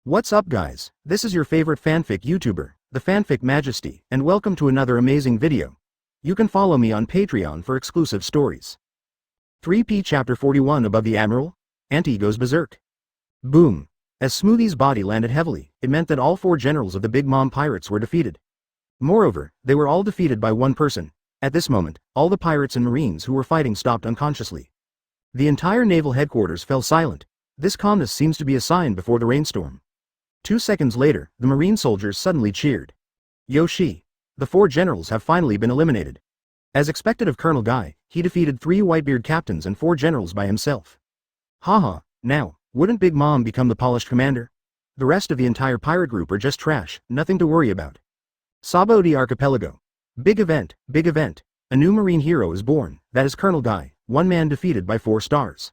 What's up guys, this is your favorite fanfic YouTuber, the Fanfic Majesty, and welcome to another amazing video. You can follow me on Patreon for exclusive stories. 3P Chapter 41 Above the Admiral? Auntie goes berserk. Boom. As Smoothie's body landed heavily, it meant that all 4 generals of the Big Mom pirates were defeated. Moreover, they were all defeated by one person. At this moment, all the pirates and marines who were fighting stopped unconsciously. The entire Naval Headquarters fell silent. This calmness seems to be a sign before the rainstorm. 2 seconds later, the marine soldiers suddenly cheered. Yoshi! The 4 generals have finally been eliminated. As expected of Colonel Guy, he defeated 3 Whitebeard captains and 4 generals by himself. Haha, now, wouldn't Big Mom become the polished commander? The rest of the entire pirate group are just trash, nothing to worry about. Sabo de Archipelago. Big event, big event. A new marine hero is born, that is Colonel Guy, one man defeated by 4 stars.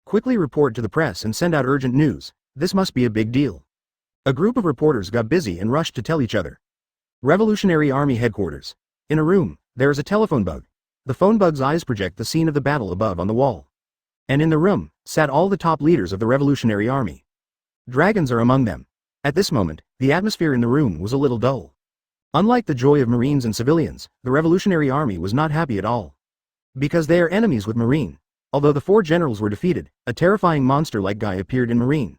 Quickly report to the press and send out urgent news, this must be a big deal. A group of reporters got busy and rushed to tell each other. Revolutionary Army Headquarters. In a room, there is a telephone bug. The phone bug's eyes project the scene of the battle above on the wall. And in the room, sat all the top leaders of the Revolutionary Army. Dragons are among them. At this moment, the atmosphere in the room was a little dull. Unlike the joy of Marines and civilians, the Revolutionary Army was not happy at all. Because they are enemies with Marine. Although the 4 generals were defeated, a terrifying monster like Guy appeared in Marine.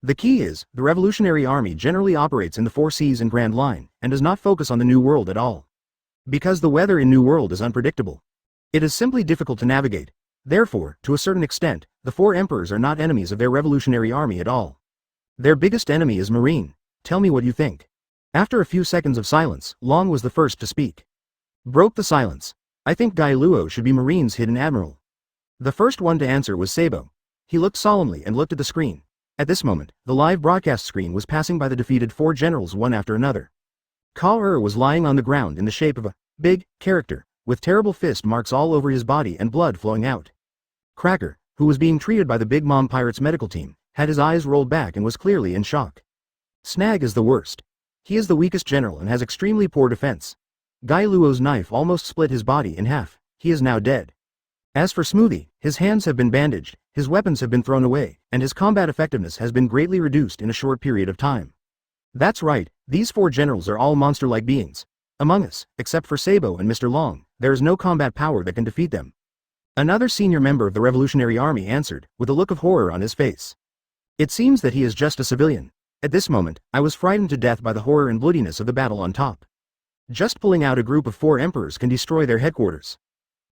The key is, the Revolutionary Army generally operates in the 4 seas and Grand Line, and does not focus on the New World at all. Because the weather in New World is unpredictable. It is simply difficult to navigate. Therefore, to a certain extent, the 4 emperors are not enemies of their Revolutionary Army at all. Their biggest enemy is Marine. Tell me what you think. After a few seconds of silence, Long was the first to speak. Broke the silence. I think Guy Luo should be Marine's hidden admiral. The first one to answer was Sabo. He looked solemnly and looked at the screen. At this moment, the live broadcast screen was passing by the defeated 4 generals one after another. Ka-er was lying on the ground in the shape of a big character, with terrible fist marks all over his body and blood flowing out. Cracker, who was being treated by the Big Mom Pirates medical team, had his eyes rolled back and was clearly in shock. Snag is the worst. He is the weakest general and has extremely poor defense. Guy Luo's knife almost split his body in half. He is now dead. As for Smoothie, his hands have been bandaged, his weapons have been thrown away, and his combat effectiveness has been greatly reduced in a short period of time. That's right, these 4 generals are all monster-like beings. Among us, except for Sabo and Mr. Long, there is no combat power that can defeat them. Another senior member of the Revolutionary Army answered, with a look of horror on his face. It seems that he is just a civilian. At this moment, I was frightened to death by the horror and bloodiness of the battle on top. Just pulling out a group of 4 emperors can destroy their headquarters.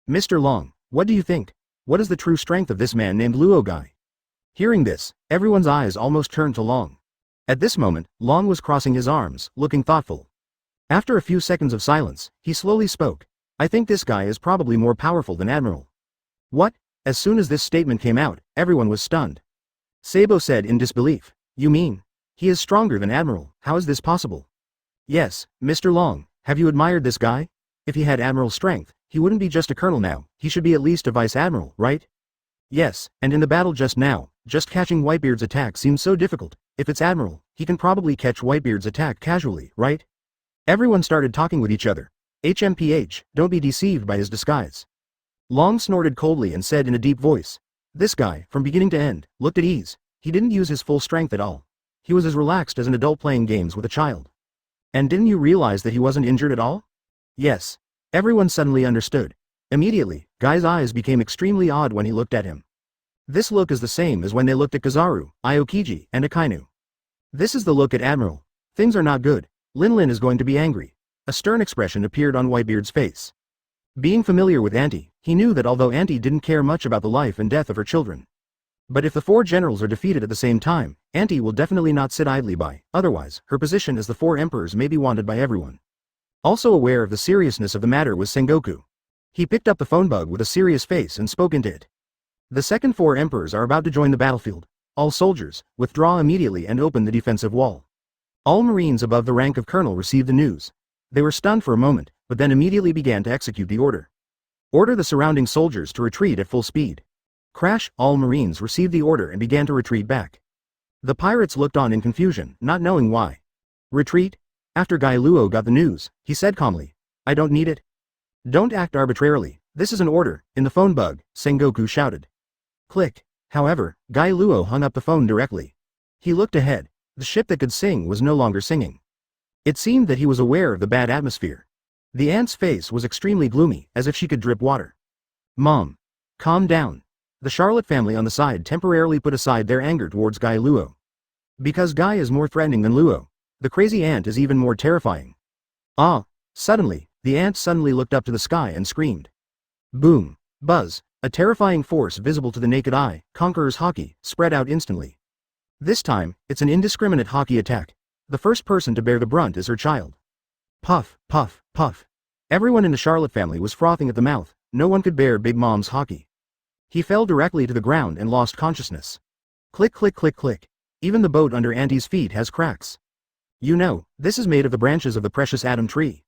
Mr. Long, what do you think? What is the true strength of this man named Luo Guy? Hearing this, everyone's eyes almost turned to Long. At this moment, Long was crossing his arms, looking thoughtful. After a few seconds of silence, he slowly spoke. I think this guy is probably more powerful than Admiral. What? As soon as this statement came out, everyone was stunned. Sabo said in disbelief. You mean? He is stronger than Admiral, how is this possible? Yes, Mr. Long, have you admired this guy? If he had Admiral strength, he wouldn't be just a colonel now, he should be at least a Vice Admiral, right? Yes, and in the battle just now, just catching Whitebeard's attack seems so difficult. If it's Admiral, he can probably catch Whitebeard's attack casually, right? Everyone started talking with each other. HMPH, don't be deceived by his disguise. Long snorted coldly and said in a deep voice. This guy, from beginning to end, looked at ease. He didn't use his full strength at all. He was as relaxed as an adult playing games with a child. And didn't you realize that he wasn't injured at all? Yes. Everyone suddenly understood. Immediately, Guy's eyes became extremely odd when he looked at him. This look is the same as when they looked at Kizaru, Aokiji, and Akainu. This is the look at Admiral. Things are not good. Lin is going to be angry. A stern expression appeared on Whitebeard's face. Being familiar with Auntie, he knew that although Auntie didn't care much about the life and death of her children. But if the 4 generals are defeated at the same time, Auntie will definitely not sit idly by, otherwise, her position as the 4 emperors may be wanted by everyone. Also aware of the seriousness of the matter was Sengoku. He picked up the phone bug with a serious face and spoke into it. The second 4 emperors are about to join the battlefield. All soldiers, withdraw immediately and open the defensive wall. All Marines above the rank of colonel received the news. They were stunned for a moment, but then immediately began to execute the order. Order the surrounding soldiers to retreat at full speed. Crash, all Marines received the order and began to retreat back. The pirates looked on in confusion, not knowing why. Retreat? After Guy Luo got the news, he said calmly. I don't need it. Don't act arbitrarily, this is an order, in the phone bug, Sengoku shouted. Click. However, Guy Luo hung up the phone directly. He looked ahead. The ship that could sing was no longer singing. It seemed that he was aware of the bad atmosphere. The ant's face was extremely gloomy, as if she could drip water. Mom. Calm down. The Charlotte family on the side temporarily put aside their anger towards Guy Luo. Because Guy is more threatening than Luo, the crazy ant is even more terrifying. Ah! Suddenly, the ant suddenly looked up to the sky and screamed. Boom! Buzz! A terrifying force visible to the naked eye, Conqueror's Haki, spread out instantly. This time, it's an indiscriminate Haki attack. The first person to bear the brunt is her child. Puff, puff, puff. Everyone in the Charlotte family was frothing at the mouth, no one could bear Big Mom's Haki. He fell directly to the ground and lost consciousness. Click click click click. Even the boat under Auntie's feet has cracks. You know, this is made of the branches of the precious Adam tree.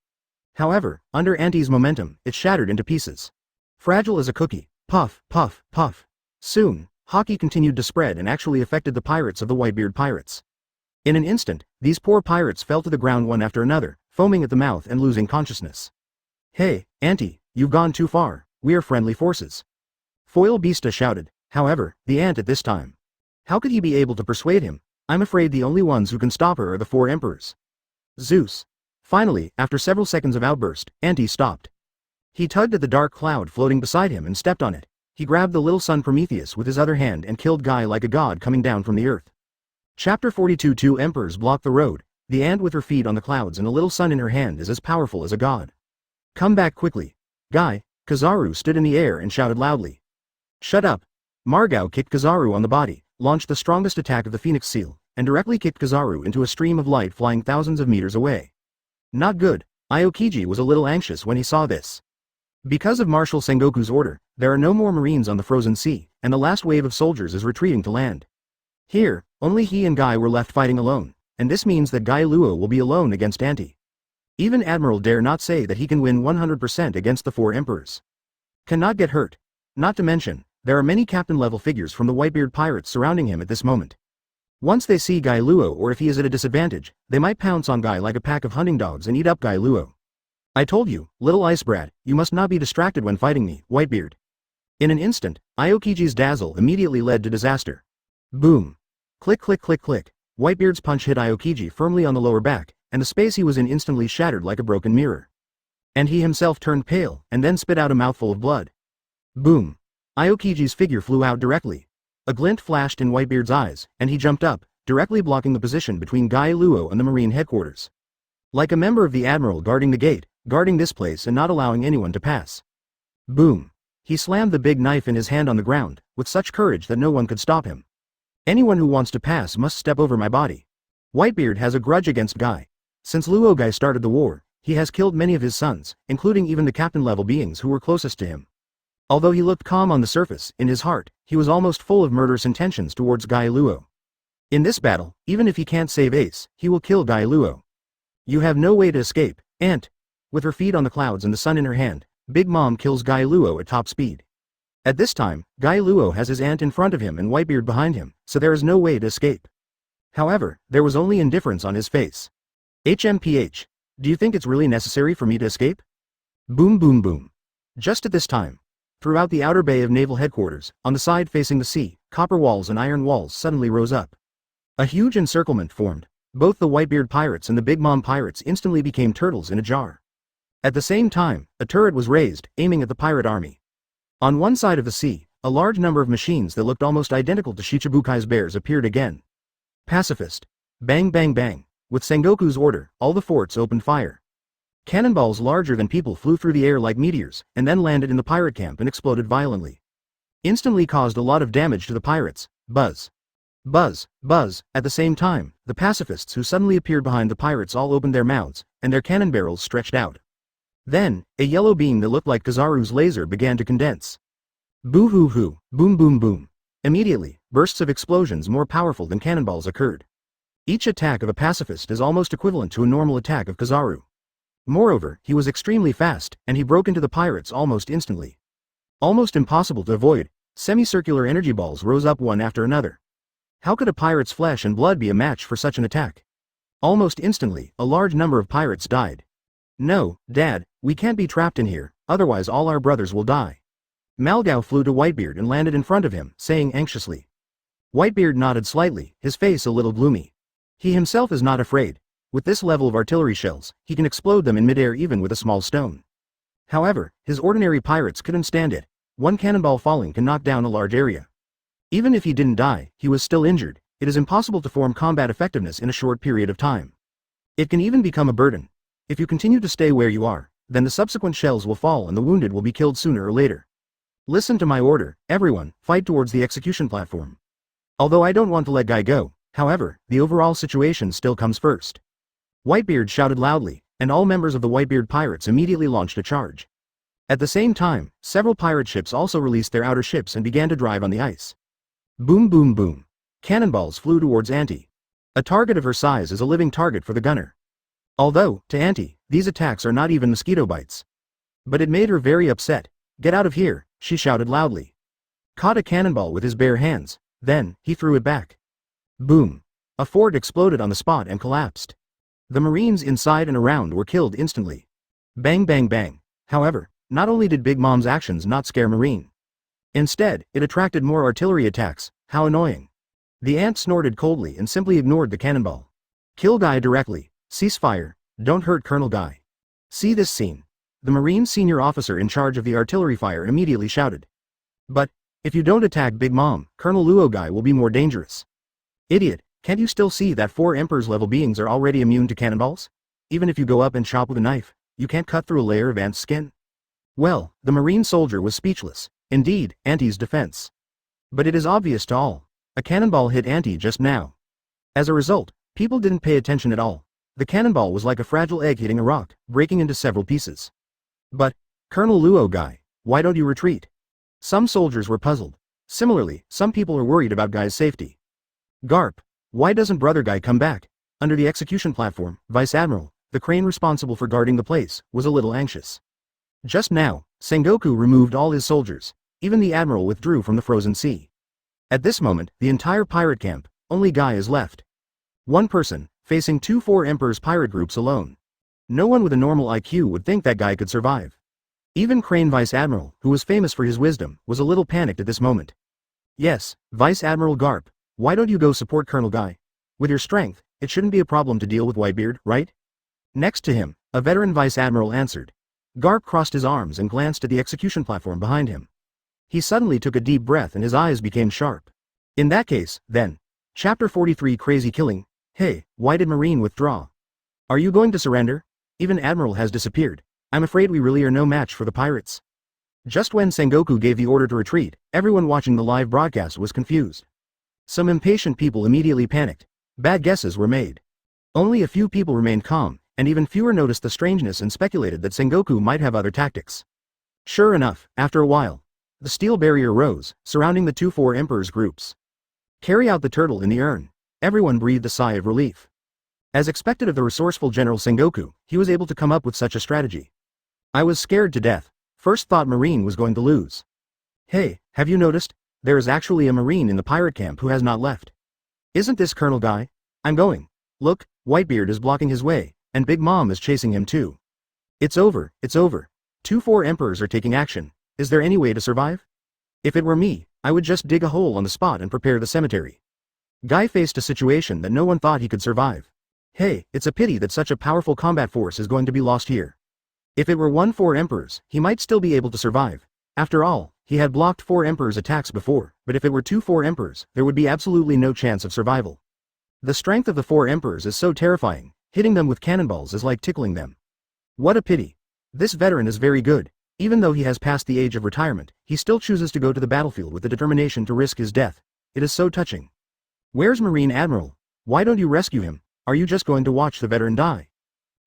However, under Auntie's momentum, it shattered into pieces. Fragile as a cookie, puff, puff, puff. Soon, Haki continued to spread and actually affected the pirates of the Whitebeard Pirates. In an instant, these poor pirates fell to the ground one after another, foaming at the mouth and losing consciousness. Hey, Auntie, you've gone too far, we're friendly forces. Foil Beasta shouted, however, the ant at this time. How could he be able to persuade him? I'm afraid the only ones who can stop her are the four emperors. Zeus. Finally, after several seconds of outburst, Auntie stopped. He tugged at the dark cloud floating beside him and stepped on it. He grabbed the little sun Prometheus with his other hand and killed Guy like a god coming down from the earth. Chapter 42. Two emperors blocked the road. The ant with her feet on the clouds and a little sun in her hand is as powerful as a god. Come back quickly. Guy. Kizaru stood in the air and shouted loudly. Shut up. Margao kicked Kizaru on the body, launched the strongest attack of the Phoenix Seal, and directly kicked Kizaru into a stream of light flying thousands of meters away. Not good. Aokiji was a little anxious when he saw this. Because of Marshal Sengoku's order, there are no more marines on the frozen sea, and the last wave of soldiers is retreating to land. Here, only he and Guy were left fighting alone, and this means that Guy Luo will be alone against Auntie. Even Admiral dare not say that he can win 100% against the four emperors. Cannot get hurt. Not to mention, there are many captain-level figures from the Whitebeard Pirates surrounding him at this moment. Once they see Guy Luo or if he is at a disadvantage, they might pounce on Guy like a pack of hunting dogs and eat up Guy Luo. I told you, little ice brat, you must not be distracted when fighting me, Whitebeard. In an instant, Aokiji's dazzle immediately led to disaster. Boom. Click click click click. Whitebeard's punch hit Aokiji firmly on the lower back, and the space he was in instantly shattered like a broken mirror. And he himself turned pale, and then spit out a mouthful of blood. Boom. Aokiji's figure flew out directly. A glint flashed in Whitebeard's eyes, and he jumped up, directly blocking the position between Guy Luo and the Marine headquarters. Like a member of the Admiral guarding the gate, guarding this place and not allowing anyone to pass. Boom. He slammed the big knife in his hand on the ground, with such courage that no one could stop him. Anyone who wants to pass must step over my body. Whitebeard has a grudge against Guy. Since Luo Guy started the war, he has killed many of his sons, including even the captain-level beings who were closest to him. Although he looked calm on the surface, in his heart, he was almost full of murderous intentions towards Guy Luo. In this battle, even if he can't save Ace, he will kill Guy Luo. You have no way to escape, Ant. With her feet on the clouds and the sun in her hand, Big Mom kills Guy Luo at top speed. At this time, Guy Luo has his aunt in front of him and Whitebeard behind him, so there is no way to escape. However, there was only indifference on his face. HMPH. Do you think it's really necessary for me to escape? Boom boom boom. Just at this time, throughout the outer bay of Naval Headquarters, on the side facing the sea, copper walls and iron walls suddenly rose up. A huge encirclement formed. Both the Whitebeard Pirates and the Big Mom Pirates instantly became turtles in a jar. At the same time, a turret was raised, aiming at the pirate army. On one side of the sea, a large number of machines that looked almost identical to Shichibukai's bears appeared again. Pacifist. Bang bang bang. With Sengoku's order, all the forts opened fire. Cannonballs larger than people flew through the air like meteors, and then landed in the pirate camp and exploded violently. Instantly caused a lot of damage to the pirates. Buzz. Buzz, buzz. At the same time, the pacifists who suddenly appeared behind the pirates all opened their mouths, and their cannon barrels stretched out. Then, a yellow beam that looked like Kizaru's laser began to condense. Boo-hoo-hoo, boom boom boom. Immediately, bursts of explosions more powerful than cannonballs occurred. Each attack of a pacifist is almost equivalent to a normal attack of Kizaru. Moreover, he was extremely fast, and he broke into the pirates almost instantly. Almost impossible to avoid, semicircular energy balls rose up one after another. How could a pirate's flesh and blood be a match for such an attack? Almost instantly, a large number of pirates died. No, Dad, we can't be trapped in here, otherwise all our brothers will die. Malgao flew to Whitebeard and landed in front of him, saying anxiously. Whitebeard nodded slightly, his face a little gloomy. He himself is not afraid. With this level of artillery shells, he can explode them in midair even with a small stone. However, his ordinary pirates couldn't stand it. One cannonball falling can knock down a large area. Even if he didn't die, he was still injured. It is impossible to form combat effectiveness in a short period of time. It can even become a burden. If you continue to stay where you are, then the subsequent shells will fall and the wounded will be killed sooner or later. Listen to my order, everyone, fight towards the execution platform. Although I don't want to let Guy go, however, the overall situation still comes first. Whitebeard shouted loudly, and all members of the Whitebeard pirates immediately launched a charge. At the same time, several pirate ships also released their outer ships and began to drive on the ice. Boom boom boom. Cannonballs flew towards Auntie. A target of her size is a living target for the gunner. Although, to Auntie, these attacks are not even mosquito bites. But it made her very upset. Get out of here, she shouted loudly. Caught a cannonball with his bare hands, then, he threw it back. Boom. A fort exploded on the spot and collapsed. The Marines inside and around were killed instantly. Bang bang bang. However, not only did Big Mom's actions not scare Marine. Instead, it attracted more artillery attacks. How annoying. The ant snorted coldly and simply ignored the cannonball. Kill Guy directly. Ceasefire. Don't hurt Colonel Guy. See this scene. The Marine senior officer in charge of the artillery fire immediately shouted. But, if you don't attack Big Mom, Colonel Luo Guy will be more dangerous. Idiot, can't you still see that 4 Emperor's level beings are already immune to cannonballs? Even if you go up and chop with a knife, you can't cut through a layer of ant's skin? Well, the Marine soldier was speechless. Indeed, Auntie's defense. But it is obvious to all. A cannonball hit Auntie just now. As a result, people didn't pay attention at all. The cannonball was like a fragile egg hitting a rock, breaking into several pieces. But, Colonel Luo Guy, why don't you retreat? Some soldiers were puzzled. Similarly, some people are worried about Guy's safety. Garp, why doesn't Brother Guy come back? Under the execution platform, Vice Admiral, the crane responsible for guarding the place, was a little anxious. Just now, Sengoku removed all his soldiers. Even the Admiral withdrew from the frozen sea. At this moment, the entire pirate camp, only Guy is left. One person, facing 4 Emperor's pirate groups alone. No one with a normal IQ would think that Guy could survive. Even Crane Vice Admiral, who was famous for his wisdom, was a little panicked at this moment. Yes, Vice Admiral Garp, why don't you go support Colonel Guy? With your strength, it shouldn't be a problem to deal with Whitebeard, right? Next to him, a veteran Vice Admiral answered. Garp crossed his arms and glanced at the execution platform behind him. He suddenly took a deep breath and his eyes became sharp. In that case, then. Chapter 43 Crazy Killing. Hey, why did Marine withdraw? Are you going to surrender? Even Admiral has disappeared. I'm afraid we really are no match for the pirates. Just when Sengoku gave the order to retreat, everyone watching the live broadcast was confused. Some impatient people immediately panicked. Bad guesses were made. Only a few people remained calm, and even fewer noticed the strangeness and speculated that Sengoku might have other tactics. Sure enough, after a while, the steel barrier rose, surrounding the 4 Emperor's groups. Carry out the turtle in the urn. Everyone breathed a sigh of relief. As expected of the resourceful General Sengoku, he was able to come up with such a strategy. I was scared to death. First thought Marine was going to lose. Hey, have you noticed? There is actually a Marine in the pirate camp who has not left. Isn't this Colonel Guy? I'm going. Look, Whitebeard is blocking his way, and Big Mom is chasing him too. It's over, it's over. 4 Emperors are taking action. Is there any way to survive? If it were me, I would just dig a hole on the spot and prepare the cemetery. Guy faced a situation that no one thought he could survive. Hey, it's a pity that such a powerful combat force is going to be lost here. If it were 4 Emperors, he might still be able to survive. After all, he had blocked 4 Emperors' attacks before, but if it were 4 Emperors, there would be absolutely no chance of survival. The strength of the 4 Emperors is so terrifying, hitting them with cannonballs is like tickling them. What a pity. This veteran is very good. Even though he has passed the age of retirement, he still chooses to go to the battlefield with the determination to risk his death. It is so touching. Where's Marine Admiral? Why don't you rescue him? Are you just going to watch the veteran die?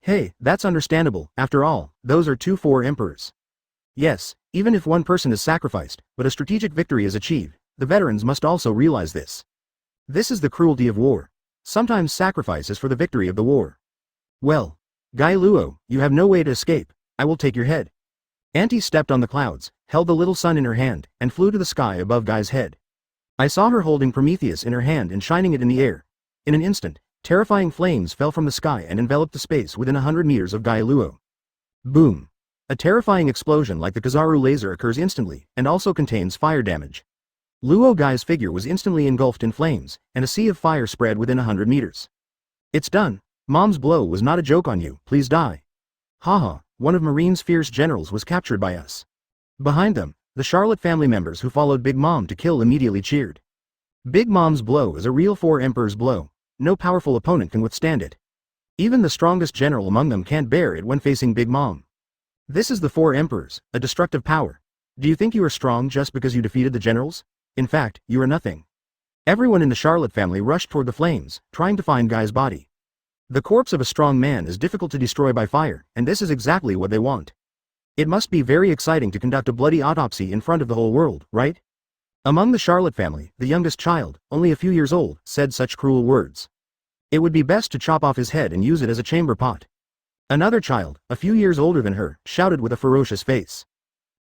Hey, that's understandable. After all, those are 4 Emperors. Yes, even if one person is sacrificed, but a strategic victory is achieved, the veterans must also realize this. This is the cruelty of war. Sometimes sacrifice is for the victory of the war. Well, Guy Luo, you have no way to escape. I will take your head. Auntie stepped on the clouds, held the little sun in her hand, and flew to the sky above Guy's head. I saw her holding Prometheus in her hand and shining it in the air. In an instant, terrifying flames fell from the sky and enveloped the space within 100 meters of Guy Luo. Boom! A terrifying explosion like the Kizaru laser occurs instantly, and also contains fire damage. Luo Guy's figure was instantly engulfed in flames, and a sea of fire spread within 100 meters. It's done. Mom's blow was not a joke on you, please die. Haha, one of Marine's fierce generals was captured by us. Behind them, the Charlotte family members who followed Big Mom to kill immediately cheered. Big Mom's blow is a real Four Emperors blow. No powerful opponent can withstand it. Even the strongest general among them can't bear it when facing Big Mom. This is the Four Emperors, a destructive power. Do you think you are strong just because you defeated the generals? In fact, you are nothing. Everyone in the Charlotte family rushed toward the flames, trying to find Guy's body. The corpse of a strong man is difficult to destroy by fire, and this is exactly what they want. It must be very exciting to conduct a bloody autopsy in front of the whole world, right? Among the Charlotte family, the youngest child, only a few years old, said such cruel words. It would be best to chop off his head and use it as a chamber pot. Another child, a few years older than her, shouted with a ferocious face.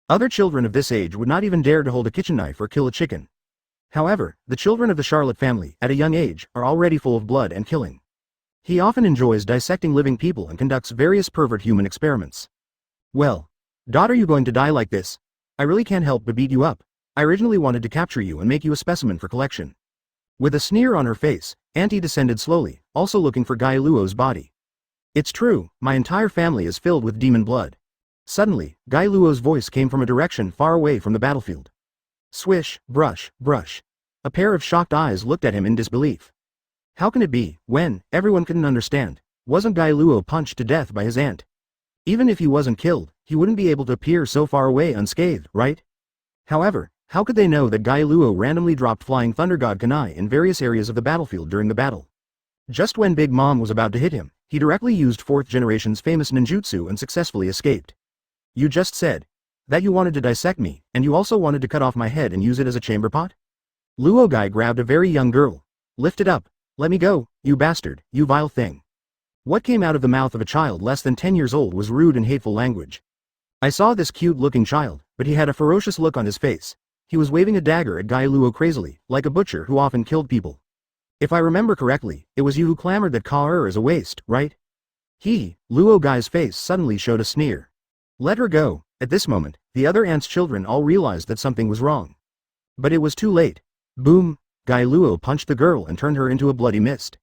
Other children of this age would not even dare to hold a kitchen knife or kill a chicken. However, the children of the Charlotte family, at a young age, are already full of blood and killing. He often enjoys dissecting living people and conducts various pervert human experiments. Well, daughter, you going to die like this? I really can't help but beat you up. I originally wanted to capture you and make you a specimen for collection. With a sneer on her face, Auntie descended slowly, also looking for Guy Luo's body. It's true, my entire family is filled with demon blood. Suddenly, Guy Luo's voice came from a direction far away from the battlefield. Swish, brush, brush. A pair of shocked eyes looked at him in disbelief. How can it be, when, everyone couldn't understand, wasn't Guy Luo punched to death by his aunt? Even if he wasn't killed, he wouldn't be able to appear so far away unscathed, right? However, how could they know that Guy Luo randomly dropped Flying Thunder God Kunai in various areas of the battlefield during the battle? Just when Big Mom was about to hit him, he directly used 4th generation's famous ninjutsu and successfully escaped. You just said that you wanted to dissect me, and you also wanted to cut off my head and use it as a chamber pot? Luo Guy grabbed a very young girl. Lift it up. Let me go, you bastard, you vile thing. What came out of the mouth of a child less than 10 years old was rude and hateful language. I saw this cute-looking child, but he had a ferocious look on his face. He was waving a dagger at Guy Luo crazily, like a butcher who often killed people. If I remember correctly, it was you who clamored that Ka-er is a waste, right? Luo Guy's face suddenly showed a sneer. Let her go. At this moment, the other aunt's children all realized that something was wrong. But it was too late. Boom! Guy Luo punched the girl and turned her into a bloody mist.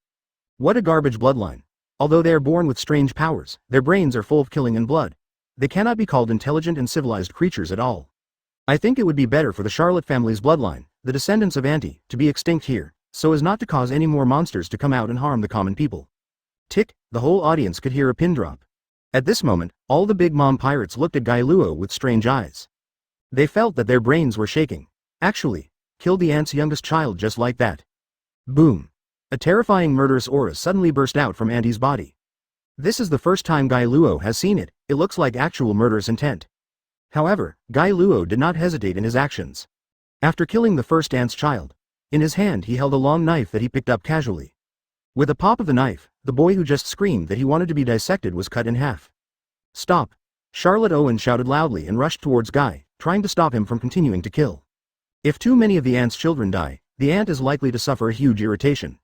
What a garbage bloodline. Although they are born with strange powers, their brains are full of killing and blood. They cannot be called intelligent and civilized creatures at all. I think it would be better for the Charlotte family's bloodline, the descendants of Auntie, to be extinct here, so as not to cause any more monsters to come out and harm the common people. Tick, the whole audience could hear a pin drop. At this moment, all the Big Mom pirates looked at Guy Luo with strange eyes. They felt that their brains were shaking. Actually, killed the aunt's youngest child just like that. Boom. A terrifying murderous aura suddenly burst out from Auntie's body. This is the first time Guy Luo has seen it. It looks like actual murderous intent. However, Guy Luo did not hesitate in his actions. After killing the first aunt's child, in his hand he held a long knife that he picked up casually. With a pop of the knife, the boy who just screamed that he wanted to be dissected was cut in half. Stop! Charlotte Owen shouted loudly and rushed towards Guy, trying to stop him from continuing to kill. If too many of the aunt's children die, the aunt is likely to suffer a huge irritation.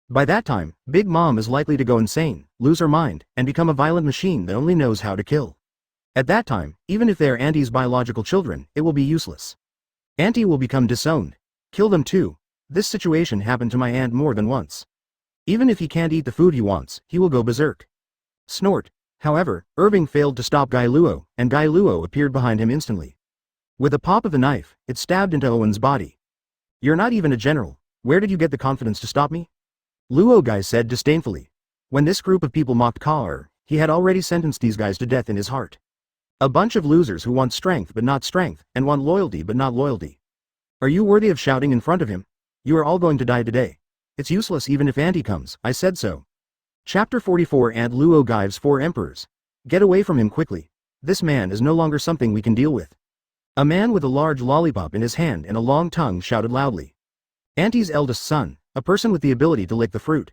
By that time, Big Mom is likely to go insane, lose her mind, and become a violent machine that only knows how to kill. At that time, even if they are Auntie's biological children, it will be useless. Auntie will become disowned. Kill them too. This situation happened to my aunt more than once. Even if he can't eat the food he wants, he will go berserk. Snort. However, Irving failed to stop Guy Luo, and Guy Luo appeared behind him instantly. With a pop of the knife, it stabbed into Owen's body. You're not even a general. Where did you get the confidence to stop me? Luo Guy said disdainfully. When this group of people mocked Ka-er, he had already sentenced these guys to death in his heart. A bunch of losers who want strength but not strength, and want loyalty but not loyalty. Are you worthy of shouting in front of him? You are all going to die today. It's useless even if Auntie comes, I said so. Chapter 44 Aunt Luo Guy's Four Emperors. Get away from him quickly. This man is no longer something we can deal with. A man with a large lollipop in his hand and a long tongue shouted loudly. Auntie's eldest son, a person with the ability to lick the fruit.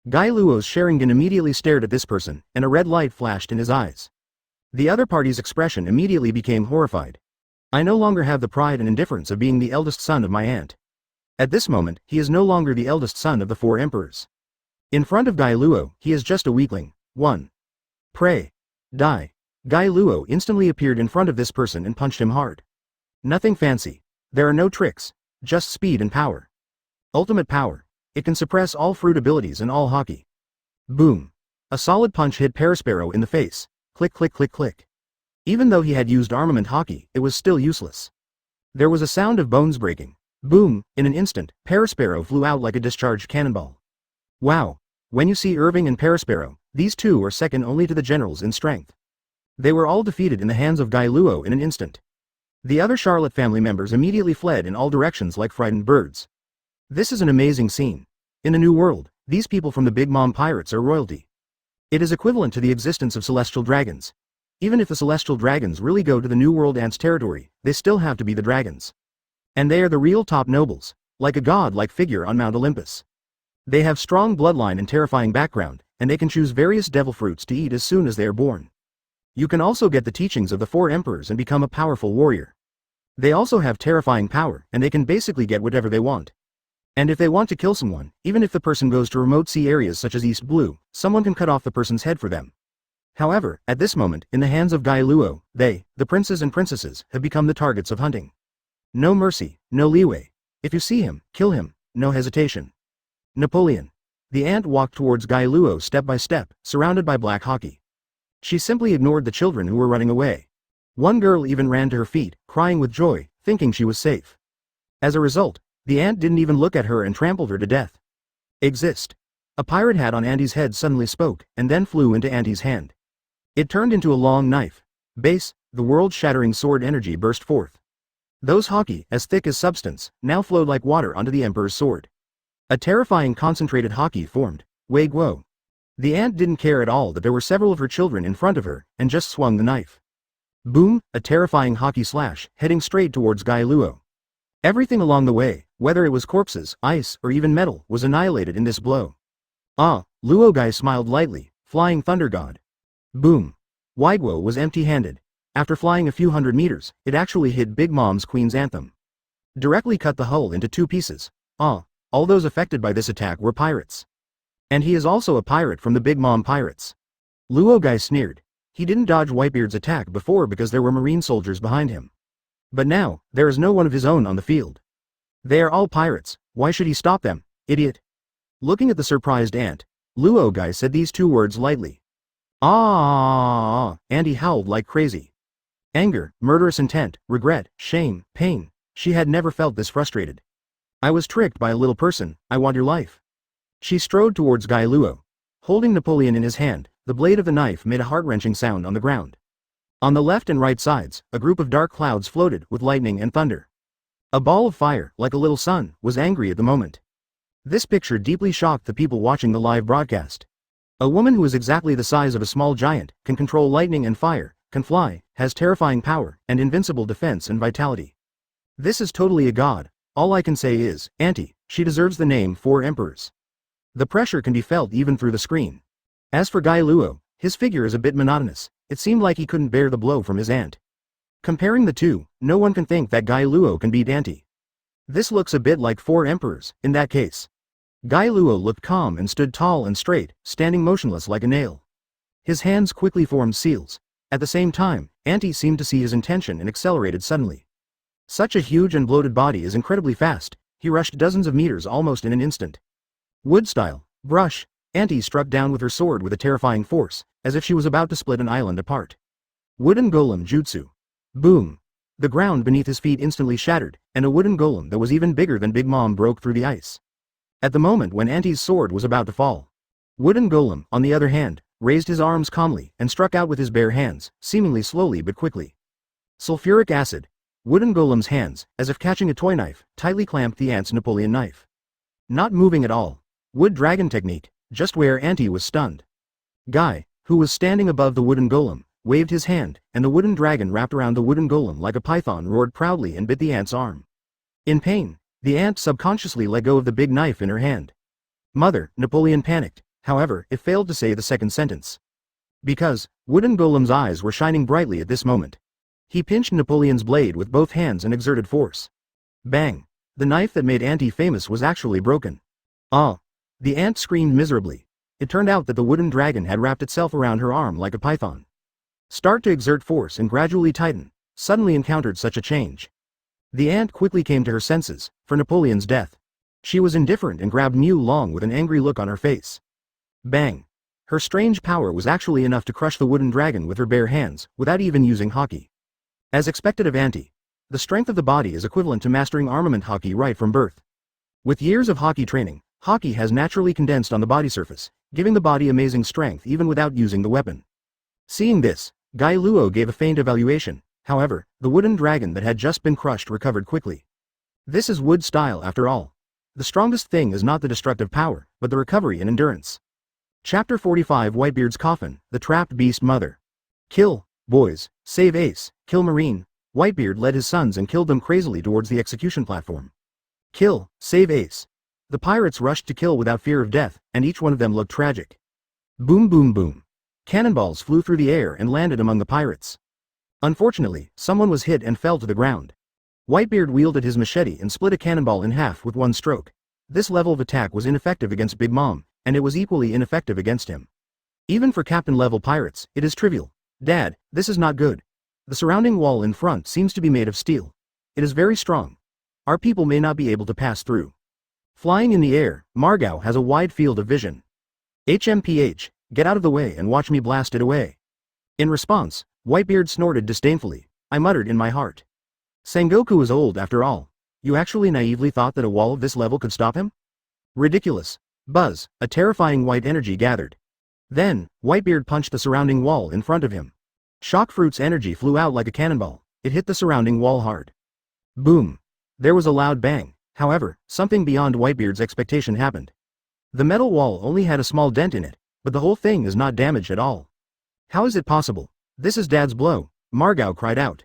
Guy Luo's Sharingan immediately stared at this person, and a red light flashed in his eyes. The other party's expression immediately became horrified. I no longer have the pride and indifference of being the eldest son of my aunt. At this moment, he is no longer the eldest son of the Four Emperors. In front of Guy Luo, he is just a weakling. 1. Pray. Die. Guy Luo instantly appeared in front of this person and punched him hard. Nothing fancy. There are no tricks. Just speed and power. Ultimate power. It can suppress all fruit abilities and all hockey. Boom. A solid punch hit Parasparrow in the face. Click click click click. Even though he had used armament hockey, it was still useless. There was a sound of bones breaking. Boom, in an instant, Parasparrow flew out like a discharged cannonball. Wow. When you see Irving and Parasparrow, these two are second only to the generals in strength. They were all defeated in the hands of Guy Luo in an instant. The other Charlotte family members immediately fled in all directions like frightened birds. This is an amazing scene. In the New World, these people from the Big Mom Pirates are royalty. It is equivalent to the existence of celestial dragons. Even if the celestial dragons really go to the New World Ants territory, they still have to be the dragons. And they are the real top nobles, like a god-like figure on Mount Olympus. They have strong bloodline and terrifying background, and they can choose various devil fruits to eat as soon as they are born. You can also get the teachings of the 4 emperors and become a powerful warrior. They also have terrifying power, and they can basically get whatever they want. And if they want to kill someone, even if the person goes to remote sea areas such as East Blue, someone can cut off the person's head for them. However, at this moment, in the hands of Guy Luo, they, the princes and princesses, have become the targets of hunting. No mercy, no leeway. If you see him, kill him, no hesitation. Napoleon. The ant walked towards Guy Luo step by step, surrounded by black hockey. She simply ignored the children who were running away. One girl even ran to her feet, crying with joy, thinking she was safe. As a result, the ant didn't even look at her and trampled her to death. Exist. A pirate hat on Andy's head suddenly spoke, and then flew into Andy's hand. It turned into a long knife. Base, the world-shattering sword energy burst forth. Those hockey, as thick as substance, now flowed like water onto the Emperor's sword. A terrifying concentrated hockey formed. Wei Guo. The ant didn't care at all that there were several of her children in front of her, and just swung the knife. Boom, a terrifying hockey slash, heading straight towards Guy Luo. Everything along the way, whether it was corpses, ice, or even metal, was annihilated in this blow. Ah, Luo Guy smiled lightly, flying thunder god. Boom. Wei Guo was empty-handed. After flying a few hundred meters, it actually hit Big Mom's Queen's Anthem. Directly cut the hull into 2 pieces. Ah. All those affected by this attack were pirates. And he is also a pirate from the Big Mom Pirates. Luo Guy sneered. He didn't dodge Whitebeard's attack before because there were marine soldiers behind him. But now, there is no one of his own on the field. They are all pirates, why should he stop them, idiot? Looking at the surprised ant, Luo Guy said these 2 words lightly. Ah, and he howled like crazy. Anger, murderous intent, regret, shame, pain. She had never felt this frustrated. I was tricked by a little person, I want your life. She strode towards Guy Luo. Holding Napoleon in his hand, the blade of the knife made a heart-wrenching sound on the ground. On the left and right sides, a group of dark clouds floated with lightning and thunder. A ball of fire, like a little sun, was angry at the moment. This picture deeply shocked the people watching the live broadcast. A woman who is exactly the size of a small giant, can control lightning and fire, can fly, has terrifying power, and invincible defense and vitality. This is totally a god. All I can say is, Auntie, she deserves the name 4 Emperors. The pressure can be felt even through the screen. As for Guy Luo, his figure is a bit monotonous. It seemed like he couldn't bear the blow from his aunt. Comparing the two, no one can think that Guy Luo can beat Auntie. This looks a bit like 4 Emperors, in that case. Guy Luo looked calm and stood tall and straight, standing motionless like a nail. His hands quickly formed seals. At the same time, Auntie seemed to see his intention and accelerated suddenly. Such a huge and bloated body is incredibly fast. He rushed dozens of meters almost in an instant. Wood style, brush, Auntie struck down with her sword with a terrifying force, as if she was about to split an island apart. Wooden golem jutsu. Boom. The ground beneath his feet instantly shattered, and a wooden golem that was even bigger than Big Mom broke through the ice. At the moment when Auntie's sword was about to fall, Wooden Golem, on the other hand, raised his arms calmly and struck out with his bare hands, seemingly slowly but quickly. Sulfuric acid. Wooden Golem's hands, as if catching a toy knife, tightly clamped the ant's Napoleon knife. Not moving at all. Wood dragon technique, just where Auntie was stunned. Guy, who was standing above the wooden golem, waved his hand, and the wooden dragon wrapped around the wooden golem like a python roared proudly and bit the ant's arm. In pain, the ant subconsciously let go of the big knife in her hand. Mother, Napoleon panicked, however, it failed to say the second sentence. Because, wooden golem's eyes were shining brightly at this moment. He pinched Napoleon's blade with both hands and exerted force. Bang! The knife that made Auntie famous was actually broken. Ah! The ant screamed miserably. It turned out that the wooden dragon had wrapped itself around her arm like a python. Start to exert force and gradually tighten, suddenly encountered such a change. The ant quickly came to her senses, for Napoleon's death. She was indifferent and grabbed Mu Long with an angry look on her face. Bang! Her strange power was actually enough to crush the wooden dragon with her bare hands, without even using Hokage. As expected of Auntie, the strength of the body is equivalent to mastering armament Hokage right from birth. With years of Hokage training, Hokage has naturally condensed on the body surface, giving the body amazing strength even without using the weapon. Seeing this, Guy Luo gave a faint evaluation. However, the wooden dragon that had just been crushed recovered quickly. This is wood style after all. The strongest thing is not the destructive power, but the recovery and endurance. Chapter 45 Whitebeard's Coffin, the Trapped Beast Mother. Kill, boys, save Ace, kill Marine. Whitebeard led his sons and killed them crazily towards the execution platform. Kill, save Ace. The pirates rushed to kill without fear of death, and each one of them looked tragic. Boom boom boom. Cannonballs flew through the air and landed among the pirates. Unfortunately, someone was hit and fell to the ground. Whitebeard wielded his machete and split a cannonball in half with one stroke. This level of attack was ineffective against Big Mom, and it was equally ineffective against him. Even for captain-level pirates, it is trivial. Dad, this is not good. The surrounding wall in front seems to be made of steel. It is very strong. Our people may not be able to pass through. Flying in the air, Margao has a wide field of vision. HMPH, get out of the way and watch me blast it away. In response, Whitebeard snorted disdainfully. I muttered in my heart. Sengoku is old after all. You actually naively thought that a wall of this level could stop him? Ridiculous. Buzz, a terrifying white energy gathered. Then, Whitebeard punched the surrounding wall in front of him. Shock Fruit's energy flew out like a cannonball. It hit the surrounding wall hard. Boom. There was a loud bang. However, something beyond Whitebeard's expectation happened. The metal wall only had a small dent in it, but the whole thing is not damaged at all. How is it possible? This is Dad's blow, Margao cried out.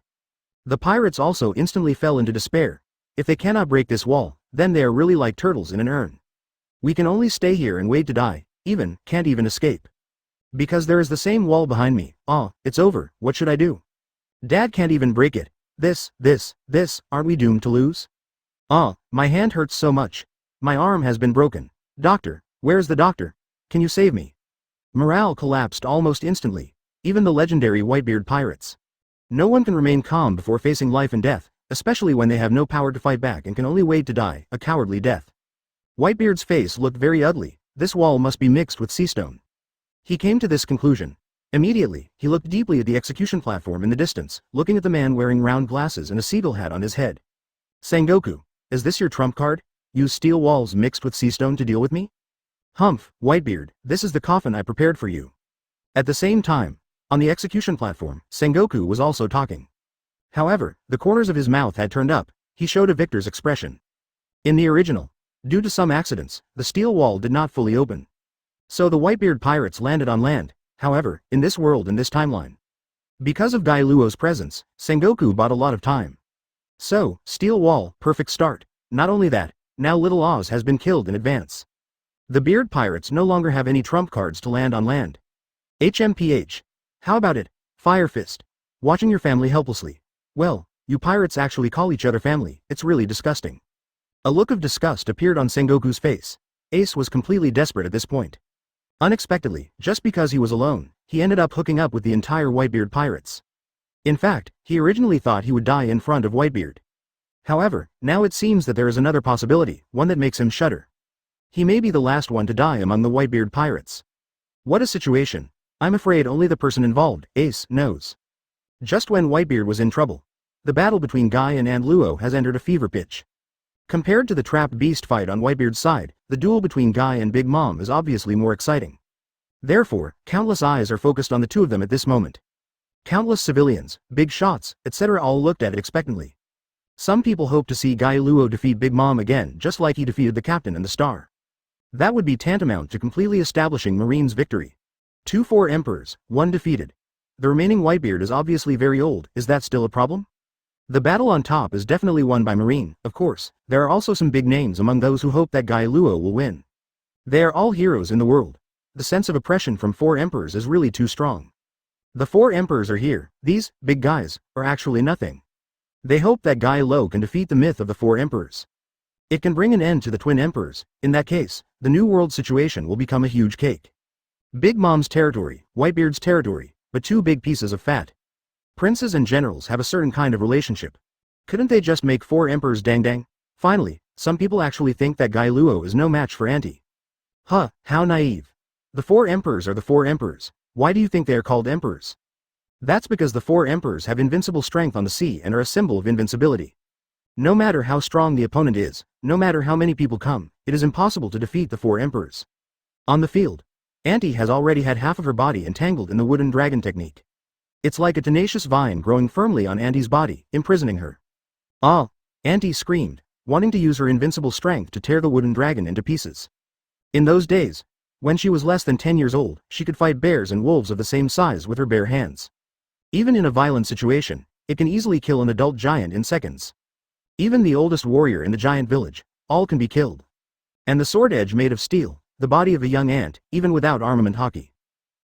The pirates also instantly fell into despair. If they cannot break this wall, then they are really like turtles in an urn. We can only stay here and wait to die, can't even escape. Because there is the same wall behind me. It's over, what should I do? Dad can't even break it. This, aren't we doomed to lose? My hand hurts so much. My arm has been broken. Doctor, where's the doctor? Can you save me? Morale collapsed almost instantly, even the legendary Whitebeard pirates. No one can remain calm before facing life and death, especially when they have no power to fight back and can only wait to die, a cowardly death. Whitebeard's face looked very ugly. This wall must be mixed with sea stone. He came to this conclusion. Immediately, he looked deeply at the execution platform in the distance, looking at the man wearing round glasses and a seagull hat on his head. Sengoku, is this your trump card? Use steel walls mixed with sea stone to deal with me? Humph, Whitebeard, this is the coffin I prepared for you. At the same time, on the execution platform, Sengoku was also talking. However, the corners of his mouth had turned up. He showed a victor's expression. In the original, due to some accidents, the steel wall did not fully open. So the Whitebeard pirates landed on land. However, in this world and this timeline, because of Guy Luo's presence, Sengoku bought a lot of time. So, steel wall, perfect start. Not only that, now Little Oz has been killed in advance. The Beard pirates no longer have any trump cards to land on land. HMPH. How about it, Fire Fist? Watching your family helplessly. Well, you pirates actually call each other family, it's really disgusting. A look of disgust appeared on Sengoku's face. Ace was completely desperate at this point. Unexpectedly, just because he was alone, he ended up hooking up with the entire Whitebeard pirates. In fact, he originally thought he would die in front of Whitebeard. However, now it seems that there is another possibility, one that makes him shudder. He may be the last one to die among the Whitebeard pirates. What a situation. I'm afraid only the person involved, Ace, knows. Just when Whitebeard was in trouble, the battle between Guy and Luo has entered a fever pitch. Compared to the trapped beast fight on Whitebeard's side, the duel between Guy and Big Mom is obviously more exciting. Therefore, countless eyes are focused on the two of them at this moment. Countless civilians, big shots, etc. all looked at it expectantly. Some people hope to see Guy Luo defeat Big Mom again just like he defeated the captain and the star. That would be tantamount to completely establishing Marine's victory. 4 emperors, 1 defeated. The remaining Whitebeard is obviously very old, is that still a problem? The battle on top is definitely won by Marine, of course. There are also some big names among those who hope that Guy Luo will win. They are all heroes in the world. The sense of oppression from 4 emperors is really too strong. The 4 emperors are here. These big guys are actually nothing. They hope that Guy Luo can defeat the myth of the 4 emperors. It can bring an end to the twin emperors. In that case, the new world situation will become a huge cake. Big Mom's territory, Whitebeard's territory, but 2 big pieces of fat. Princes and generals have a certain kind of relationship. Couldn't they just make 4 emperors dang? Finally, some people actually think that Guy Luo is no match for Auntie. How naive. The four emperors are the four emperors. Why do you think they are called emperors? That's because the four emperors have invincible strength on the sea and are a symbol of invincibility. No matter how strong the opponent is, no matter how many people come, it is impossible to defeat the four emperors. On the field, Auntie has already had half of her body entangled in the wooden dragon technique. It's like a tenacious vine growing firmly on Auntie's body, imprisoning her. Ah! Auntie screamed, wanting to use her invincible strength to tear the wooden dragon into pieces. In those days, when she was less than 10 years old, she could fight bears and wolves of the same size with her bare hands. Even in a violent situation, it can easily kill an adult giant in seconds. Even the oldest warrior in the giant village, all can be killed. And the sword edge made of steel, the body of a young ant, even without armament hockey.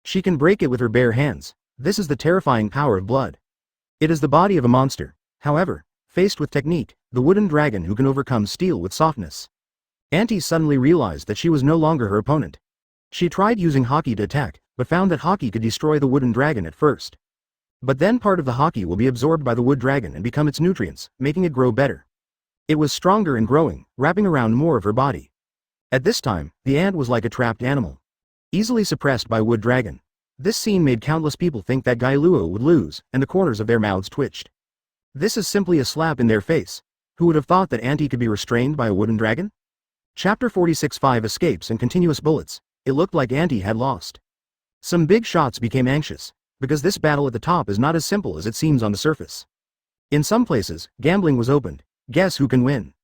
She can break it with her bare hands. This is the terrifying power of blood. It is the body of a monster. However, faced with technique, the wooden dragon who can overcome steel with softness. Auntie suddenly realized that she was no longer her opponent. She tried using hockey to attack, but found that hockey could destroy the wooden dragon at first. But then part of the hockey will be absorbed by the wood dragon and become its nutrients, making it grow better. It was stronger and growing, wrapping around more of her body. At this time, the ant was like a trapped animal, easily suppressed by wood dragon. This scene made countless people think that Guy Luo would lose, and the corners of their mouths twitched. This is simply a slap in their face. Who would have thought that Auntie could be restrained by a wooden dragon? Chapter 46 5 Escapes and Continuous Bullets. It looked like Auntie had lost. Some big shots became anxious, because this battle at the top is not as simple as it seems on the surface. In some places, gambling was opened. Guess who can win?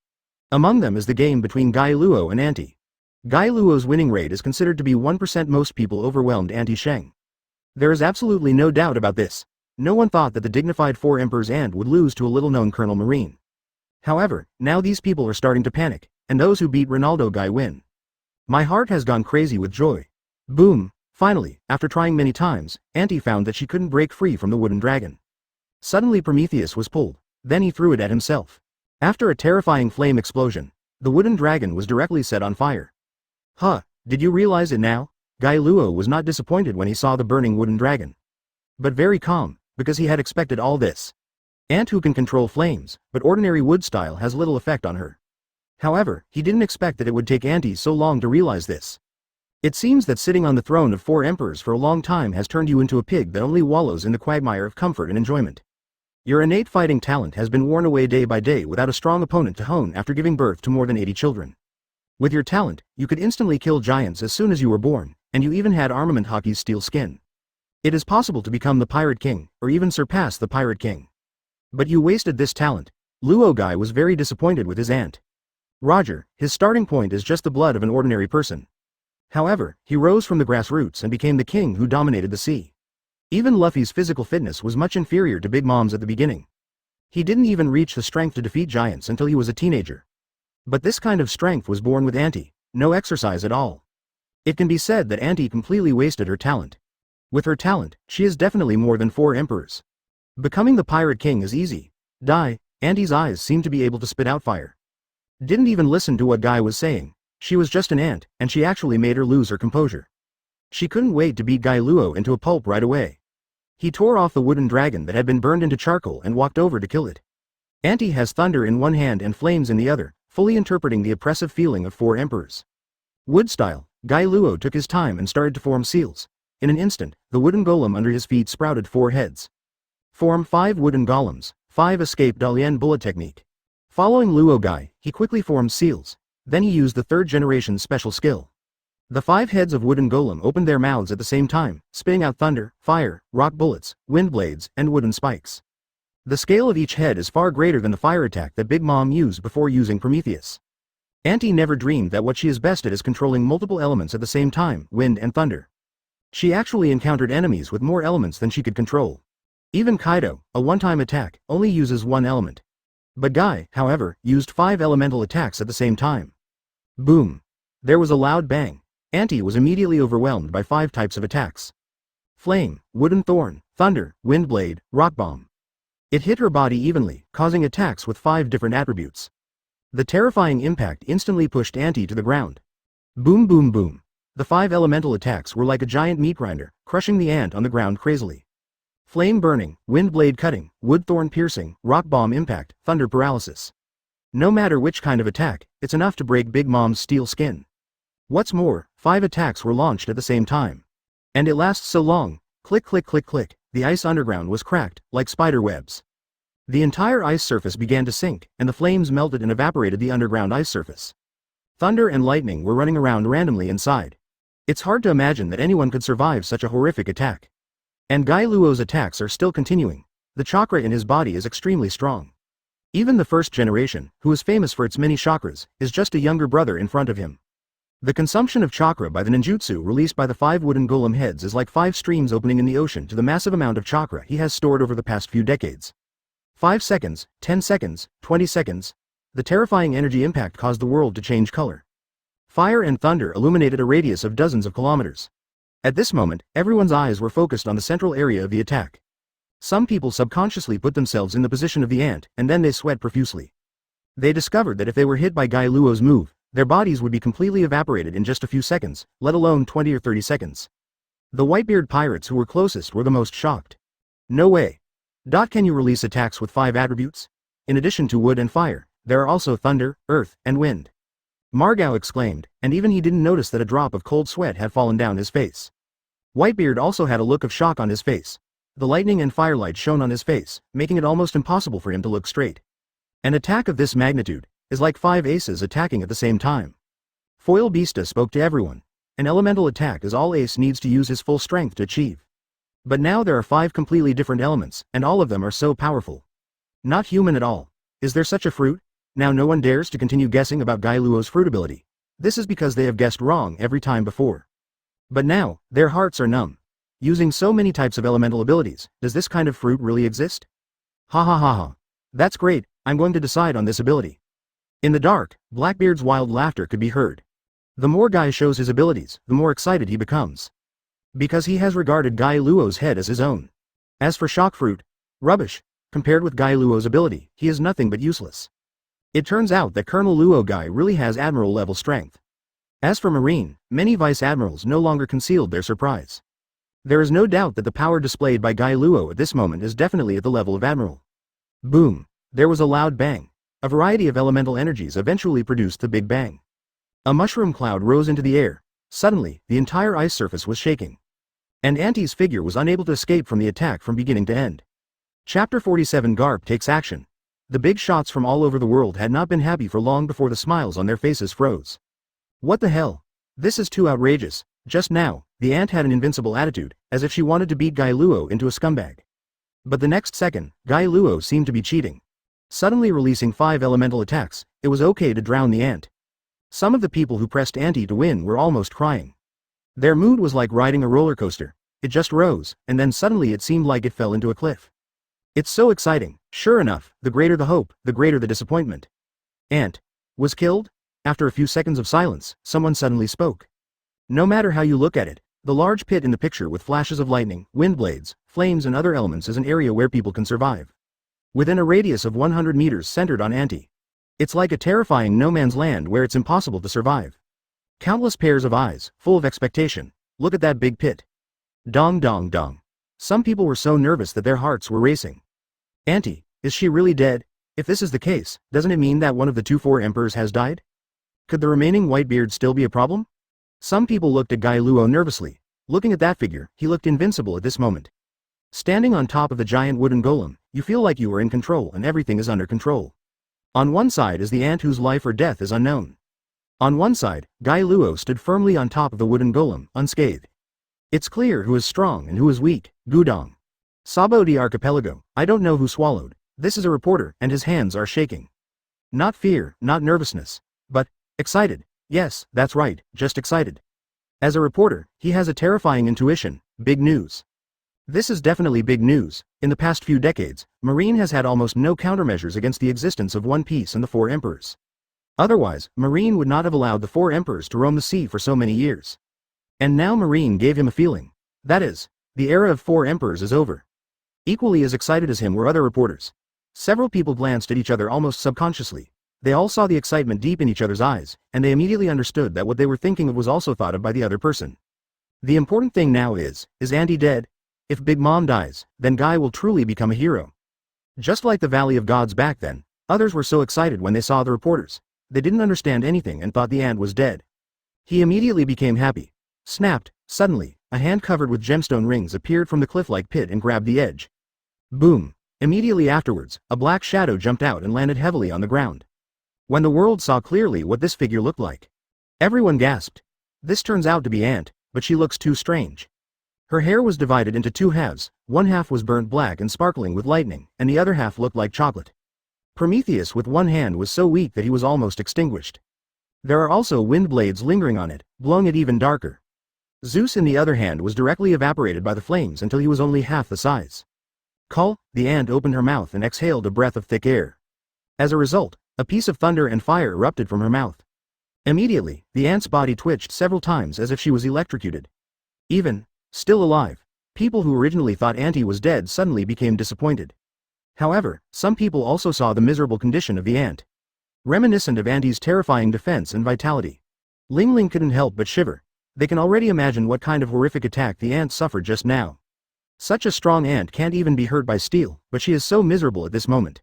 Among them is the game between Guy Luo and Auntie. Guy Luo's winning rate is considered to be 1%. Most people overwhelmed Auntie Sheng. There is absolutely no doubt about this. No one thought that the dignified four emperors aunt would lose to a little-known Colonel Marine. However, now these people are starting to panic, and those who beat Ronaldo Guy win. My heart has gone crazy with joy. Boom! Finally, after trying many times, Auntie found that she couldn't break free from the wooden dragon. Suddenly Prometheus was pulled, then he threw it at himself. After a terrifying flame explosion, the wooden dragon was directly set on fire. Huh, did you realize it now? Guy Luo was not disappointed when he saw the burning wooden dragon. But very calm, because he had expected all this. Ant who can control flames, but ordinary wood style has little effect on her. However, he didn't expect that it would take Auntie so long to realize this. It seems that sitting on the throne of four emperors for a long time has turned you into a pig that only wallows in the quagmire of comfort and enjoyment. Your innate fighting talent has been worn away day by day without a strong opponent to hone after giving birth to more than 80 children. With your talent, you could instantly kill giants as soon as you were born, and you even had armament hockey's steel skin. It is possible to become the Pirate King, or even surpass the Pirate King. But you wasted this talent. Luo Guy was very disappointed with his aunt. Roger, his starting point is just the blood of an ordinary person. However, he rose from the grassroots and became the king who dominated the sea. Even Luffy's physical fitness was much inferior to Big Mom's at the beginning. He didn't even reach the strength to defeat giants until he was a teenager. But this kind of strength was born with Auntie, no exercise at all. It can be said that Auntie completely wasted her talent. With her talent, she is definitely more than four emperors. Becoming the Pirate King is easy. Auntie's eyes seemed to be able to spit out fire. Didn't even listen to what Guy was saying. She was just an ant, and she actually made her lose her composure. She couldn't wait to beat Guy Luo into a pulp right away. He tore off the wooden dragon that had been burned into charcoal and walked over to kill it. Auntie has thunder in one hand and flames in the other, fully interpreting the oppressive feeling of four emperors. Wood style, Guy Luo took his time and started to form seals. In an instant, the wooden golem under his feet sprouted 4 heads. Form 5 wooden golems, 5 escape Dalian bullet technique. Following Luo Guy, he quickly formed seals. Then he used the 3rd generation special skill. The 5 heads of wooden golem opened their mouths at the same time, spitting out thunder, fire, rock bullets, wind blades, and wooden spikes. The scale of each head is far greater than the fire attack that Big Mom used before using Prometheus. Auntie never dreamed that what she is best at is controlling multiple elements at the same time, wind and thunder. She actually encountered enemies with more elements than she could control. Even Kaido, a one-time attack, only uses 1 element. But Guy, however, used 5 elemental attacks at the same time. Boom! There was a loud bang. Auntie was immediately overwhelmed by 5 types of attacks. Flame, wooden thorn, thunder, wind blade, rock bomb. It hit her body evenly, causing attacks with 5 different attributes. The terrifying impact instantly pushed Auntie to the ground. Boom boom boom. The 5 elemental attacks were like a giant meat grinder, crushing the ant on the ground crazily. Flame burning, wind blade cutting, wood thorn piercing, rock bomb impact, thunder paralysis. No matter which kind of attack, it's enough to break Big Mom's steel skin. What's more, 5 attacks were launched at the same time. And it lasts so long. Click click click click, the ice underground was cracked, like spider webs. The entire ice surface began to sink, and the flames melted and evaporated the underground ice surface. Thunder and lightning were running around randomly inside. It's hard to imagine that anyone could survive such a horrific attack. And Guy Luo's attacks are still continuing. The chakra in his body is extremely strong. Even the first generation, who is famous for its many chakras, is just a younger brother in front of him. The consumption of chakra by the ninjutsu released by the 5 wooden golem heads is like 5 streams opening in the ocean to the massive amount of chakra he has stored over the past few decades. 5 seconds, 10 seconds, 20 seconds. The terrifying energy impact caused the world to change color. Fire and thunder illuminated a radius of dozens of kilometers. At this moment, everyone's eyes were focused on the central area of the attack. Some people subconsciously put themselves in the position of the ant, and then they sweat profusely. They discovered that if they were hit by Guy Luo's move, their bodies would be completely evaporated in just a few seconds, let alone 20 or 30 seconds. The Whitebeard pirates who were closest were the most shocked. No way. Can you release attacks with 5 attributes? In addition to wood and fire, there are also thunder, earth, and wind. Margao exclaimed, and even he didn't notice that a drop of cold sweat had fallen down his face. Whitebeard also had a look of shock on his face. The lightning and firelight shone on his face, making it almost impossible for him to look straight. An attack of this magnitude is like 5 aces attacking at the same time. Foil Beasta spoke to everyone. An elemental attack is all ace needs to use his full strength to achieve. But now there are 5 completely different elements, and all of them are so powerful. Not human at all. Is there such a fruit? Now no one dares to continue guessing about Guy Luo's fruit ability. This is because they have guessed wrong every time before. But now, their hearts are numb. Using so many types of elemental abilities, does this kind of fruit really exist? Ha ha ha ha. That's great, I'm going to decide on this ability. In the dark, Blackbeard's wild laughter could be heard. The more Guy shows his abilities, the more excited he becomes. Because he has regarded Guy Luo's head as his own. As for shock fruit, rubbish. Compared with Guy Luo's ability, he is nothing but useless. It turns out that Colonel Luo Guy really has admiral level strength. As for Marine, many Vice Admirals no longer concealed their surprise. There is no doubt that the power displayed by Guy Luo at this moment is definitely at the level of Admiral. Boom! There was a loud bang. A variety of elemental energies eventually produced the Big Bang. A mushroom cloud rose into the air. Suddenly, the entire ice surface was shaking. And Auntie's figure was unable to escape from the attack from beginning to end. Chapter 47 Garp takes action. The big shots from all over the world had not been happy for long before the smiles on their faces froze. What the hell? This is too outrageous. Just now, the ant had an invincible attitude, as if she wanted to beat Guy Luo into a scumbag. But the next second, Guy Luo seemed to be cheating. Suddenly releasing 5 elemental attacks, it was okay to drown the ant. Some of the people who pressed Auntie to win were almost crying. Their mood was like riding a roller coaster. It just rose, and then suddenly it seemed like it fell into a cliff. It's so exciting. Sure enough, the greater the hope, the greater the disappointment. Ant was killed? After a few seconds of silence, someone suddenly spoke. No matter how you look at it, the large pit in the picture with flashes of lightning, wind blades, flames and other elements is an area where people can survive. Within a radius of 100 meters centered on Auntie. It's like a terrifying no man's land where it's impossible to survive. Countless pairs of eyes, full of expectation. Look at that big pit. Dong dong dong. Some people were so nervous that their hearts were racing. Auntie, is she really dead? If this is the case, doesn't it mean that one of the 2 4 emperors has died? Could the remaining Whitebeard still be a problem? Some people looked at Guy Luo nervously. Looking at that figure, he looked invincible at this moment. Standing on top of the giant wooden golem, you feel like you are in control and everything is under control. On one side is the ant whose life or death is unknown. On one side, Guy Luo stood firmly on top of the wooden golem, unscathed. It's clear who is strong and who is weak. Gudong. Sabo de Archipelago, I don't know who swallowed. This is a reporter, and his hands are shaking. Not fear, not nervousness. But excited. Yes, that's right, just excited. As a reporter, he has a terrifying intuition. Big news. This is definitely big news. In the past few decades, Marine has had almost no countermeasures against the existence of One Piece and the 4 emperors. Otherwise, Marine would not have allowed the 4 emperors to roam the sea for so many years. And now Marine gave him a feeling. That is, the era of 4 emperors is over. Equally as excited as him were other reporters. Several people glanced at each other almost subconsciously. They all saw the excitement deep in each other's eyes, and they immediately understood that what they were thinking of was also thought of by the other person. The important thing now is Auntie dead? If Big Mom dies, then Guy will truly become a hero. Just like the Valley of Gods back then, others were so excited when they saw the reporters. They didn't understand anything and thought the ant was dead. He immediately became happy. Snapped, suddenly, a hand covered with gemstone rings appeared from the cliff-like pit and grabbed the edge. Boom! Immediately afterwards, a black shadow jumped out and landed heavily on the ground. When the world saw clearly what this figure looked like, everyone gasped. This turns out to be Ant, but she looks too strange. Her hair was divided into two halves, one half was burnt black and sparkling with lightning, and the other half looked like chocolate. Prometheus with one hand was so weak that he was almost extinguished. There are also wind blades lingering on it, blowing it even darker. Zeus in the other hand was directly evaporated by the flames until he was only half the size. Cull, the ant opened her mouth and exhaled a breath of thick air. As a result, a piece of thunder and fire erupted from her mouth. Immediately, the ant's body twitched several times as if she was electrocuted. Even, still alive, people who originally thought Auntie was dead suddenly became disappointed. However, some people also saw the miserable condition of the ant. Reminiscent of Auntie's terrifying defense and vitality. Ling Ling couldn't help but shiver. They can already imagine what kind of horrific attack the ant suffered just now. Such a strong ant can't even be hurt by steel, but she is so miserable at this moment.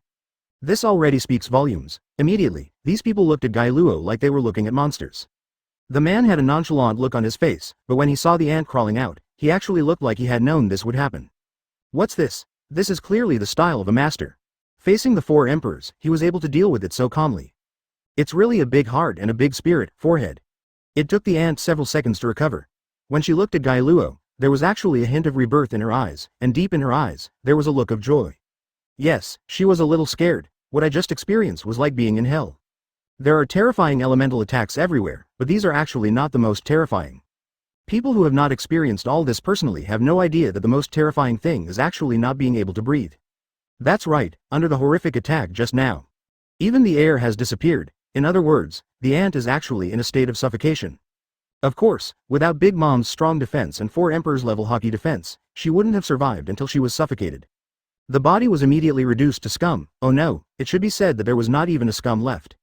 This already speaks volumes. Immediately, these people looked at Guy Luo like they were looking at monsters. The man had a nonchalant look on his face, but when he saw the ant crawling out, he actually looked like he had known this would happen. What's this? This is clearly the style of a master. Facing the four emperors, he was able to deal with it so calmly. It's really a big heart and a big spirit, forehead. It took the ant several seconds to recover. When she looked at Guy Luo, there was actually a hint of rebirth in her eyes, and deep in her eyes, there was a look of joy. Yes, she was a little scared. What I just experienced was like being in hell. There are terrifying elemental attacks everywhere, but these are actually not the most terrifying. People who have not experienced all this personally have no idea that the most terrifying thing is actually not being able to breathe. That's right, under the horrific attack just now. Even the air has disappeared. In other words, the ant is actually in a state of suffocation. Of course, without Big Mom's strong defense and 4 Emperors level Hokage defense, she wouldn't have survived until she was suffocated. The body was immediately reduced to scum. Oh no, it should be said that there was not even a scum left.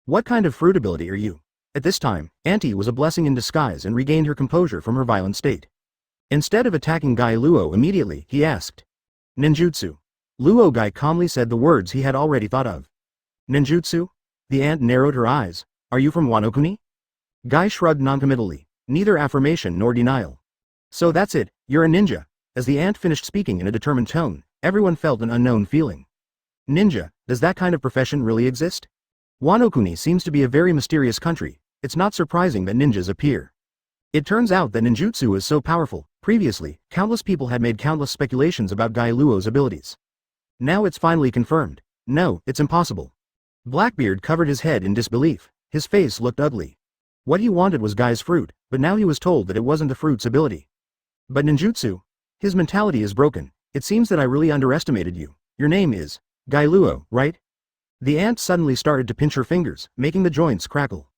What kind of fruit ability are you? At this time, Auntie was a blessing in disguise and regained her composure from her violent state. Instead of attacking Guy Luo immediately, he asked. Ninjutsu. Luo Guy calmly said the words he had already thought of. Ninjutsu? The ant narrowed her eyes. Are you from Wano Kuni? Guy shrugged noncommittally, neither affirmation nor denial. So that's it, you're a ninja. As the ant finished speaking in a determined tone, everyone felt an unknown feeling. Ninja, does that kind of profession really exist? Wano Kuni seems to be a very mysterious country. It's not surprising that ninjas appear. It turns out that ninjutsu is so powerful. Previously, countless people had made countless speculations about Guy Luo's abilities. Now it's finally confirmed. No, it's impossible. Blackbeard covered his head in disbelief. His face looked ugly. What he wanted was Guy's fruit, but now he was told that it wasn't the fruit's ability. But ninjutsu? His mentality is broken. It seems that I really underestimated you. Your name is Guy Luo, right? The ant suddenly started to pinch her fingers, making the joints crackle.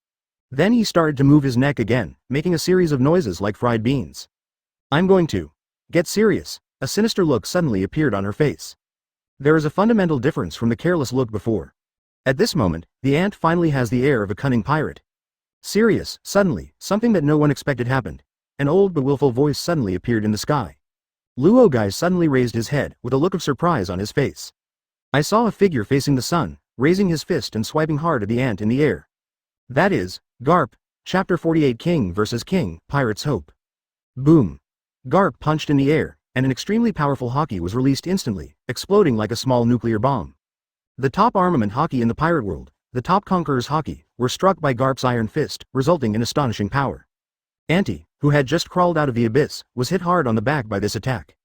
Then he started to move his neck again, making a series of noises like fried beans. I'm going to get serious. A sinister look suddenly appeared on her face. There is a fundamental difference from the careless look before. At this moment, the ant finally has the air of a cunning pirate. Serious, suddenly, something that no one expected happened. An old but willful voice suddenly appeared in the sky. Luo Guy suddenly raised his head, with a look of surprise on his face. I saw a figure facing the sun, raising his fist and swiping hard at the ant in the air. That is, Garp, Chapter 48 King vs. King, Pirate's Hope. Boom. Garp punched in the air, and an extremely powerful Hokage was released instantly, exploding like a small nuclear bomb. The top armament Hokage in the pirate world, the top conqueror's Hokage, were struck by Garp's iron fist, resulting in astonishing power. Auntie, who had just crawled out of the abyss, was hit hard on the back by this attack.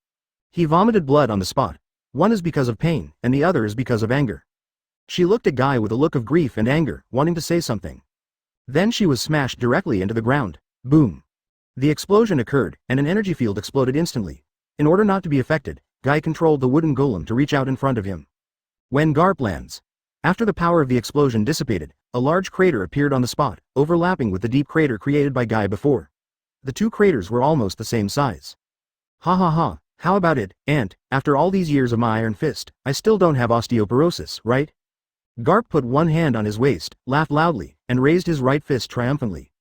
He vomited blood on the spot. One is because of pain, and the other is because of anger. She looked at Guy with a look of grief and anger, wanting to say something. Then she was smashed directly into the ground. Boom. The explosion occurred, and an energy field exploded instantly. In order not to be affected, Guy controlled the wooden golem to reach out in front of him. When Garp lands. After the power of the explosion dissipated, a large crater appeared on the spot, overlapping with the deep crater created by Guy before. The two craters were almost the same size. Ha ha ha, how about it, Ant? After all these years of my iron fist, I still don't have osteoporosis, right? Garp put one hand on his waist, laughed loudly, and raised his right fist triumphantly.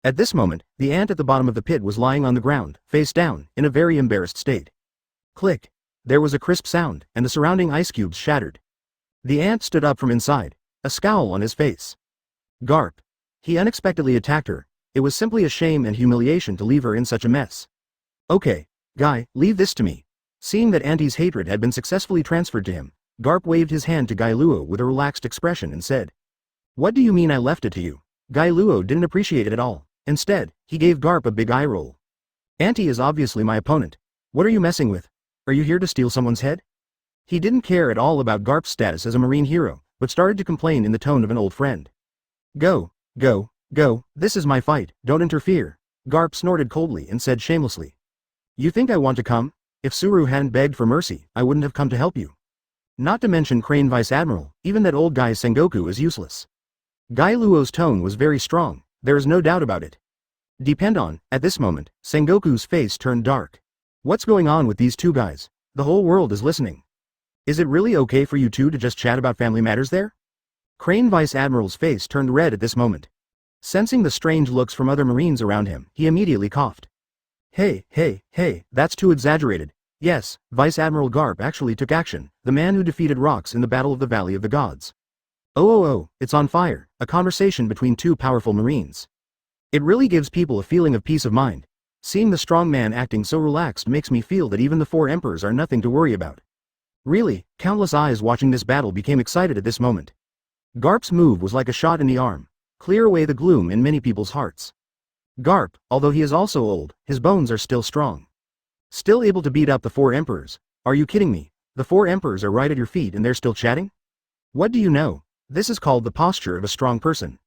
At this moment, the ant at the bottom of the pit was lying on the ground, face down, in a very embarrassed state. Click. There was a crisp sound, and the surrounding ice cubes shattered. The ant stood up from inside, a scowl on his face. Garp. He unexpectedly attacked her. It was simply a shame and humiliation to leave her in such a mess. Okay, Guy, leave this to me. Seeing that Auntie's hatred had been successfully transferred to him, Garp waved his hand to Guy Luo with a relaxed expression and said, "What do you mean I left it to you?" Guy Luo didn't appreciate it at all. Instead, he gave Garp a big eye roll. "Auntie is obviously my opponent. What are you messing with? Are you here to steal someone's head?" He didn't care at all about Garp's status as a marine hero, but started to complain in the tone of an old friend. Go, go, go, this is my fight, don't interfere." Garp snorted coldly and said shamelessly. "You think I want to come? If Suru hadn't begged for mercy, I wouldn't have come to help you. Not to mention Crane Vice Admiral, even that old guy Sengoku is useless." Guy Luo's tone was very strong, there is no doubt about it. Depend on, at this moment, Sengoku's face turned dark. What's going on with these two guys? The whole world is listening. Is it really okay for you two to just chat about family matters there? Crane Vice Admiral's face turned red at this moment. Sensing the strange looks from other Marines around him, he immediately coughed. Hey, that's too exaggerated. Yes, Vice Admiral Garp actually took action, the man who defeated Rox in the Battle of the Valley of the Gods. Oh, it's on fire, a conversation between two powerful Marines. It really gives people a feeling of peace of mind. Seeing the strong man acting so relaxed makes me feel that even the four emperors are nothing to worry about. Really, countless eyes watching this battle became excited at this moment. Garp's move was like a shot in the arm, clear away the gloom in many people's hearts. Garp, although he is also old, his bones are still strong. Still able to beat up the four emperors? Are you kidding me? The four emperors are right at your feet and they're still chatting? What do you know? This is called the posture of a strong person.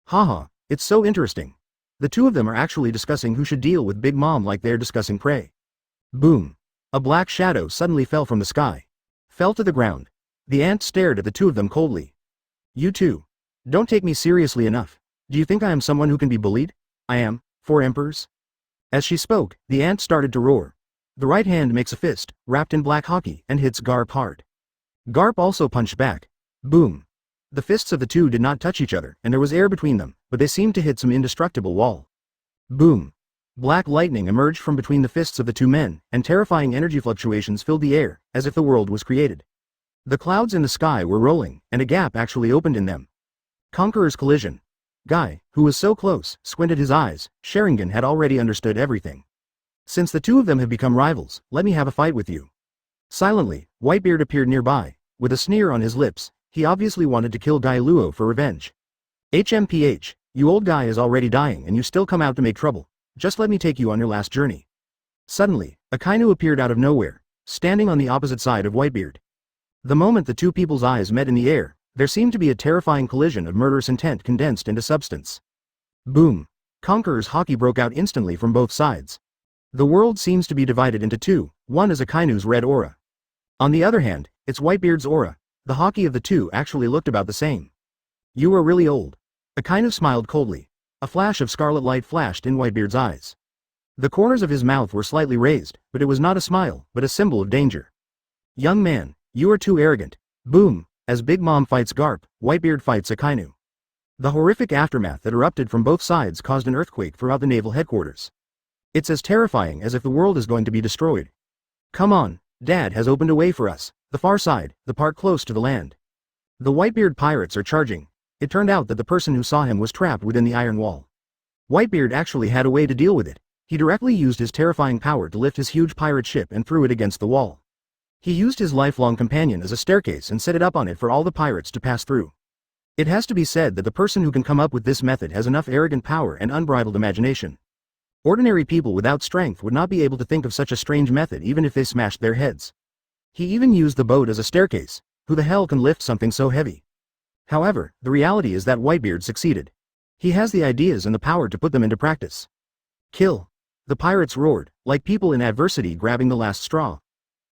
Haha, it's so interesting. The two of them are actually discussing who should deal with Big Mom like they're discussing prey. Boom. A black shadow suddenly fell from the sky. Fell to the ground. The ant stared at the two of them coldly. You two. Don't take me seriously enough. Do you think I am someone who can be bullied? I am, four emperors. As she spoke, the ant started to roar. The right hand makes a fist, wrapped in black hockey, and hits Garp hard. Garp also punched back. Boom. The fists of the two did not touch each other, and there was air between them, but they seemed to hit some indestructible wall. Boom. Black lightning emerged from between the fists of the two men, and terrifying energy fluctuations filled the air, as if the world was created. The clouds in the sky were rolling, and a gap actually opened in them. Conqueror's collision. Guy, who was so close, squinted his eyes. Sharingan had already understood everything. Since the two of them have become rivals, let me have a fight with you. Silently, Whitebeard appeared nearby. With a sneer on his lips, he obviously wanted to kill Guy Luo for revenge. HMPH, you old guy is already dying and you still come out to make trouble. Just let me take you on your last journey. Suddenly, Akainu appeared out of nowhere, standing on the opposite side of Whitebeard. The moment the two people's eyes met in the air, there seemed to be a terrifying collision of murderous intent condensed into substance. Boom. Conqueror's hockey broke out instantly from both sides. The world seems to be divided into two, one is Akainu's red aura. On the other hand, it's Whitebeard's aura. The hockey of the two actually looked about the same. You are really old. Akainu smiled coldly. A flash of scarlet light flashed in Whitebeard's eyes. The corners of his mouth were slightly raised, but it was not a smile, but a symbol of danger. Young man, you are too arrogant. Boom. As Big Mom fights Garp, Whitebeard fights Akainu. The horrific aftermath that erupted from both sides caused an earthquake throughout the Naval Headquarters. It's as terrifying as if the world is going to be destroyed. Come on, Dad has opened a way for us, the far side, the part close to the land. The Whitebeard pirates are charging. It turned out that the person who saw him was trapped within the iron wall. Whitebeard actually had a way to deal with it. He directly used his terrifying power to lift his huge pirate ship and threw it against the wall. He used his lifelong companion as a staircase and set it up on it for all the pirates to pass through. It has to be said that the person who can come up with this method has enough arrogant power and unbridled imagination. Ordinary people without strength would not be able to think of such a strange method even if they smashed their heads. He even used the boat as a staircase. Who the hell can lift something so heavy? However, the reality is that Whitebeard succeeded. He has the ideas and the power to put them into practice. Kill. The pirates roared, like people in adversity grabbing the last straw.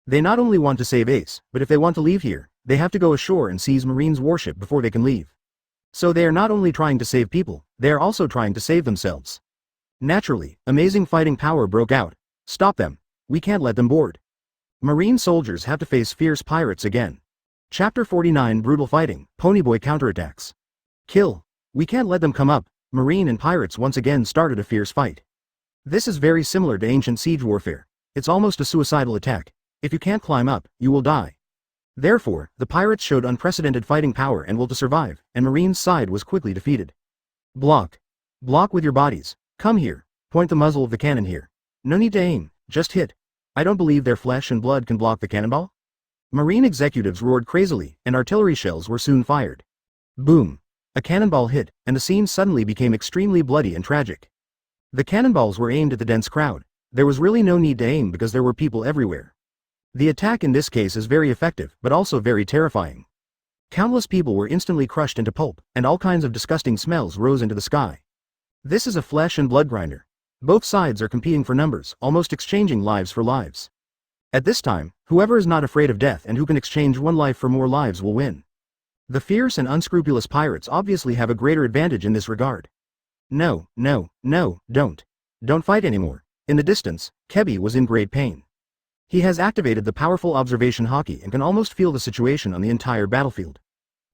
They not only want to save Ace, but if they want to leave here, they have to go ashore and seize Marine's warship before they can leave. So they are not only trying to save people, they are also trying to save themselves. Naturally, amazing fighting power broke out. Stop them. We can't let them board. Marine soldiers have to face fierce pirates again. Chapter 49 Brutal Fighting, Ponyboy counterattacks. Kill. We can't let them come up. Marine and pirates once again started a fierce fight. This is very similar to ancient siege warfare. It's almost a suicidal attack. If you can't climb up, you will die. Therefore, the pirates showed unprecedented fighting power and will to survive, and Marine's side was quickly defeated. Block. Block with your bodies. Come here. Point the muzzle of the cannon here. No need to aim, just hit. I don't believe their flesh and blood can block the cannonball. Marine executives roared crazily, and artillery shells were soon fired. Boom. A cannonball hit, and the scene suddenly became extremely bloody and tragic. The cannonballs were aimed at the dense crowd. There was really no need to aim because there were people everywhere. The attack in this case is very effective, but also very terrifying. Countless people were instantly crushed into pulp, and all kinds of disgusting smells rose into the sky. This is a flesh and blood grinder. Both sides are competing for numbers, almost exchanging lives for lives. At this time, whoever is not afraid of death and who can exchange one life for more lives will win. The fierce and unscrupulous pirates obviously have a greater advantage in this regard. No, no, no, don't. Don't fight anymore. In the distance, Kebi was in great pain. He has activated the powerful observation Haki and can almost feel the situation on the entire battlefield.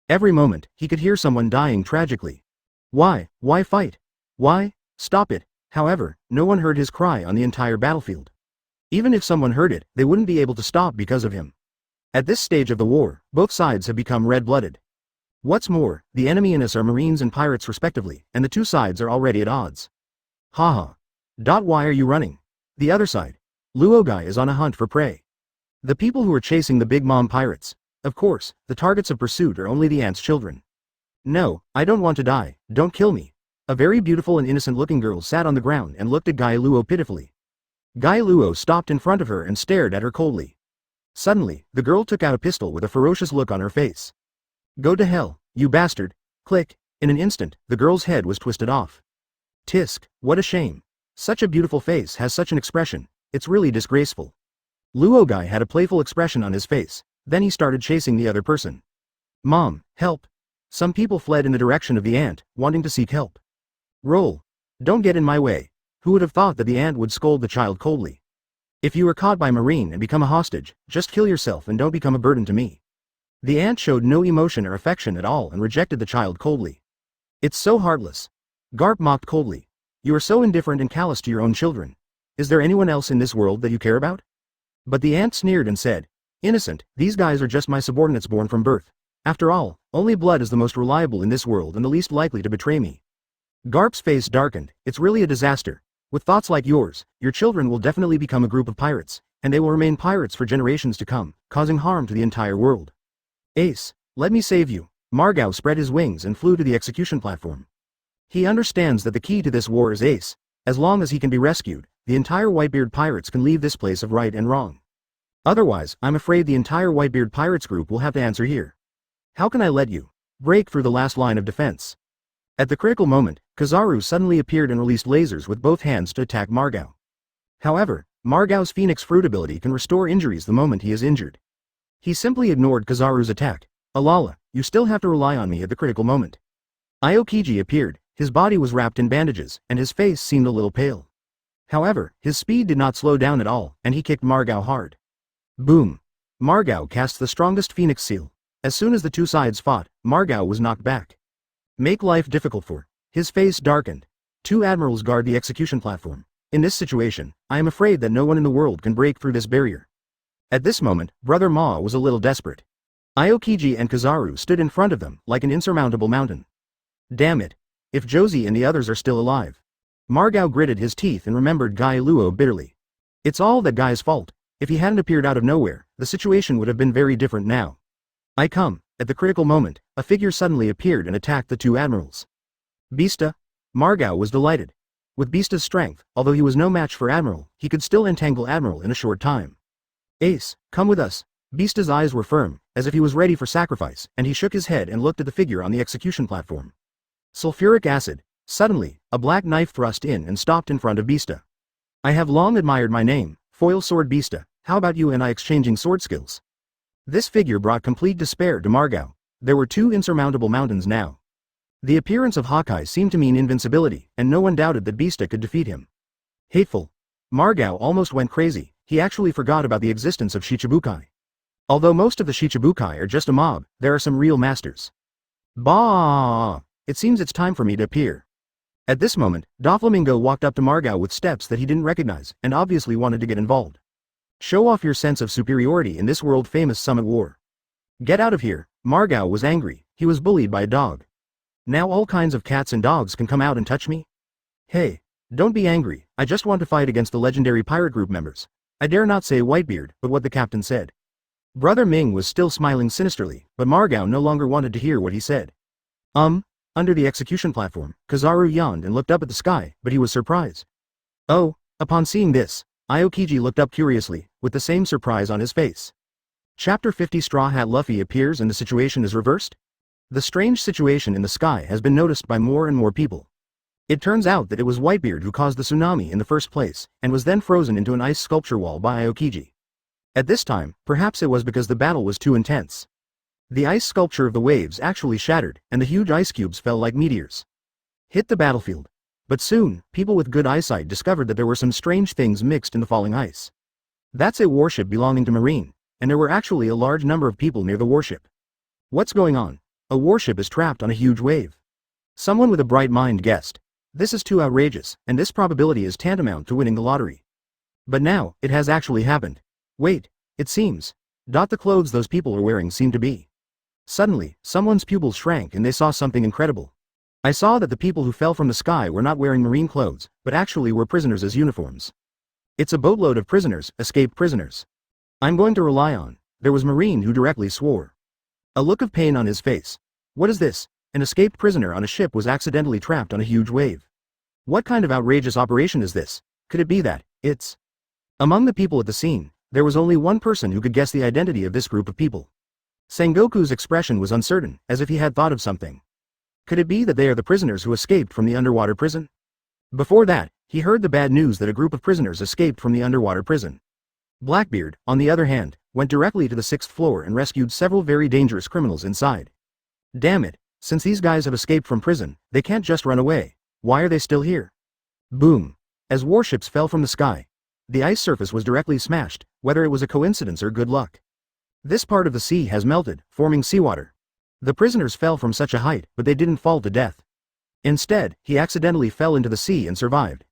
Every moment, he could hear someone dying tragically. Why fight? Why? Stop it. However, no one heard his cry on the entire battlefield. Even if someone heard it, they wouldn't be able to stop because of him. At this stage of the war, both sides have become red-blooded. What's more, the enemy and us are Marines and pirates respectively, and the two sides are already at odds. Haha. Why are you running? The other side. Luogai is on a hunt for prey. The people who are chasing the Big Mom pirates. Of course, the targets of pursuit are only the ants' children. No, I don't want to die, don't kill me. A very beautiful and innocent-looking girl sat on the ground and looked at Guy Luo pitifully. Guy Luo stopped in front of her and stared at her coldly. Suddenly, the girl took out a pistol with a ferocious look on her face. Go to hell, you bastard. Click. In an instant, the girl's head was twisted off. Tisk, what a shame. Such a beautiful face has such an expression, it's really disgraceful. Luogai had a playful expression on his face, then he started chasing the other person. Mom, help. Some people fled in the direction of the ant, wanting to seek help. Roll. Don't get in my way. Who would have thought that the ant would scold the child coldly? If you are caught by Marine and become a hostage, just kill yourself and don't become a burden to me. The ant showed no emotion or affection at all and rejected the child coldly. It's so heartless. Garp mocked coldly. You are so indifferent and callous to your own children. Is there anyone else in this world that you care about? But the ant sneered and said, Innocent, these guys are just my subordinates born from birth. After all, only blood is the most reliable in this world and the least likely to betray me. Garp's face darkened. It's really a disaster. With thoughts like yours, your children will definitely become a group of pirates, and they will remain pirates for generations to come, causing harm to the entire world. Ace, let me save you. Margao spread his wings and flew to the execution platform. He understands that the key to this war is Ace. As long as he can be rescued, the entire Whitebeard pirates can leave this place of right and wrong. Otherwise, I'm afraid the entire Whitebeard pirates group will have to answer here. How can I let you break through the last line of defense? At the critical moment, Kizaru suddenly appeared and released lasers with both hands to attack Margao. However, Margao's Phoenix Fruit ability can restore injuries the moment he is injured. He simply ignored Kizaru's attack. Alala, you still have to rely on me at the critical moment. Aokiji appeared, his body was wrapped in bandages, and his face seemed a little pale. However, his speed did not slow down at all, and he kicked Margao hard. Boom! Margao cast the strongest Phoenix seal. As soon as the two sides fought, Margao was knocked back. Make life difficult for. His face darkened. Two admirals guard the execution platform. In this situation, I am afraid that no one in the world can break through this barrier. At this moment, Brother Ma was a little desperate. Aokiji and Kizaru stood in front of them, like an insurmountable mountain. Damn it. If Josie and the others are still alive. Margao gritted his teeth and remembered Guy Luo bitterly. It's all that Guy's fault. If he hadn't appeared out of nowhere, the situation would have been very different now. I come. At the critical moment, a figure suddenly appeared and attacked the two admirals. Beasta? Margao was delighted. With Beasta's strength, although he was no match for Admiral, he could still entangle Admiral in a short time. Ace, come with us. Beasta's eyes were firm, as if he was ready for sacrifice, and he shook his head and looked at the figure on the execution platform. Sulfuric acid. Suddenly, a black knife thrust in and stopped in front of Beasta. I have long admired my name, Foil Sword Beasta. How about you and I exchanging sword skills? This figure brought complete despair to Margao. There were two insurmountable mountains now. The appearance of Hokage seemed to mean invincibility, and no one doubted that Beasta could defeat him. Hateful. Margao almost went crazy. He actually forgot about the existence of Shichibukai. Although most of the Shichibukai are just a mob, there are some real masters. Bah! It seems it's time for me to appear. At this moment, Doflamingo walked up to Margao with steps that he didn't recognize, and obviously wanted to get involved. Show off your sense of superiority in this world-famous summit war. Get out of here. Margao was angry. He was bullied by a dog. Now all kinds of cats and dogs can come out and touch me? Hey, don't be angry, I just want to fight against the legendary pirate group members. I dare not say Whitebeard, but what the captain said. Brother Ming was still smiling sinisterly, but Margao no longer wanted to hear what he said. Under the execution platform, Kizaru yawned and looked up at the sky, but he was surprised. Oh, upon seeing this, Aokiji looked up curiously, with the same surprise on his face. Chapter 50 Straw Hat Luffy appears and the situation is reversed? The strange situation in the sky has been noticed by more and more people. It turns out that it was Whitebeard who caused the tsunami in the first place, and was then frozen into an ice sculpture wall by Aokiji. At this time, perhaps it was because the battle was too intense. The ice sculpture of the waves actually shattered, and the huge ice cubes fell like meteors. Hit the battlefield. But soon, people with good eyesight discovered that there were some strange things mixed in the falling ice. That's a warship belonging to Marine, and there were actually a large number of people near the warship. What's going on? A warship is trapped on a huge wave. Someone with a bright mind guessed. This is too outrageous, and this probability is tantamount to winning the lottery. But now, it has actually happened. Wait, it seems. The clothes those people are wearing seem to be. Suddenly, someone's pupils shrank and they saw something incredible. I saw that the people who fell from the sky were not wearing marine clothes, but actually were prisoners as uniforms. It's a boatload of prisoners, escaped prisoners. I'm going to rely on. There was Marine who directly swore. A look of pain on his face. What is this? An escaped prisoner on a ship was accidentally trapped on a huge wave. What kind of outrageous operation is this? Could it be that it's... Among the people at the scene, there was only one person who could guess the identity of this group of people. Sengoku's expression was uncertain, as if he had thought of something. Could it be that they are the prisoners who escaped from the underwater prison? Before that, he heard the bad news that a group of prisoners escaped from the underwater prison. Blackbeard, on the other hand, went directly to the 6th floor and rescued several very dangerous criminals inside. Damn it, since these guys have escaped from prison, they can't just run away. Why are they still here? Boom. As warships fell from the sky, the ice surface was directly smashed, whether it was a coincidence or good luck. This part of the sea has melted, forming seawater. The prisoners fell from such a height, but they didn't fall to death. Instead, he accidentally fell into the sea and survived.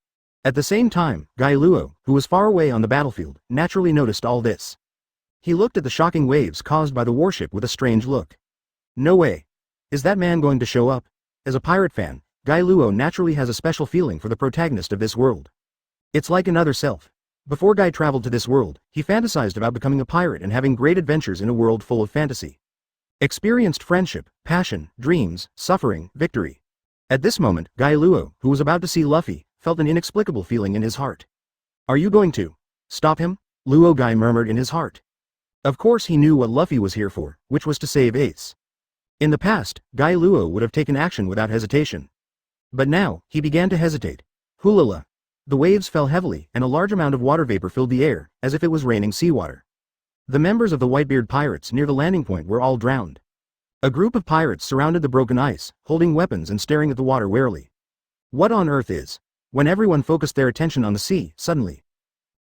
At the same time, Guy Luo, who was far away on the battlefield, naturally noticed all this. He looked at the shocking waves caused by the warship with a strange look. No way. Is that man going to show up? As a pirate fan, Guy Luo naturally has a special feeling for the protagonist of this world. It's like another self. Before Guy traveled to this world, he fantasized about becoming a pirate and having great adventures in a world full of fantasy. Experienced friendship, passion, dreams, suffering, victory. At this moment, Guy Luo, who was about to see Luffy, felt an inexplicable feeling in his heart. Are you going to stop him? Luo Guy murmured in his heart. Of course he knew what Luffy was here for, which was to save Ace. In the past, Guy Luo would have taken action without hesitation. But now, he began to hesitate. Hulala. The waves fell heavily, and a large amount of water vapor filled the air, as if it was raining seawater. The members of the Whitebeard pirates near the landing point were all drowned. A group of pirates surrounded the broken ice, holding weapons and staring at the water warily. What on earth is? When everyone focused their attention on the sea, suddenly.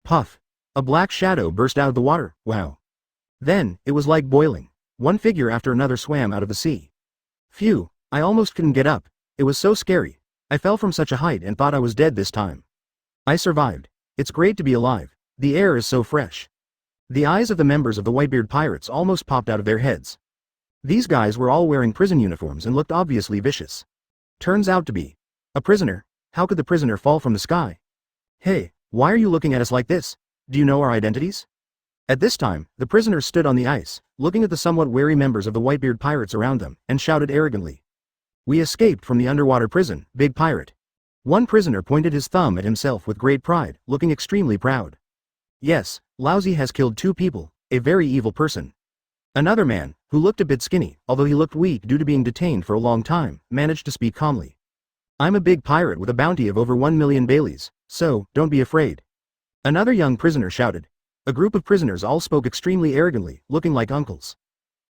Puff. A black shadow burst out of the water, wow. Then, it was like boiling. One figure after another swam out of the sea. Phew, I almost couldn't get up. It was so scary. I fell from such a height and thought I was dead this time. I survived. It's great to be alive. The air is so fresh. The eyes of the members of the Whitebeard pirates almost popped out of their heads. These guys were all wearing prison uniforms and looked obviously vicious. Turns out to be a prisoner. How could the prisoner fall from the sky? Hey, why are you looking at us like this? Do you know our identities? At this time, the prisoners stood on the ice, looking at the somewhat wary members of the Whitebeard pirates around them, and shouted arrogantly. We escaped from the underwater prison, big pirate. One prisoner pointed his thumb at himself with great pride, looking extremely proud. Yes, Lousy has killed 2 people, a very evil person. Another man, who looked a bit skinny, although he looked weak due to being detained for a long time, managed to speak calmly. I'm a big pirate with a bounty of over 1 million Baileys, so, don't be afraid. Another young prisoner shouted. A group of prisoners all spoke extremely arrogantly, looking like uncles.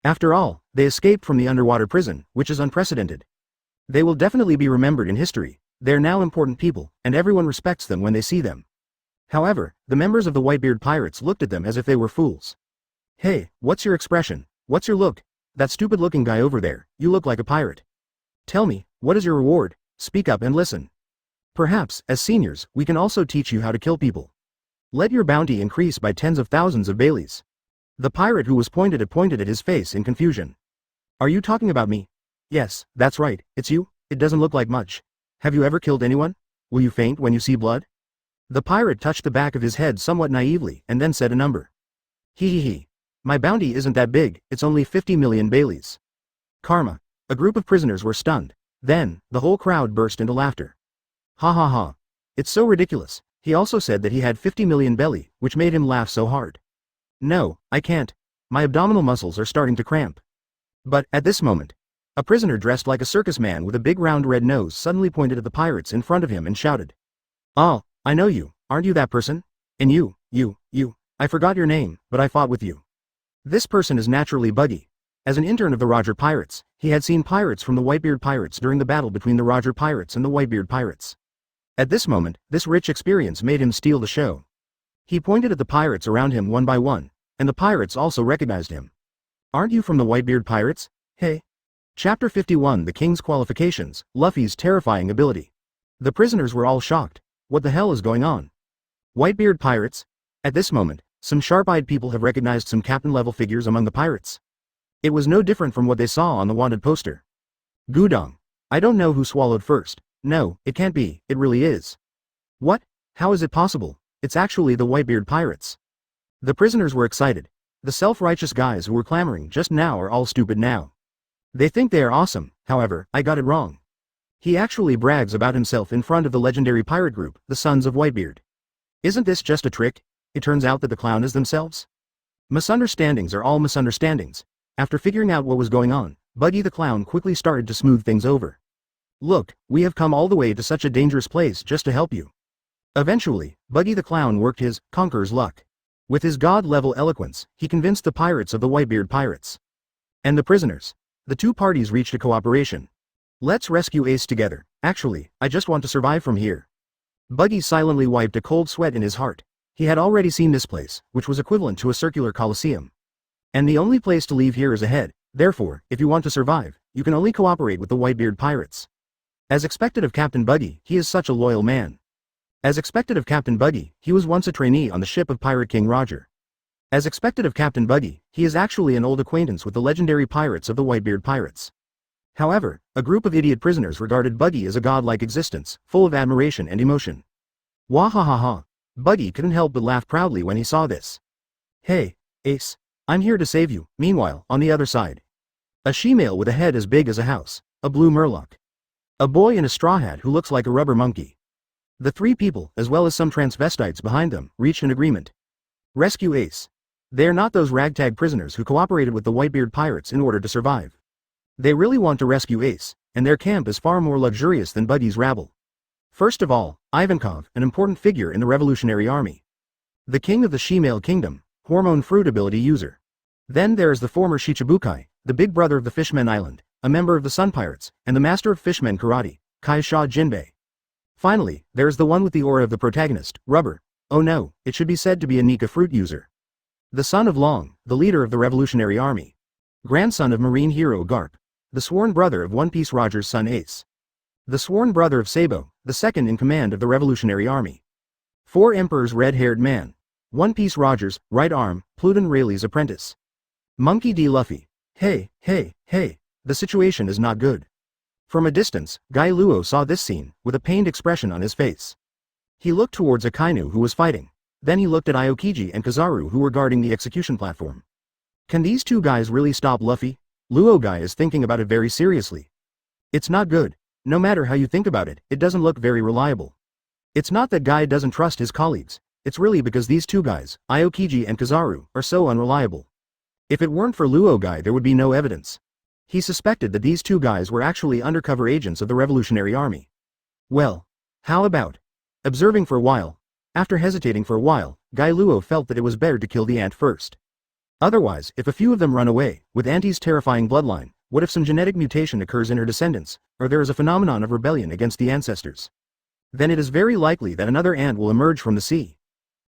After all, they escaped from the underwater prison, which is unprecedented. They will definitely be remembered in history. They are now important people, and everyone respects them when they see them. However, the members of the Whitebeard pirates looked at them as if they were fools. Hey, what's your expression? What's your look? That stupid-looking guy over there, you look like a pirate. Tell me, what is your reward? Speak up and listen. Perhaps, as seniors, we can also teach you how to kill people. Let your bounty increase by tens of thousands of Baileys. The pirate who was pointed at his face in confusion. Are you talking about me? Yes, that's right, it's you. It doesn't look like much. Have you ever killed anyone? Will you faint when you see blood? The pirate touched the back of his head somewhat naively and then said a number. He. My bounty isn't that big, it's only 50 million Baileys. Karma. A group of prisoners were stunned. Then, the whole crowd burst into laughter. Ha ha ha. It's so ridiculous. He also said that he had 50 million belly, which made him laugh so hard. No, I can't. My abdominal muscles are starting to cramp. But, at this moment, a prisoner dressed like a circus man with a big round red nose suddenly pointed at the pirates in front of him and shouted. Oh, I know you, aren't you that person? And you, I forgot your name, but I fought with you. This person is naturally Buggy. As an intern of the Roger Pirates, he had seen pirates from the Whitebeard Pirates during the battle between the Roger Pirates and the Whitebeard Pirates. At this moment, this rich experience made him steal the show. He pointed at the pirates around him one by one, and the pirates also recognized him. Aren't you from the Whitebeard Pirates? Hey. Chapter 51 The King's Qualifications, Luffy's Terrifying Ability. The prisoners were all shocked. What the hell is going on? Whitebeard Pirates? At this moment, some sharp-eyed people have recognized some captain-level figures among the pirates. It was no different from what they saw on the wanted poster. Gudong. I don't know who swallowed first. No, it can't be, it really is. What? How is it possible? It's actually the Whitebeard Pirates. The prisoners were excited. The self-righteous guys who were clamoring just now are all stupid now. They think they are awesome, however, I got it wrong. He actually brags about himself in front of the legendary pirate group, the Sons of Whitebeard. Isn't this just a trick? It turns out that the clown is themselves? Misunderstandings are all misunderstandings. After figuring out what was going on, Buggy the Clown quickly started to smooth things over. Look, we have come all the way to such a dangerous place just to help you. Eventually, Buggy the Clown worked his conqueror's luck. With his god-level eloquence, he convinced the pirates of the Whitebeard Pirates. And the prisoners. The two parties reached a cooperation. Let's rescue Ace together. Actually, I just want to survive from here. Buggy silently wiped a cold sweat in his heart. He had already seen this place, which was equivalent to a circular coliseum. And the only place to leave here is ahead. Therefore, if you want to survive, you can only cooperate with the Whitebeard Pirates. As expected of Captain Buggy, he is such a loyal man. As expected of Captain Buggy, he was once a trainee on the ship of Pirate King Roger. As expected of Captain Buggy, he is actually an old acquaintance with the legendary pirates of the Whitebeard Pirates. However, a group of idiot prisoners regarded Buggy as a godlike existence, full of admiration and emotion. Wahahaha. Buggy couldn't help but laugh proudly when he saw this. Hey, Ace. I'm here to save you. Meanwhile, on the other side. A she-male with a head as big as a house, a blue murloc. A boy in a straw hat who looks like a rubber monkey. The three people, as well as some transvestites behind them, reached an agreement. Rescue Ace. They are not those ragtag prisoners who cooperated with the Whitebeard Pirates in order to survive. They really want to rescue Ace, and their camp is far more luxurious than Buggy's rabble. First of all, Ivankov, an important figure in the Revolutionary Army. The king of the she-male kingdom, hormone fruit ability user. Then there is the former Shichibukai, the big brother of the Fishmen Island, a member of the Sun Pirates, and the master of Fishmen Karate, Kaisha Jinbei. Finally, there is the one with the aura of the protagonist, Rubber. Oh no, it should be said to be a Nika fruit user. The son of Long, the leader of the Revolutionary Army. Grandson of marine hero Garp. The sworn brother of One Piece Roger's son Ace. The sworn brother of Sabo, the second in command of the Revolutionary Army. Four Emperor's red-haired man. One Piece Roger's right arm, Pluton Rayleigh's apprentice. Monkey D. Luffy. Hey, the situation is not good. From a distance, Guy Luo saw this scene, with a pained expression on his face. He looked towards Akainu who was fighting. Then he looked at Aokiji and Kizaru who were guarding the execution platform. Can these two guys really stop Luffy? Luo Guy is thinking about it very seriously. It's not good. No matter how you think about it, it doesn't look very reliable. It's not that Guy doesn't trust his colleagues, it's really because these two guys, Aokiji and Kizaru, are so unreliable. If it weren't for Luo Guy there would be no evidence. He suspected that these two guys were actually undercover agents of the Revolutionary Army. Well, how about observing for a while? After hesitating for a while, Guy Luo felt that it was better to kill the ant first. Otherwise, if a few of them run away, with Auntie's terrifying bloodline, what if some genetic mutation occurs in her descendants, or there is a phenomenon of rebellion against the ancestors? Then it is very likely that another ant will emerge from the sea.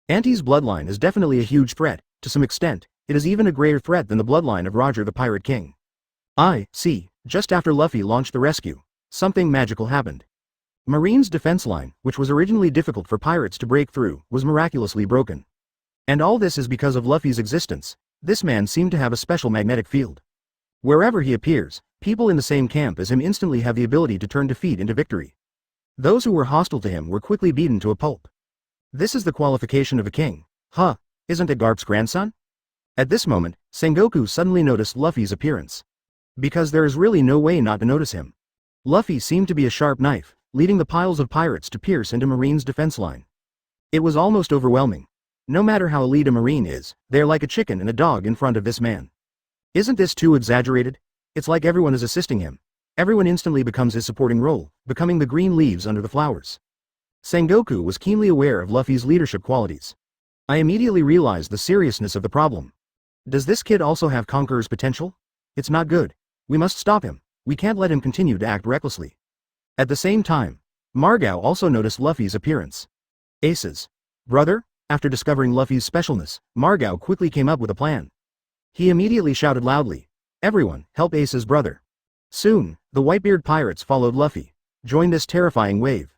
Auntie's bloodline is definitely a huge threat, to some extent, it is even a greater threat than the bloodline of Roger the Pirate King. I see, just after Luffy launched the rescue, something magical happened. Marine's defense line, which was originally difficult for pirates to break through, was miraculously broken. And all this is because of Luffy's existence. This man seemed to have a special magnetic field. Wherever he appears, people in the same camp as him instantly have the ability to turn defeat into victory. Those who were hostile to him were quickly beaten to a pulp. This is the qualification of a king. Huh, isn't it Garp's grandson? At this moment, Sengoku suddenly noticed Luffy's appearance. Because there is really no way not to notice him. Luffy seemed to be a sharp knife, leading the piles of pirates to pierce into Marine's defense line. It was almost overwhelming. No matter how elite a Marine is, they are like a chicken and a dog in front of this man. Isn't this too exaggerated? It's like everyone is assisting him. Everyone instantly becomes his supporting role, becoming the green leaves under the flowers. Sengoku was keenly aware of Luffy's leadership qualities. I immediately realized the seriousness of the problem. Does this kid also have Conqueror's potential? It's not good. We must stop him. We can't let him continue to act recklessly. At the same time, Margao also noticed Luffy's appearance. Ace's brother? After discovering Luffy's specialness, Margao quickly came up with a plan. He immediately shouted loudly, "Everyone, help Ace's brother." Soon, the Whitebeard pirates followed Luffy, joined this terrifying wave.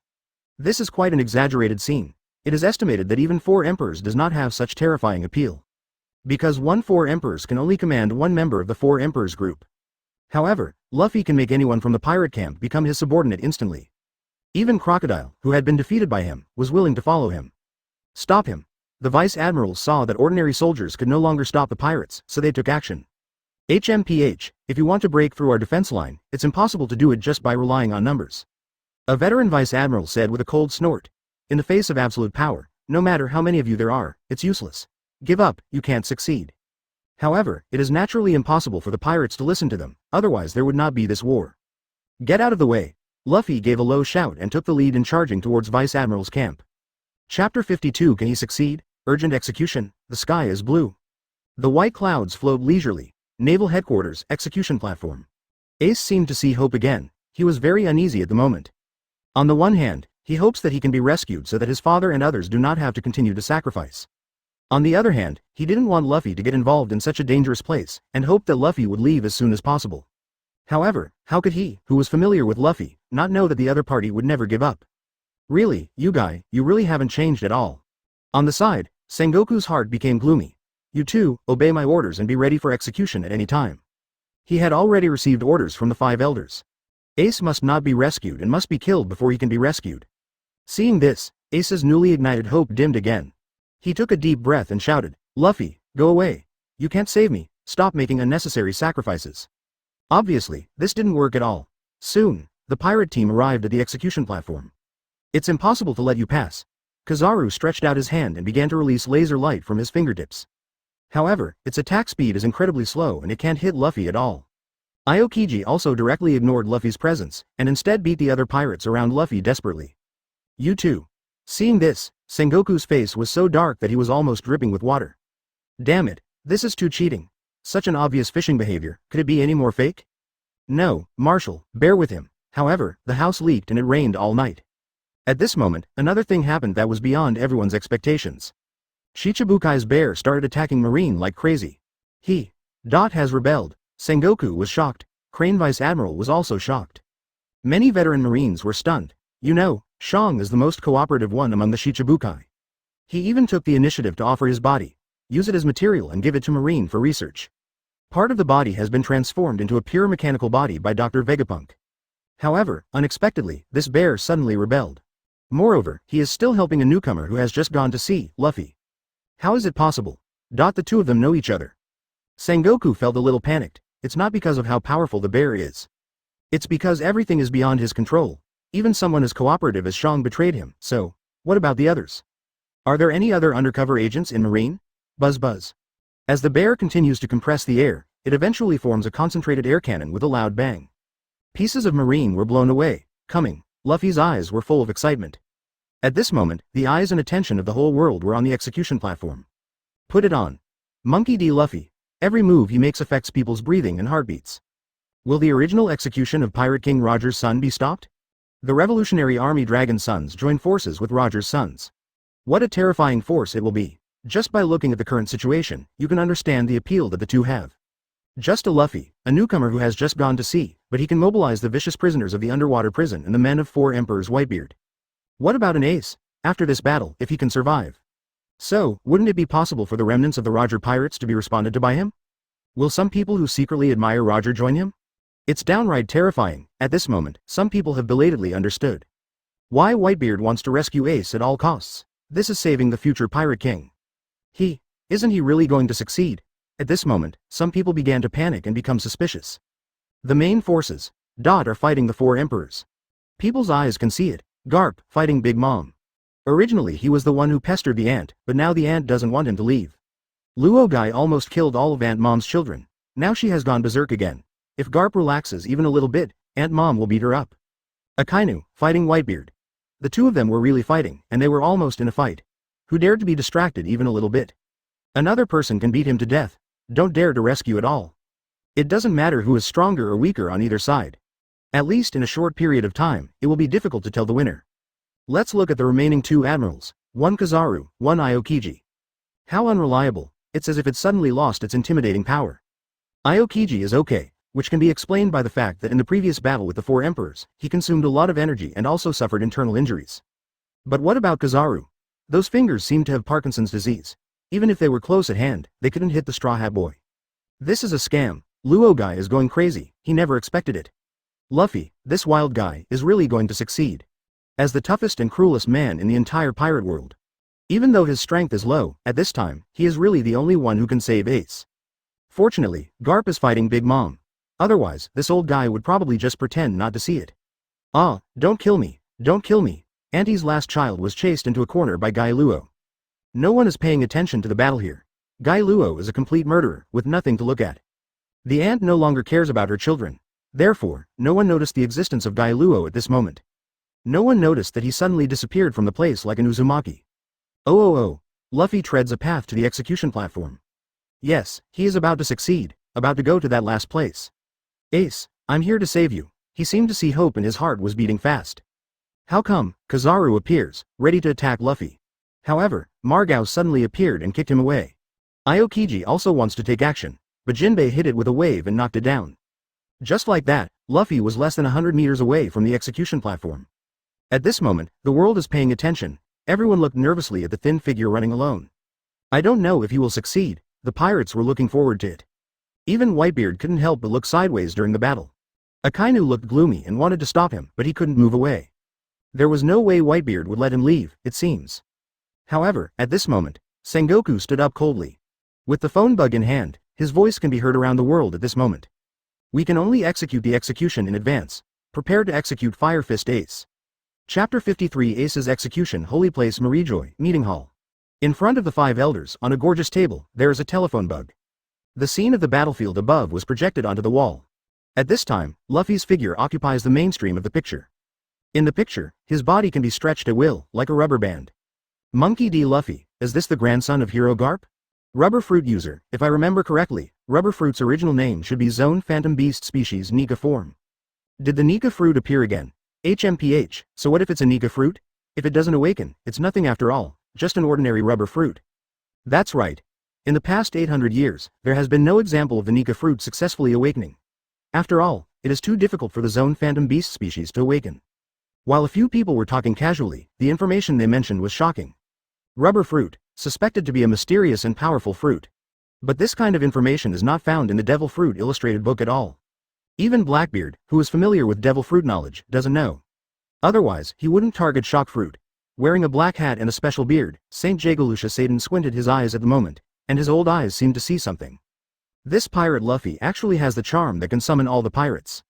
This is quite an exaggerated scene. It is estimated that even 4 emperors does not have such terrifying appeal. Because 4 emperors can only command one member of the 4 emperors group. However, Luffy can make anyone from the pirate camp become his subordinate instantly. Even Crocodile, who had been defeated by him, was willing to follow him. Stop him. The Vice Admiral saw that ordinary soldiers could no longer stop the pirates, so they took action. HMPH, if you want to break through our defense line, it's impossible to do it just by relying on numbers. A veteran Vice Admiral said with a cold snort. In the face of absolute power, no matter how many of you there are, it's useless. Give up, you can't succeed. However, it is naturally impossible for the pirates to listen to them, otherwise there would not be this war. Get out of the way. Luffy gave a low shout and took the lead in charging towards Vice Admiral's camp. Chapter 52. Can he succeed? Urgent execution. The sky is blue. The white clouds float leisurely. Naval Headquarters, execution platform. Ace seemed to see hope again. He was very uneasy at the moment. On the one hand, he hopes that he can be rescued so that his father and others do not have to continue to sacrifice. On the other hand, he didn't want Luffy to get involved in such a dangerous place, and hoped that Luffy would leave as soon as possible. However, how could he, who was familiar with Luffy, not know that the other party would never give up? Really, you really haven't changed at all. On the side, Sengoku's heart became gloomy. You too, obey my orders and be ready for execution at any time. He had already received orders from the 5 elders. Ace must not be rescued and must be killed before he can be rescued. Seeing this, Ace's newly ignited hope dimmed again. He took a deep breath and shouted, "Luffy, go away. You can't save me, stop making unnecessary sacrifices." Obviously, this didn't work at all. Soon, the pirate team arrived at the execution platform. It's impossible to let you pass. Kizaru stretched out his hand and began to release laser light from his fingertips. However, its attack speed is incredibly slow and it can't hit Luffy at all. Aokiji also directly ignored Luffy's presence, and instead beat the other pirates around Luffy desperately. You too. Seeing this, Sengoku's face was so dark that he was almost dripping with water. Damn it, this is too cheating. Such an obvious fishing behavior, could it be any more fake? No, Marshal, bear with him. However, the house leaked and it rained all night. At this moment, another thing happened that was beyond everyone's expectations. Shichibukai's bear started attacking Marine like crazy. Dot has rebelled. Sengoku was shocked. Crane Vice Admiral was also shocked. Many veteran Marines were stunned. You know, Shang is the most cooperative one among the Shichibukai. He even took the initiative to offer his body, use it as material and give it to Marine for research. Part of the body has been transformed into a pure mechanical body by Dr. Vegapunk. However, unexpectedly, this bear suddenly rebelled. Moreover, he is still helping a newcomer who has just gone to see Luffy. How is it possible? The two of them know each other. Sengoku felt a little panicked. It's not because of how powerful the bear is. It's because everything is beyond his control. Even someone as cooperative as Shang betrayed him, so, what about the others? Are there any other undercover agents in Marine? Buzz buzz. As the bear continues to compress the air, it eventually forms a concentrated air cannon with a loud bang. Pieces of Marine were blown away, coming. Luffy's eyes were full of excitement. At this moment, the eyes and attention of the whole world were on the execution platform. Put it on. Monkey D. Luffy. Every move he makes affects people's breathing and heartbeats. Will the original execution of Pirate King Roger's son be stopped? The Revolutionary Army Dragon Sons join forces with Roger's sons. What a terrifying force it will be. Just by looking at the current situation, you can understand the appeal that the two have. Just a Luffy, a newcomer who has just gone to sea, but he can mobilize the vicious prisoners of the underwater prison and the men of 4 Emperors Whitebeard. What about an Ace, after this battle, if he can survive? So, wouldn't it be possible for the remnants of the Roger pirates to be responded to by him? Will some people who secretly admire Roger join him? It's downright terrifying. At this moment, some people have belatedly understood. Why Whitebeard wants to rescue Ace at all costs. This is saving the future Pirate King. Isn't he really going to succeed? At this moment, some people began to panic and become suspicious. The main forces, are fighting the 4 emperors. People's eyes can see it. Garp, fighting Big Mom. Originally he was the one who pestered the ant, but now the ant doesn't want him to leave. Luo Guy almost killed all of Ant Mom's children. Now she has gone berserk again. If Garp relaxes even a little bit, Ant Mom will beat her up. Akainu, fighting Whitebeard. The two of them were really fighting, and they were almost in a fight. Who dared to be distracted even a little bit? Another person can beat him to death. Don't dare to rescue at all. It doesn't matter who is stronger or weaker on either side. At least in a short period of time, it will be difficult to tell the winner. Let's look at the remaining 2 admirals, one Kizaru, one Aokiji. How unreliable, it's as if it suddenly lost its intimidating power. Aokiji is okay, which can be explained by the fact that in the previous battle with the 4 emperors, he consumed a lot of energy and also suffered internal injuries. But what about Kizaru? Those fingers seem to have Parkinson's disease. Even if they were close at hand, they couldn't hit the Straw Hat Boy. This is a scam. Luo Guy is going crazy, he never expected it. Luffy, this wild guy, is really going to succeed. As the toughest and cruelest man in the entire pirate world. Even though his strength is low, at this time, he is really the only one who can save Ace. Fortunately, Garp is fighting Big Mom. Otherwise, this old guy would probably just pretend not to see it. Ah, don't kill me, don't kill me. Auntie's last child was chased into a corner by Guy Luo. No one is paying attention to the battle here. Guy Luo is a complete murderer, with nothing to look at. The ant no longer cares about her children. Therefore, no one noticed the existence of Guy Luo at this moment. No one noticed that he suddenly disappeared from the place like an Uzumaki. Oh. Luffy treads a path to the execution platform. Yes, he is about to succeed, about to go to that last place. Ace, I'm here to save you. He seemed to see hope and his heart was beating fast. How come? Kizaru appears, ready to attack Luffy. However, Margao suddenly appeared and kicked him away. Aokiji also wants to take action, but Jinbei hit it with a wave and knocked it down. Just like that, Luffy was less than 100 meters away from the execution platform. At this moment, the world is paying attention. Everyone looked nervously at the thin figure running alone. I don't know if he will succeed. The pirates were looking forward to it. Even Whitebeard couldn't help but look sideways during the battle. Akainu looked gloomy and wanted to stop him, but he couldn't move away. There was no way Whitebeard would let him leave, it seems. However, at this moment, Sengoku stood up coldly. With the phone bug in hand, his voice can be heard around the world at this moment. We can only execute the execution in advance. Prepare to execute Fire Fist Ace. Chapter 53 Ace's Execution Holy Place Marijoy, Meeting Hall. In front of the 5 elders, on a gorgeous table, there is a telephone bug. The scene of the battlefield above was projected onto the wall. At this time, Luffy's figure occupies the mainstream of the picture. In the picture, his body can be stretched at will, like a rubber band. Monkey D. Luffy, is this the grandson of Hero Garp? Rubber Fruit User, if I remember correctly, Rubber Fruit's original name should be Zone Phantom Beast Species Nika Form. Did the Nika Fruit appear again? HMPH, so what if it's a Nika Fruit? If it doesn't awaken, it's nothing after all, just an ordinary rubber fruit. That's right. In the past 800 years, there has been no example of the Nika Fruit successfully awakening. After all, it is too difficult for the Zone Phantom Beast species to awaken. While a few people were talking casually, the information they mentioned was shocking. Rubber fruit, suspected to be a mysterious and powerful fruit. But this kind of information is not found in the Devil Fruit illustrated book at all. Even Blackbeard, who is familiar with Devil Fruit knowledge, doesn't know. Otherwise, he wouldn't target Shock Fruit. Wearing a black hat and a special beard, Saint Jagelusha Satan squinted his eyes at the moment, and his old eyes seemed to see something. This pirate Luffy actually has the charm that can summon all the pirates.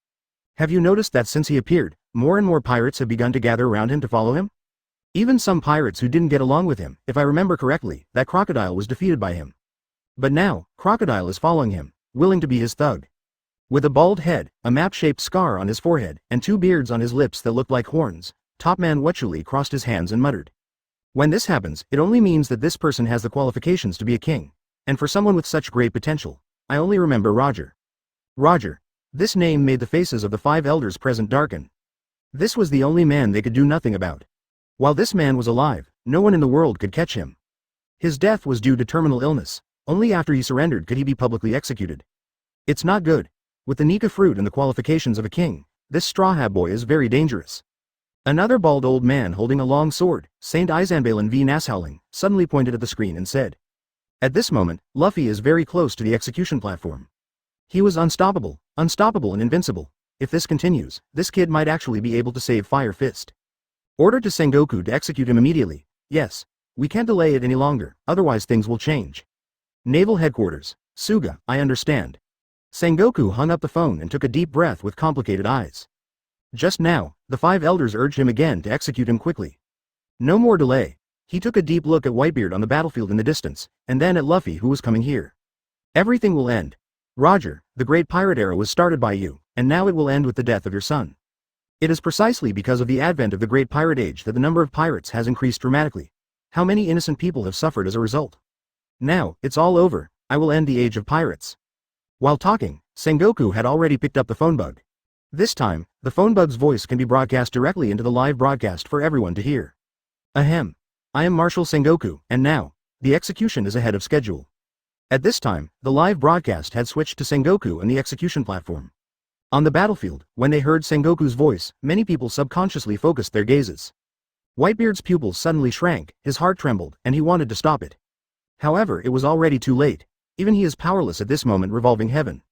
Have you noticed that since he appeared, more and more pirates have begun to gather around him to follow him? Even some pirates who didn't get along with him, if I remember correctly, that Crocodile was defeated by him. But now, Crocodile is following him, willing to be his thug. With a bald head, a map-shaped scar on his forehead, and 2 beards on his lips that looked like horns, Topman Wetchuli crossed his hands and muttered. When this happens, it only means that this person has the qualifications to be a king. And for someone with such great potential, I only remember Roger. Roger. This name made the faces of the 5 elders present darken. This was the only man they could do nothing about. While this man was alive, no one in the world could catch him. His death was due to terminal illness. Only after he surrendered could he be publicly executed. It's not good. With the Nika Fruit and the qualifications of a king, this Straw Hat Boy is very dangerous. Another bald old man holding a long sword, Saint Isambalen v. Nashowling, suddenly pointed at the screen and said. At this moment, Luffy is very close to the execution platform. He was unstoppable and invincible. If this continues, this kid might actually be able to save Fire Fist. Order to Sengoku to execute him immediately. Yes. We can't delay it any longer, otherwise things will change. Naval Headquarters. Suga, I understand. Sengoku hung up the phone and took a deep breath with complicated eyes. Just now, the 5 elders urged him again to execute him quickly. No more delay. He took a deep look at Whitebeard on the battlefield in the distance, and then at Luffy who was coming here. Everything will end. Roger, the great pirate era was started by you, and now it will end with the death of your son. It is precisely because of the advent of the great pirate age that the number of pirates has increased dramatically. How many innocent people have suffered as a result? Now, it's all over, I will end the age of pirates. While talking, Sengoku had already picked up the phone bug. This time, the phone bug's voice can be broadcast directly into the live broadcast for everyone to hear. Ahem. I am Marshal Sengoku, and now, the execution is ahead of schedule. At this time, the live broadcast had switched to Sengoku and the execution platform. On the battlefield, when they heard Sengoku's voice, many people subconsciously focused their gazes. Whitebeard's pupils suddenly shrank, his heart trembled, and he wanted to stop it. However, it was already too late. Even he is powerless at this moment. Revolving heaven.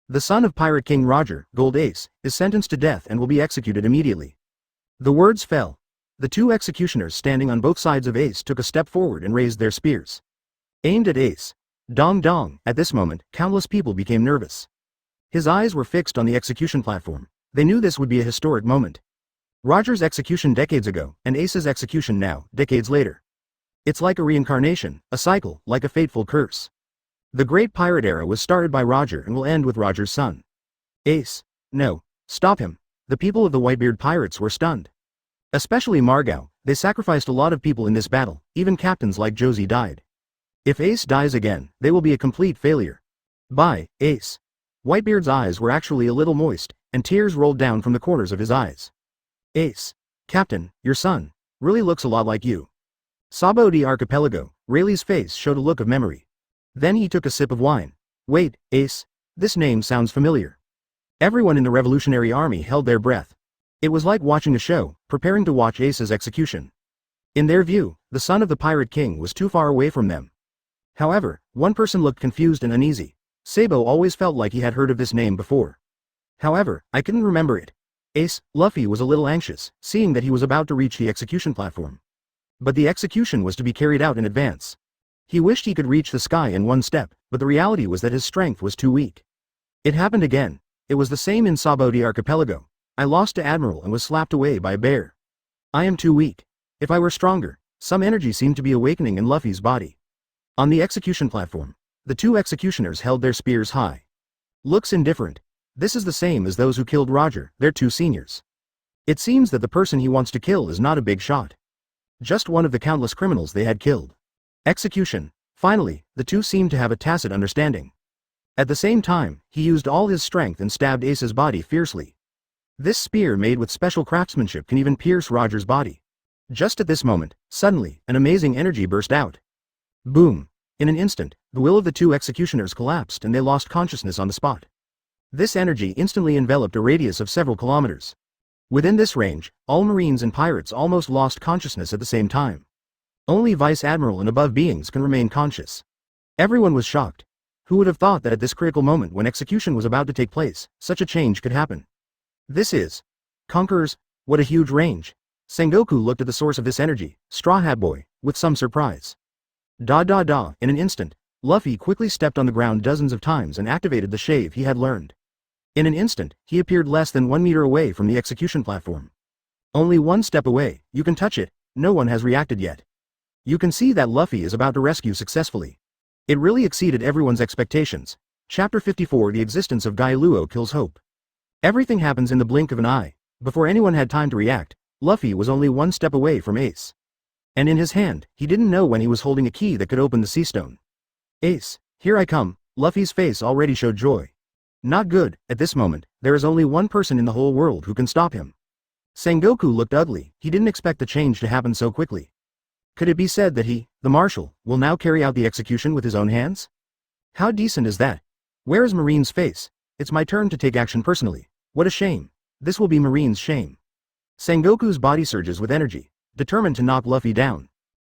The son of Pirate King Roger, Gold Ace, is sentenced to death and will be executed immediately. The words fell. The 2 executioners standing on both sides of Ace took a step forward and raised their spears. Aimed at Ace. Dong dong. At this moment, countless people became nervous. His eyes were fixed on the execution platform. They knew this would be a historic moment. Roger's execution decades ago, and Ace's execution now, decades later. It's like a reincarnation, a cycle, like a fateful curse. The great pirate era was started by Roger and will end with Roger's son. Ace. No. Stop him. The people of the Whitebeard pirates were stunned. Especially Margao, they sacrificed a lot of people in this battle, even captains like Josie died. If Ace dies again, they will be a complete failure. Bye, Ace. Whitebeard's eyes were actually a little moist, and tears rolled down from the corners of his eyes. Ace. Captain, your son, really looks a lot like you. Sabo de Archipelago, Rayleigh's face showed a look of memory. Then he took a sip of wine. Wait, Ace, this name sounds familiar. Everyone in the Revolutionary Army held their breath. It was like watching a show, preparing to watch Ace's execution. In their view, the son of the Pirate King was too far away from them. However, one person looked confused and uneasy. Sabo always felt like he had heard of this name before. However, I couldn't remember it. Ace. Luffy was a little anxious, seeing that he was about to reach the execution platform. But the execution was to be carried out in advance. He wished he could reach the sky in one step, but the reality was that his strength was too weak. It happened again. It was the same in Sabo de Archipelago. I lost to Admiral and was slapped away by a bear. I am too weak. If I were stronger, some energy seemed to be awakening in Luffy's body. On the execution platform, the 2 executioners held their spears high. Looks indifferent. This is the same as those who killed Roger, their 2 seniors. It seems that the person he wants to kill is not a big shot. Just one of the countless criminals they had killed. Execution. Finally, the 2 seemed to have a tacit understanding. At the same time, he used all his strength and stabbed Ace's body fiercely. This spear made with special craftsmanship can even pierce Roger's body. Just at this moment, suddenly, an amazing energy burst out. Boom. In an instant, the will of the 2 executioners collapsed and they lost consciousness on the spot. This energy instantly enveloped a radius of several kilometers. Within this range, all Marines and pirates almost lost consciousness at the same time. Only Vice Admiral and above beings can remain conscious. Everyone was shocked. Who would have thought that at this critical moment when execution was about to take place, such a change could happen? This is Conquerors, what a huge range. Sengoku looked at the source of this energy, Straw Hat Boy, with some surprise. In an instant, Luffy quickly stepped on the ground dozens of times and activated the shave he had learned. In an instant, he appeared less than 1 meter away from the execution platform. Only 1 step away, you can touch it, no one has reacted yet. You can see that Luffy is about to rescue successfully. It really exceeded everyone's expectations. Chapter 54 The existence of Gailuo kills hope. Everything happens in the blink of an eye. Before anyone had time to react, Luffy was only 1 step away from Ace. And in his hand, he didn't know when he was holding a key that could open the sea stone. Ace, here I come. Luffy's face already showed joy. Not good. At this moment, there is only 1 person in the whole world who can stop him. Sengoku looked ugly. He didn't expect the change to happen so quickly. Could it be said that he, the Marshal, will now carry out the execution with his own hands? How decent is that? Where is Marine's face? It's my turn to take action personally. What a shame. This will be Marine's shame. Sengoku's body surges with energy, determined to knock Luffy down.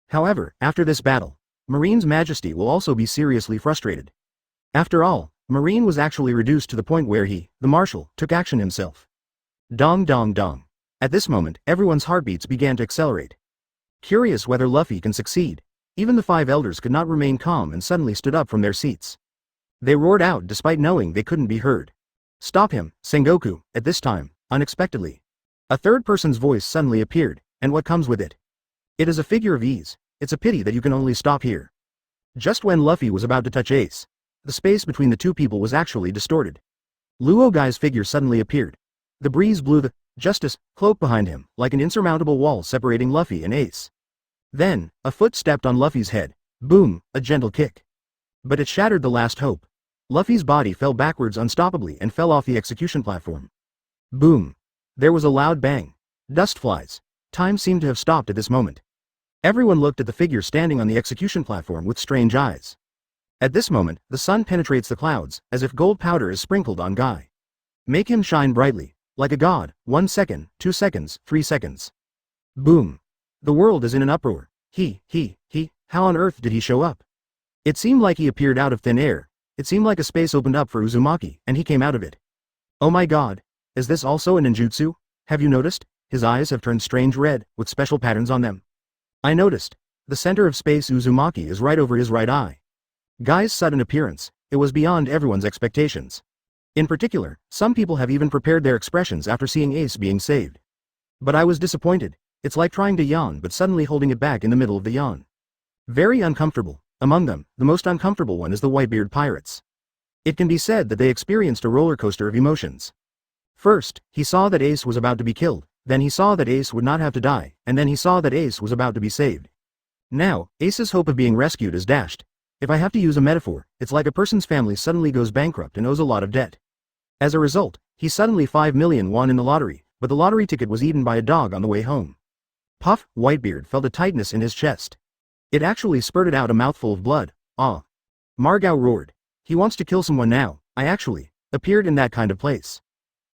However, after this battle, Marine's majesty will also be seriously frustrated. After all, Marine was actually reduced to the point where he, the Marshal, took action himself. Dong dong dong. At this moment, everyone's heartbeats began to accelerate. Curious whether Luffy can succeed. Even the 5 elders could not remain calm and suddenly stood up from their seats. They roared out despite knowing they couldn't be heard. Stop him, Sengoku. At this time, unexpectedly, a third person's voice suddenly appeared, and what comes with it? It is a figure of ease. It's a pity that you can only stop here. Just when Luffy was about to touch Ace, the space between the two people was actually distorted. Luo Gai's figure suddenly appeared. The breeze blew the justice cloak behind him, like an insurmountable wall separating Luffy and Ace. Then, a foot stepped on Luffy's head. Boom, a gentle kick. But it shattered the last hope. Luffy's body fell backwards unstoppably and fell off the execution platform. Boom. There was a loud bang. Dust flies. Time seemed to have stopped at this moment. Everyone looked at the figure standing on the execution platform with strange eyes. At this moment, the sun penetrates the clouds, as if gold powder is sprinkled on Guy. Make him shine brightly, like a god. 1 second, 2 seconds, 3 seconds. Boom. The world is in an uproar. How on earth did he show up? It seemed like he appeared out of thin air. It seemed like a space opened up for Uzumaki, and he came out of it. Oh my god. Is this also a ninjutsu? Have you noticed? His eyes have turned strange red, with special patterns on them. I noticed. The center of space Uzumaki is right over his right eye. Guy's sudden appearance, it was beyond everyone's expectations. In particular, some people have even prepared their expressions after seeing Ace being saved. But I was disappointed. It's like trying to yawn but suddenly holding it back in the middle of the yawn. Very uncomfortable. Among them, the most uncomfortable one is the Whitebeard pirates. It can be said that they experienced a roller coaster of emotions. First, he saw that Ace was about to be killed, then he saw that Ace would not have to die, and then he saw that Ace was about to be saved. Now, Ace's hope of being rescued is dashed. If I have to use a metaphor, it's like a person's family suddenly goes bankrupt and owes a lot of debt. As a result, he suddenly 5 million won in the lottery, but the lottery ticket was eaten by a dog on the way home. Puff, Whitebeard felt a tightness in his chest. It actually spurted out a mouthful of blood. Ah. Margao roared. He wants to kill someone now. I actually appeared in that kind of place.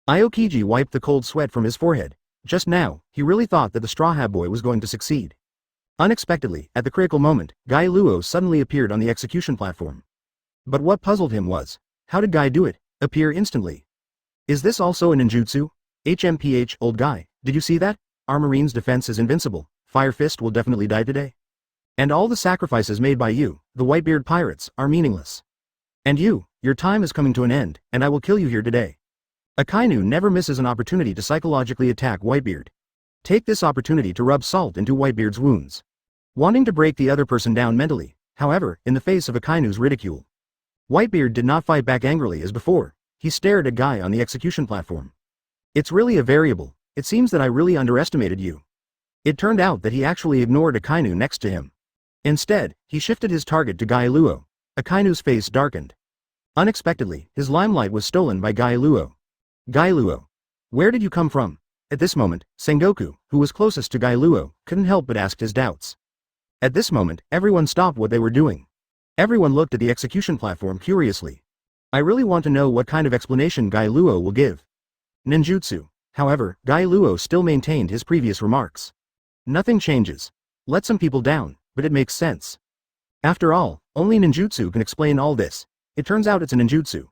Aokiji wiped the cold sweat from his forehead. Just now, he really thought that the Straw Hat Boy was going to succeed. Unexpectedly, at the critical moment, Guy Luo suddenly appeared on the execution platform. But what puzzled him was, how did Guy do it? Appear instantly? Is this also a ninjutsu? HMPH, old guy, did you see that? Our marine's defense is invincible. Fire Fist will definitely die today. And all the sacrifices made by you, the Whitebeard pirates, are meaningless. And you, your time is coming to an end, and I will kill you here today. Akainu never misses an opportunity to psychologically attack Whitebeard. Take this opportunity to rub salt into Whitebeard's wounds. Wanting to break the other person down mentally, however, in the face of Akainu's ridicule. Whitebeard did not fight back angrily as before. He stared at Guy on the execution platform. It's really a variable. It seems that I really underestimated you. It turned out that he actually ignored Akainu next to him. Instead, he shifted his target to Guy Luo. Akainu's face darkened. Unexpectedly, his limelight was stolen by Guy Luo. Guy Luo. Where did you come from? At this moment, Sengoku, who was closest to Guy Luo, couldn't help but ask his doubts. At this moment, everyone stopped what they were doing. Everyone looked at the execution platform curiously. I really want to know what kind of explanation Guy Luo will give. Ninjutsu. However, Guy Luo still maintained his previous remarks. Nothing changes. Let some people down, but it makes sense. After all, only ninjutsu can explain all this. It turns out it's a ninjutsu.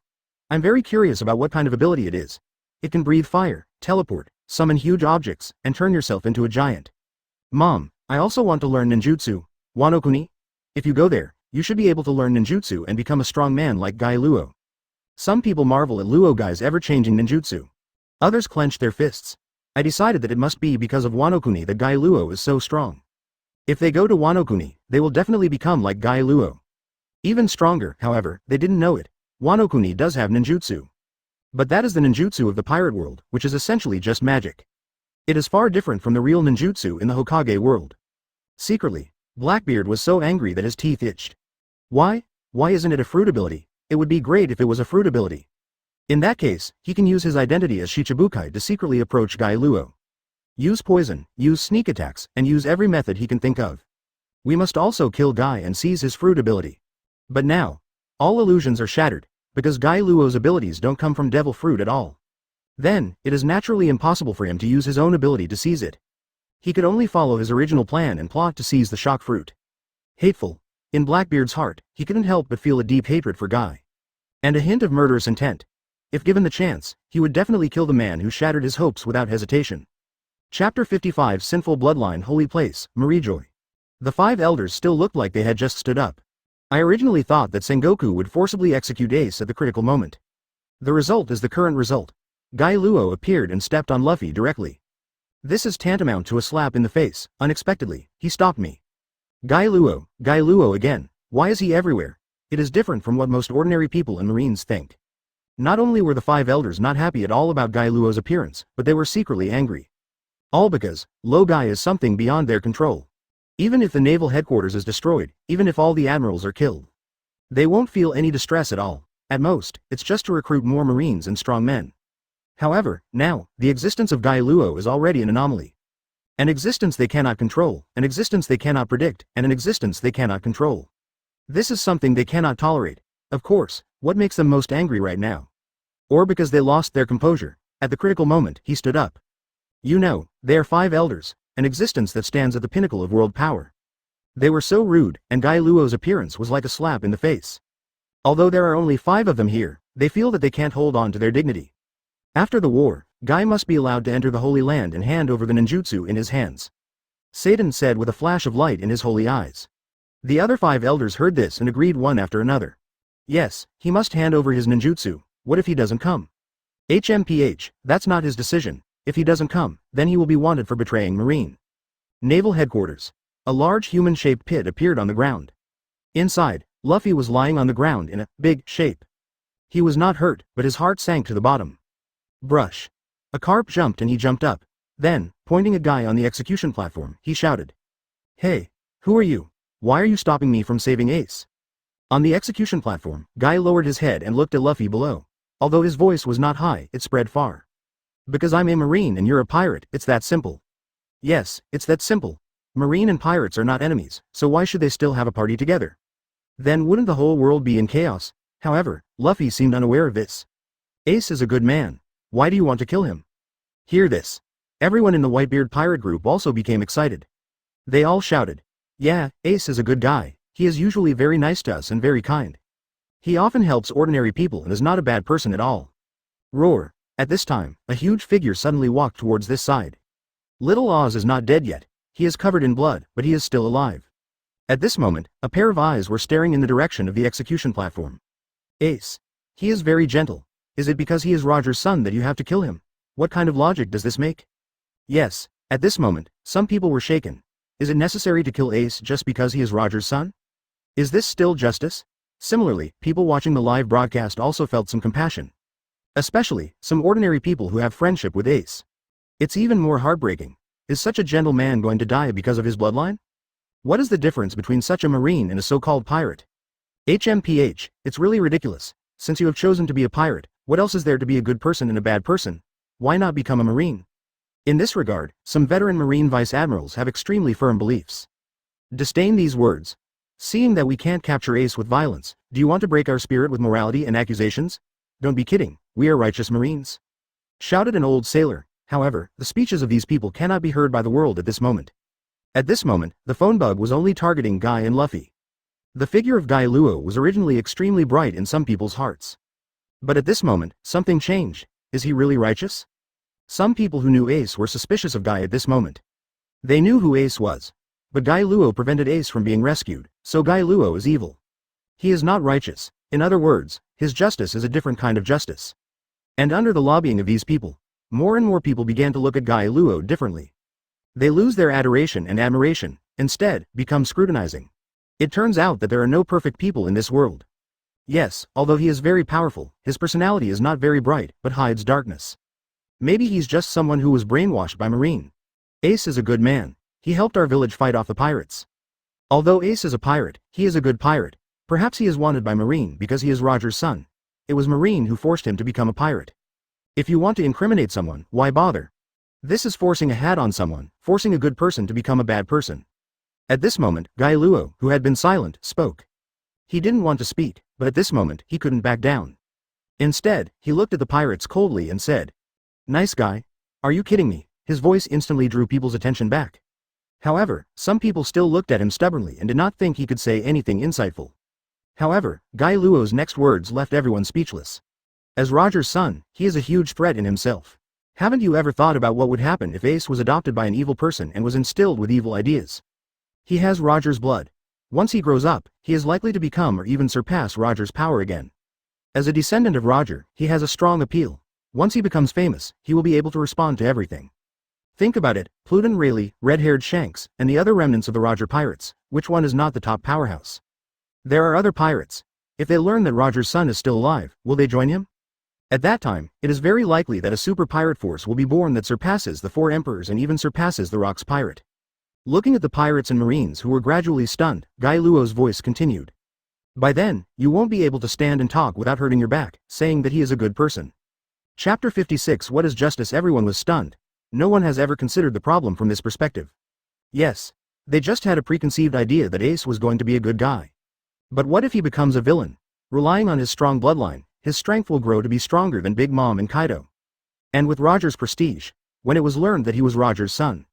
I'm very curious about what kind of ability it is. It can breathe fire, teleport, summon huge objects, and turn yourself into a giant. Mom, I also want to learn ninjutsu. Wano Kuni? If you go there, you should be able to learn ninjutsu and become a strong man like Guy Luo. Some people marvel at Luo Guy's ever-changing ninjutsu. Others clench their fists. I decided that it must be because of Wano Kuni that Guy Luo is so strong. If they go to Wano Kuni, they will definitely become like Guy Luo. Even stronger, however, they didn't know it. Wano Kuni does have ninjutsu. But that is the ninjutsu of the pirate world, which is essentially just magic. It is far different from the real ninjutsu in the Hokage world. Secretly, Blackbeard was so angry that his teeth itched. Why? Why isn't it a fruit ability? It would be great if it was a fruit ability. In that case, he can use his identity as Shichibukai to secretly approach Guy Luo. Use poison, use sneak attacks, and use every method he can think of. We must also kill Guy and seize his fruit ability. But now, all illusions are shattered, because Guy Luo's abilities don't come from devil fruit at all. Then, it is naturally impossible for him to use his own ability to seize it. He could only follow his original plan and plot to seize the shock fruit. Hateful. In Blackbeard's heart, he couldn't help but feel a deep hatred for Guy. And a hint of murderous intent. If given the chance, he would definitely kill the man who shattered his hopes without hesitation. Chapter 55 Sinful Bloodline Holy Place, Marijoy. The 5 elders still looked like they had just stood up. I originally thought that Sengoku would forcibly execute Ace at the critical moment. The result is the current result. Guy Luo appeared and stepped on Luffy directly. This is tantamount to a slap in the face. Unexpectedly, he stopped me. Guy Luo again. Why is he everywhere? It is different from what most ordinary people and Marines think. Not only were the 5 elders not happy at all about Guy Luo's appearance, but they were secretly angry. All because, Lo Guy is something beyond their control. Even if the Naval Headquarters is destroyed, even if all the admirals are killed, they won't feel any distress at all. At most, it's just to recruit more Marines and strong men. However, now, the existence of Guy Luo is already an anomaly. An existence they cannot control, an existence they cannot predict, and an existence they cannot control. This is something they cannot tolerate. Of course, what makes them most angry right now? Or because they lost their composure. At the critical moment, he stood up. You know, they are 5 elders, an existence that stands at the pinnacle of world power. They were so rude, and Guy Luo's appearance was like a slap in the face. Although there are only 5 of them here, they feel that they can't hold on to their dignity. After the war, Guy must be allowed to enter the Holy Land and hand over the ninjutsu in his hands. Satan said with a flash of light in his holy eyes. The other 5 elders heard this and agreed one after another. Yes, he must hand over his ninjutsu. What if he doesn't come? HMPH, that's not his decision. If he doesn't come, then he will be wanted for betraying Marine. Naval Headquarters. A large human-shaped pit appeared on the ground. Inside, Luffy was lying on the ground in a big shape. He was not hurt, but his heart sank to the bottom. Brush. A carp jumped and he jumped up. Then, pointing a guy on the execution platform, he shouted. Hey, who are you? Why are you stopping me from saving Ace? On the execution platform, Guy lowered his head and looked at Luffy below. Although his voice was not high, it spread far. Because I'm a Marine and you're a pirate, it's that simple. Yes, it's that simple. Marine and pirates are not enemies, so why should they still have a party together? Then wouldn't the whole world be in chaos? However, Luffy seemed unaware of this. Ace is a good man. Why do you want to kill him? Hear this. Everyone in the Whitebeard pirate group also became excited. They all shouted. Yeah, Ace is a good guy. He is usually very nice to us and very kind. He often helps ordinary people and is not a bad person at all. Roar. At this time, a huge figure suddenly walked towards this side. Little Oz is not dead yet. He is covered in blood, but he is still alive. At this moment, a pair of eyes were staring in the direction of the execution platform. Ace. He is very gentle. Is it because he is Roger's son that you have to kill him? What kind of logic does this make? Yes, at this moment, some people were shaken. Is it necessary to kill Ace just because he is Roger's son? Is this still justice? Similarly, people watching the live broadcast also felt some compassion. Especially, some ordinary people who have friendship with Ace. It's even more heartbreaking. Is such a gentle man going to die because of his bloodline? What is the difference between such a Marine and a so-called pirate? HMPH, it's really ridiculous. Since you have chosen to be a pirate, what else is there to be a good person and a bad person? Why not become a Marine? In this regard, some veteran Marine Vice Admirals have extremely firm beliefs. Disdain these words. Seeing that we can't capture Ace with violence, do you want to break our spirit with morality and accusations? Don't be kidding, we are righteous Marines. Shouted an old sailor. However, the speeches of these people cannot be heard by the world at this moment. At this moment, the phone bug was only targeting Guy and Luffy. The figure of Guy Luo was originally extremely bright in some people's hearts. But at this moment, something changed. Is he really righteous? Some people who knew Ace were suspicious of Guy at this moment. They knew who Ace was. But Guy Luo prevented Ace from being rescued, so Guy Luo is evil. He is not righteous. In other words, his justice is a different kind of justice. And under the lobbying of these people, more and more people began to look at Guy Luo differently. They lose their adoration and admiration, instead, become scrutinizing. It turns out that there are no perfect people in this world. Yes, although he is very powerful, his personality is not very bright, but hides darkness. Maybe he's just someone who was brainwashed by Marine. Ace is a good man. He helped our village fight off the pirates. Although Ace is a pirate, he is a good pirate. Perhaps he is wanted by Marine because he is Roger's son. It was Marine who forced him to become a pirate. If you want to incriminate someone, why bother? This is forcing a hat on someone, forcing a good person to become a bad person. At this moment, Guy Luo, who had been silent, spoke. He didn't want to speak, but at this moment, he couldn't back down. Instead, he looked at the pirates coldly and said, "Nice guy. Are you kidding me?" His voice instantly drew people's attention back. However, some people still looked at him stubbornly and did not think he could say anything insightful. However, Guy Luo's next words left everyone speechless. As Roger's son, he is a huge threat in himself. Haven't you ever thought about what would happen if Ace was adopted by an evil person and was instilled with evil ideas? He has Roger's blood. Once he grows up, he is likely to become or even surpass Roger's power again. As a descendant of Roger, he has a strong appeal. Once he becomes famous, he will be able to respond to everything. Think about it, Pluton Rayleigh, red-haired Shanks, and the other remnants of the Roger pirates, which one is not the top powerhouse? There are other pirates. If they learn that Roger's son is still alive, will they join him? At that time, it is very likely that a super pirate force will be born that surpasses the 4 emperors and even surpasses the Rock's pirate. Looking at the pirates and marines who were gradually stunned, Guy Luo's voice continued. By then, you won't be able to stand and talk without hurting your back, saying that he is a good person. Chapter 56. What is justice? Everyone was stunned. No one has ever considered the problem from this perspective. Yes. They just had a preconceived idea that Ace was going to be a good guy. But what if he becomes a villain? Relying on his strong bloodline, his strength will grow to be stronger than Big Mom and Kaido. And with Roger's prestige, when it was learned that he was Roger's son.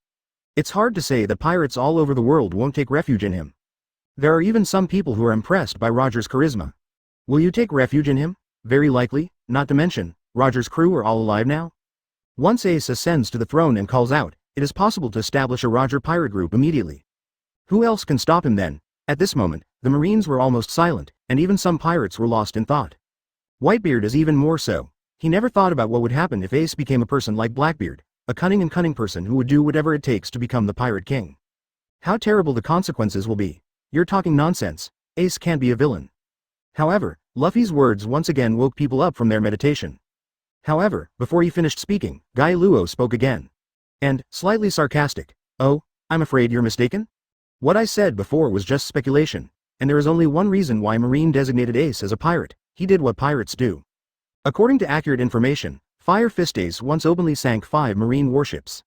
It's hard to say that pirates all over the world won't take refuge in him. There are even some people who are impressed by Roger's charisma. Will you take refuge in him? Very likely, not to mention, Roger's crew are all alive now. Once Ace ascends to the throne and calls out, it is possible to establish a Roger pirate group immediately. Who else can stop him then? At this moment, the Marines were almost silent, and even some pirates were lost in thought. Whitebeard is even more so. He never thought about what would happen if Ace became a person like Blackbeard, a cunning person who would do whatever it takes to become the pirate king. How terrible the consequences will be. You're talking nonsense. Ace can't be a villain. However, Luffy's words once again woke people up from their meditation. However, before he finished speaking, Guy Luo spoke again. And, slightly sarcastic, "Oh, I'm afraid you're mistaken? What I said before was just speculation, and there is only one reason why Marine designated Ace as a pirate. He did what pirates do." According to accurate information, Fire Fist Ace once openly sank 5 Marine warships.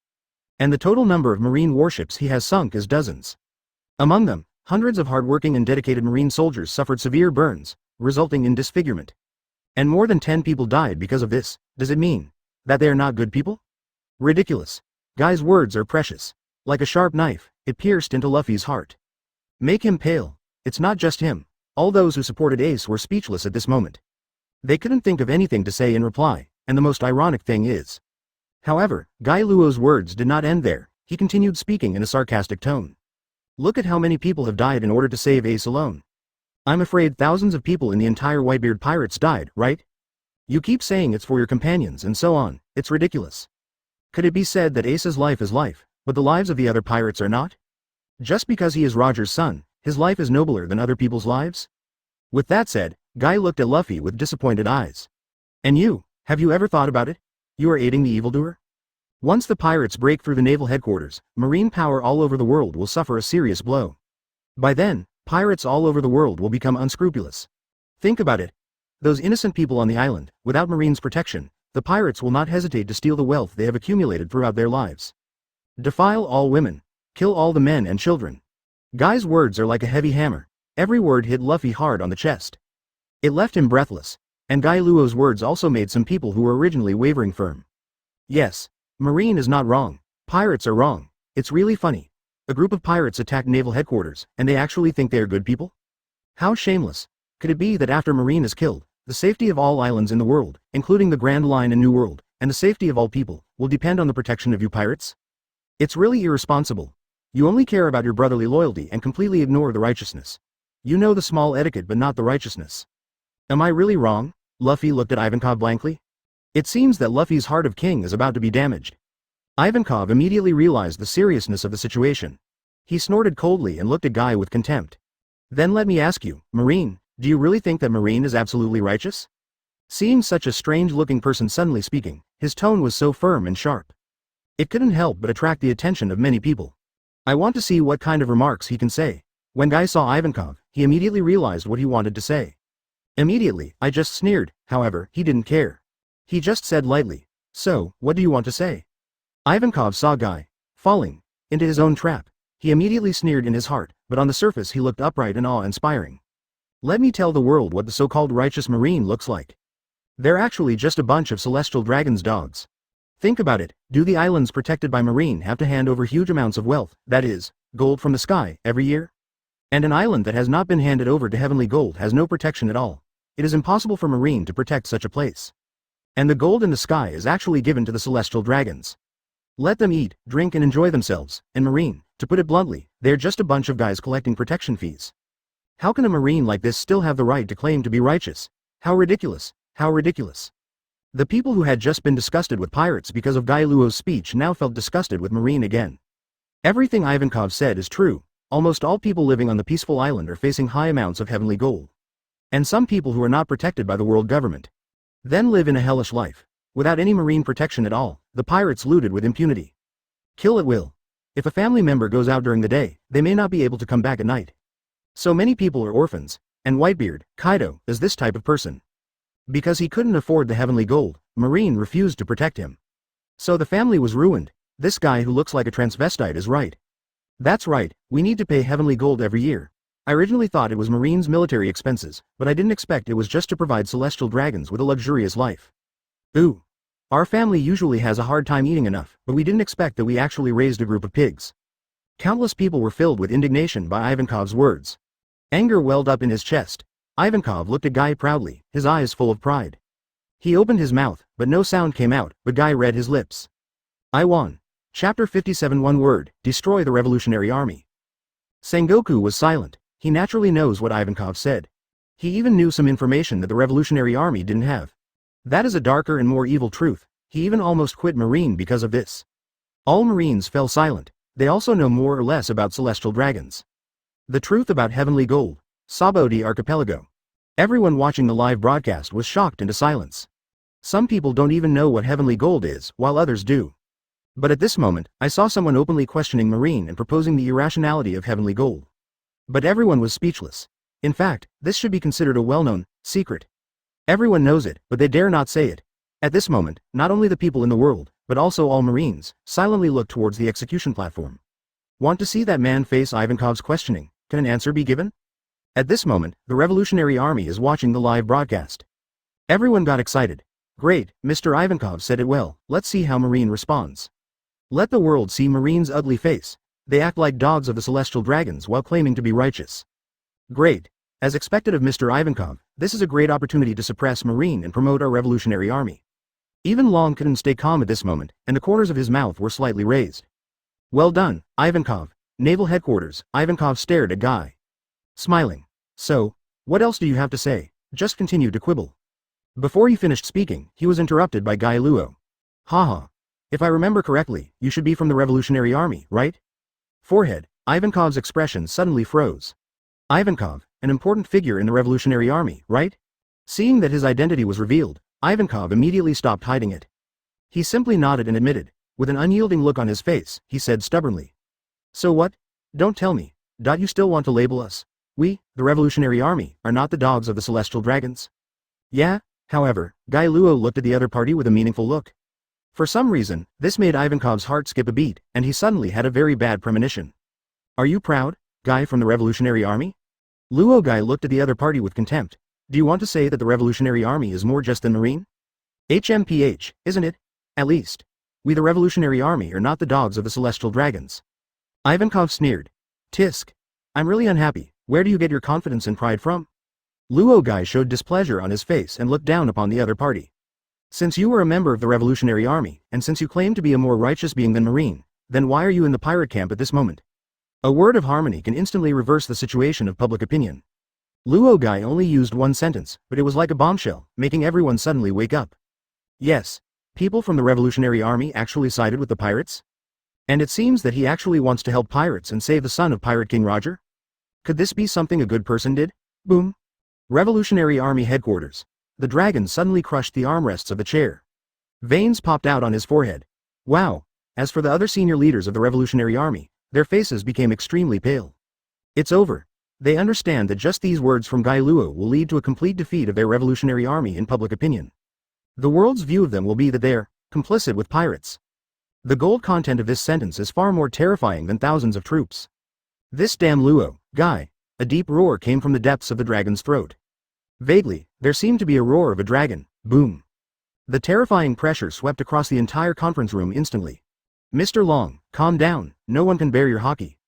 And the total number of Marine warships he has sunk is dozens. Among them, hundreds of hardworking and dedicated Marine soldiers suffered severe burns, resulting in disfigurement. And more than 10 people died because of this. Does it mean that they are not good people? Ridiculous. Guy's words are precious. Like a sharp knife, it pierced into Luffy's heart. Make him pale. It's not just him. All those who supported Ace were speechless at this moment. They couldn't think of anything to say in reply, and the most ironic thing is. However, Guy Luo's words did not end there. He continued speaking in a sarcastic tone. Look at how many people have died in order to save Ace alone. I'm afraid thousands of people in the entire Whitebeard pirates died, right? You keep saying it's for your companions and so on. It's ridiculous. Could it be said that Ace's life is life, but the lives of the other pirates are not? Just because he is Roger's son, his life is nobler than other people's lives? With that said, Guy looked at Luffy with disappointed eyes. And you, have you ever thought about it? You are aiding the evildoer? Once the pirates break through the Naval Headquarters, Marine power all over the world will suffer a serious blow. By then, pirates all over the world will become unscrupulous. Think about it. Those innocent people on the island, without Marine's protection, the pirates will not hesitate to steal the wealth they have accumulated throughout their lives. Defile all women. Kill all the men and children. Guy's words are like a heavy hammer. Every word hit Luffy hard on the chest. It left him breathless. And Guy Luo's words also made some people who were originally wavering firm. Yes, Marine is not wrong. Pirates are wrong. It's really funny. A group of pirates attacked Naval Headquarters, and they actually think they are good people? How shameless. Could it be that after Marine is killed, the safety of all islands in the world, including the Grand Line and New World, and the safety of all people, will depend on the protection of you pirates? It's really irresponsible. You only care about your brotherly loyalty and completely ignore the righteousness. You know the small etiquette but not the righteousness. Am I really wrong? Luffy looked at Ivankov blankly. It seems that Luffy's heart of king is about to be damaged. Ivankov immediately realized the seriousness of the situation. He snorted coldly and looked at Guy with contempt. Then let me ask you, Marine, do you really think that Marine is absolutely righteous? Seeing such a strange-looking person suddenly speaking, his tone was so firm and sharp. It couldn't help but attract the attention of many people. I want to see what kind of remarks he can say. When Guy saw Ivankov, he immediately realized what he wanted to say. Immediately, I just sneered. However, he didn't care. He just said lightly, "So, what do you want to say?" Ivankov saw Guy falling into his own trap. He immediately sneered in his heart, but on the surface he looked upright and awe-inspiring. Let me tell the world what the so-called righteous Marine looks like. They're actually just a bunch of celestial dragons' dogs. Think about it, do the islands protected by Marine have to hand over huge amounts of wealth, that is, gold from the sky, every year? And an island that has not been handed over to heavenly gold has no protection at all. It is impossible for Marine to protect such a place. And the gold in the sky is actually given to the celestial dragons. Let them eat, drink and enjoy themselves, and Marine, to put it bluntly, they're just a bunch of guys collecting protection fees. How can a Marine like this still have the right to claim to be righteous? How ridiculous, how ridiculous. The people who had just been disgusted with pirates because of Guy Luo's speech now felt disgusted with Marine again. Everything Ivankov said is true. Almost all people living on the peaceful island are facing high amounts of heavenly gold. And some people who are not protected by the world government then live in a hellish life. Without any marine protection at all, the pirates looted with impunity. Kill at will. If a family member goes out during the day, they may not be able to come back at night. So many people are orphans, and Whitebeard, Kaido, is this type of person. Because he couldn't afford the heavenly gold, Marine refused to protect him. So the family was ruined. This guy who looks like a transvestite is right. That's right, we need to pay heavenly gold every year. I originally thought it was Marine's military expenses, but I didn't expect it was just to provide celestial dragons with a luxurious life. Ooh. Our family usually has a hard time eating enough, but we didn't expect that we actually raised a group of pigs. Countless people were filled with indignation by Ivankov's words. Anger welled up in his chest. Ivankov looked at Guy proudly, his eyes full of pride. He opened his mouth, but no sound came out, but Guy read his lips. I won. Chapter 57. One word, destroy the revolutionary army. Sengoku was silent. He naturally knows what Ivankov said. He even knew some information that the revolutionary army didn't have. That is a darker and more evil truth. He even almost quit Marine because of this. All Marines fell silent. They also know more or less about celestial dragons. The truth about heavenly gold. Sabodi Archipelago. Everyone watching the live broadcast was shocked into silence. Some people don't even know what heavenly gold is, while others do. But at this moment, I saw someone openly questioning Marine and proposing the irrationality of heavenly gold. But everyone was speechless. In fact, this should be considered a well-known secret. Everyone knows it, but they dare not say it. At this moment, not only the people in the world, but also all Marines, silently looked towards the execution platform. Want to see that man face Ivankov's questioning? Can an answer be given? At this moment, the Revolutionary Army is watching the live broadcast. Everyone got excited. Great, Mr. Ivankov said it well, let's see how Marine responds. Let the world see Marine's ugly face. They act like dogs of the celestial dragons while claiming to be righteous. Great. As expected of Mr. Ivankov, this is a great opportunity to suppress Marine and promote our Revolutionary Army. Even Long couldn't stay calm at this moment, and the corners of his mouth were slightly raised. Well done, Ivankov. Naval Headquarters. Ivankov stared at Guy, smiling. So, what else do you have to say? Just continue to quibble. Before he finished speaking, he was interrupted by Guy Luo. Haha. If I remember correctly, you should be from the Revolutionary Army, right? Forehead. Ivankov's expression suddenly froze. Ivankov, an important figure in the Revolutionary Army, right? Seeing that his identity was revealed, Ivankov immediately stopped hiding it. He simply nodded and admitted. With an unyielding look on his face, he said stubbornly. So what? Don't tell me. You still want to label us? We, the Revolutionary Army, are not the dogs of the celestial dragons? Yeah, however, Guy Luo looked at the other party with a meaningful look. For some reason, this made Ivankov's heart skip a beat, and he suddenly had a very bad premonition. Are you proud, Guy from the Revolutionary Army? Luo Guy looked at the other party with contempt. Do you want to say that the Revolutionary Army is more just than Marine? HMPH, isn't it? At least. We the Revolutionary Army are not the dogs of the celestial dragons. Ivankov sneered. Tisk. I'm really unhappy. Where do you get your confidence and pride from? Luo Guy showed displeasure on his face and looked down upon the other party. Since you were a member of the Revolutionary Army, and since you claim to be a more righteous being than Marine, then why are you in the pirate camp at this moment? A word of harmony can instantly reverse the situation of public opinion. Luo Guy only used one sentence, but it was like a bombshell, making everyone suddenly wake up. Yes, people from the Revolutionary Army actually sided with the pirates? And it seems that he actually wants to help pirates and save the son of Pirate King Roger? Could this be something a good person did? Boom. Revolutionary Army Headquarters. The dragon suddenly crushed the armrests of the chair. Veins popped out on his forehead. Wow. As for the other senior leaders of the Revolutionary Army, their faces became extremely pale. It's over. They understand that just these words from Guy Luo will lead to a complete defeat of their Revolutionary Army in public opinion. The world's view of them will be that they're complicit with pirates. The gold content of this sentence is far more terrifying than thousands of troops. This damn Luo Guy. A deep roar came from the depths of the dragon's throat. Vaguely, there seemed to be a roar of a dragon. Boom. The terrifying pressure swept across the entire conference room instantly. Mr. Long, calm down, no one can bear your hockey.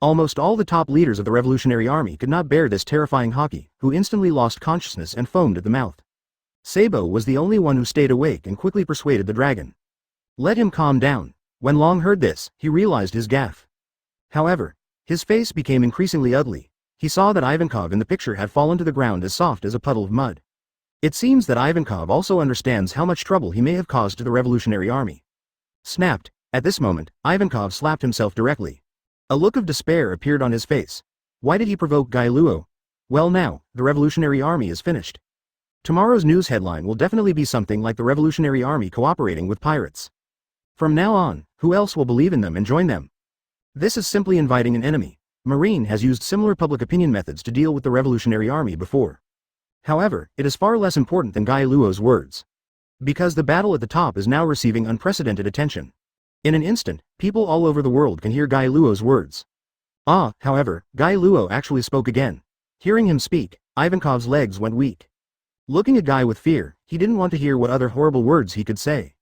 Almost all the top leaders of the Revolutionary Army could not bear this terrifying hockey, who instantly lost consciousness and foamed at the mouth. Sabo was the only one who stayed awake and quickly persuaded the dragon. Let him calm down. When Long heard this, he realized his gaffe. However, his face became increasingly ugly. He saw that Ivankov in the picture had fallen to the ground as soft as a puddle of mud. It seems that Ivankov also understands how much trouble he may have caused to the Revolutionary Army. Snapped. At this moment, Ivankov slapped himself directly. A look of despair appeared on his face. Why did he provoke Guy Luo? Well now, the Revolutionary Army is finished. Tomorrow's news headline will definitely be something like the Revolutionary Army cooperating with pirates. From now on, who else will believe in them and join them? This is simply inviting an enemy. Marine has used similar public opinion methods to deal with the Revolutionary Army before. However, it is far less important than Guy Luo's words. Because the battle at the top is now receiving unprecedented attention. In an instant, people all over the world can hear Guy Luo's words. However, Guy Luo actually spoke again. Hearing him speak, Ivankov's legs went weak. Looking at Guy with fear, he didn't want to hear what other horrible words he could say.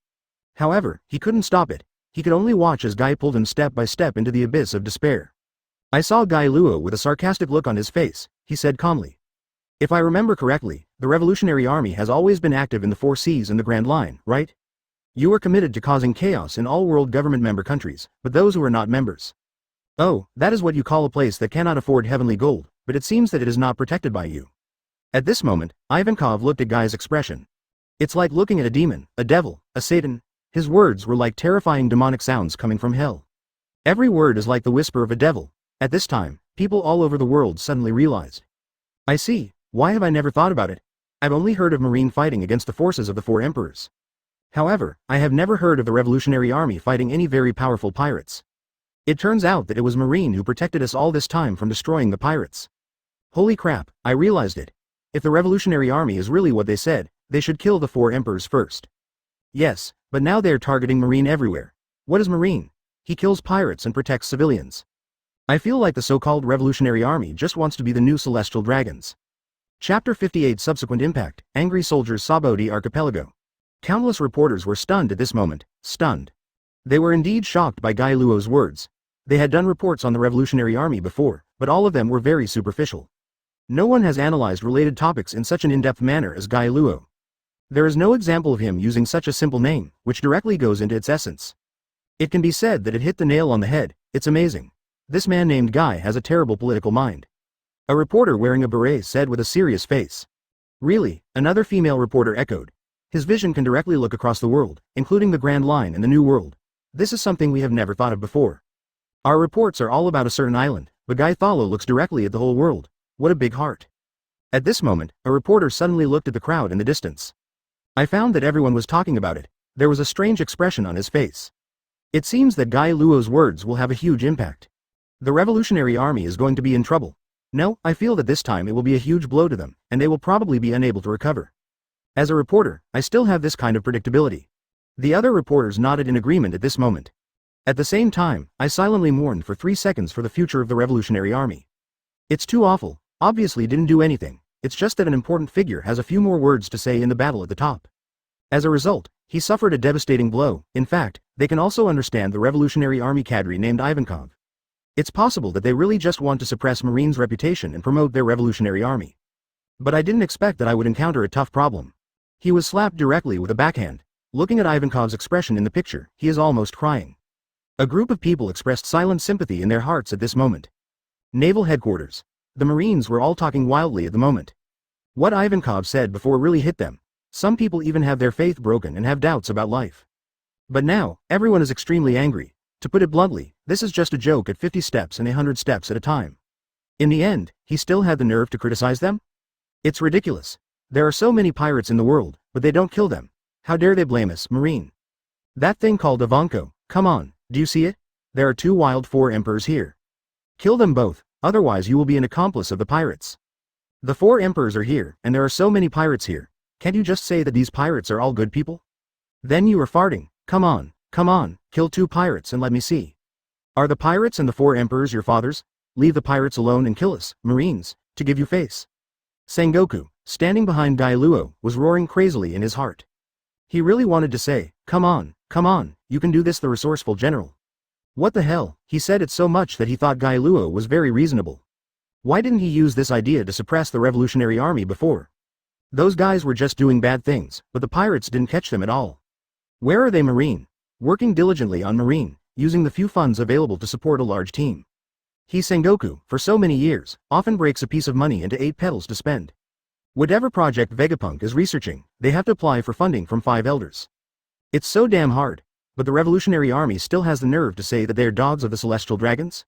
However, he couldn't stop it. He could only watch as Guy pulled him step by step into the abyss of despair. I saw Guy Luo with a sarcastic look on his face. He said calmly. If I remember correctly, the Revolutionary Army has always been active in the 4 Seas and the Grand Line, right? You are committed to causing chaos in all world government member countries, but those who are not members. Oh, that is what you call a place that cannot afford heavenly gold, but it seems that it is not protected by you. At this moment, Ivankov looked at Guy's expression. It's like looking at a demon, a devil, a Satan. His words were like terrifying demonic sounds coming from hell. Every word is like the whisper of a devil. At this time, people all over the world suddenly realized. I see, why have I never thought about it? I've only heard of Marine fighting against the forces of the 4 emperors. However, I have never heard of the Revolutionary Army fighting any very powerful pirates. It turns out that it was Marine who protected us all this time from destroying the pirates. Holy crap, I realized it. If the Revolutionary Army is really what they said, they should kill the 4 emperors first. Yes, but now they are targeting Marine everywhere. What is Marine? He kills pirates and protects civilians. I feel like the so-called Revolutionary Army just wants to be the new Celestial Dragons. Chapter 58 Subsequent Impact, Angry Soldiers Saboti Archipelago. Countless reporters were stunned at this moment, stunned. They were indeed shocked by Guy Luo's words. They had done reports on the Revolutionary Army before, but all of them were very superficial. No one has analyzed related topics in such an in-depth manner as Guy Luo. There is no example of him using such a simple name, which directly goes into its essence. It can be said that it hit the nail on the head. It's amazing. This man named Guy has a terrible political mind. A reporter wearing a beret said with a serious face. Really, another female reporter echoed. His vision can directly look across the world, including the Grand Line and the New World. This is something we have never thought of before. Our reports are all about a certain island, but Guy Thalo looks directly at the whole world. What a big heart. At this moment, a reporter suddenly looked at the crowd in the distance. I found that everyone was talking about it. There was a strange expression on his face. It seems that Guy Luo's words will have a huge impact. The Revolutionary Army is going to be in trouble. No, I feel that this time it will be a huge blow to them, and they will probably be unable to recover. As a reporter, I still have this kind of predictability. The other reporters nodded in agreement at this moment. At the same time, I silently mourned for 3 seconds for the future of the Revolutionary Army. It's too awful. Obviously didn't do anything. It's just that an important figure has a few more words to say in the battle at the top. As a result, he suffered a devastating blow. In fact, they can also understand the Revolutionary Army cadre named Ivankov. It's possible that they really just want to suppress Marine's reputation and promote their Revolutionary Army. But I didn't expect that I would encounter a tough problem. He was slapped directly with a backhand. Looking at Ivankov's expression in the picture, he is almost crying. A group of people expressed silent sympathy in their hearts at this moment. Naval Headquarters. The Marines were all talking wildly at the moment. What Ivankov said before really hit them. Some people even have their faith broken and have doubts about life. But now, everyone is extremely angry. To put it bluntly, this is just a joke at 50 steps and 100 steps at a time. In the end, he still had the nerve to criticize them? It's ridiculous. There are so many pirates in the world, but they don't kill them. How dare they blame us, Marine? That thing called Ivanko, come on, do you see it? There are 2 wild 4 emperors here. Kill them both. Otherwise you will be an accomplice of the pirates. The 4 emperors are here, and there are so many pirates here. Can't you just say that these pirates are all good people? Then you are farting. Come on, kill 2 pirates and let me see. Are the pirates and the 4 emperors your fathers? Leave the pirates alone and kill us, Marines, to give you face. Sengoku, standing behind Guy Luo, was roaring crazily in his heart. He really wanted to say, come on, you can do this, the resourceful general. What the hell, he said it so much that he thought Guy Luo was very reasonable. Why didn't he use this idea to suppress the Revolutionary Army before? Those guys were just doing bad things, but the pirates didn't catch them at all. Where are they, Marine? Working diligently on Marine, using the few funds available to support a large team. He Sengoku, for so many years, often breaks a piece of money into 8 petals to spend. Whatever project Vegapunk is researching, they have to apply for funding from 5 elders. It's so damn hard, but the Revolutionary Army still has the nerve to say that they're dogs of the Celestial Dragons?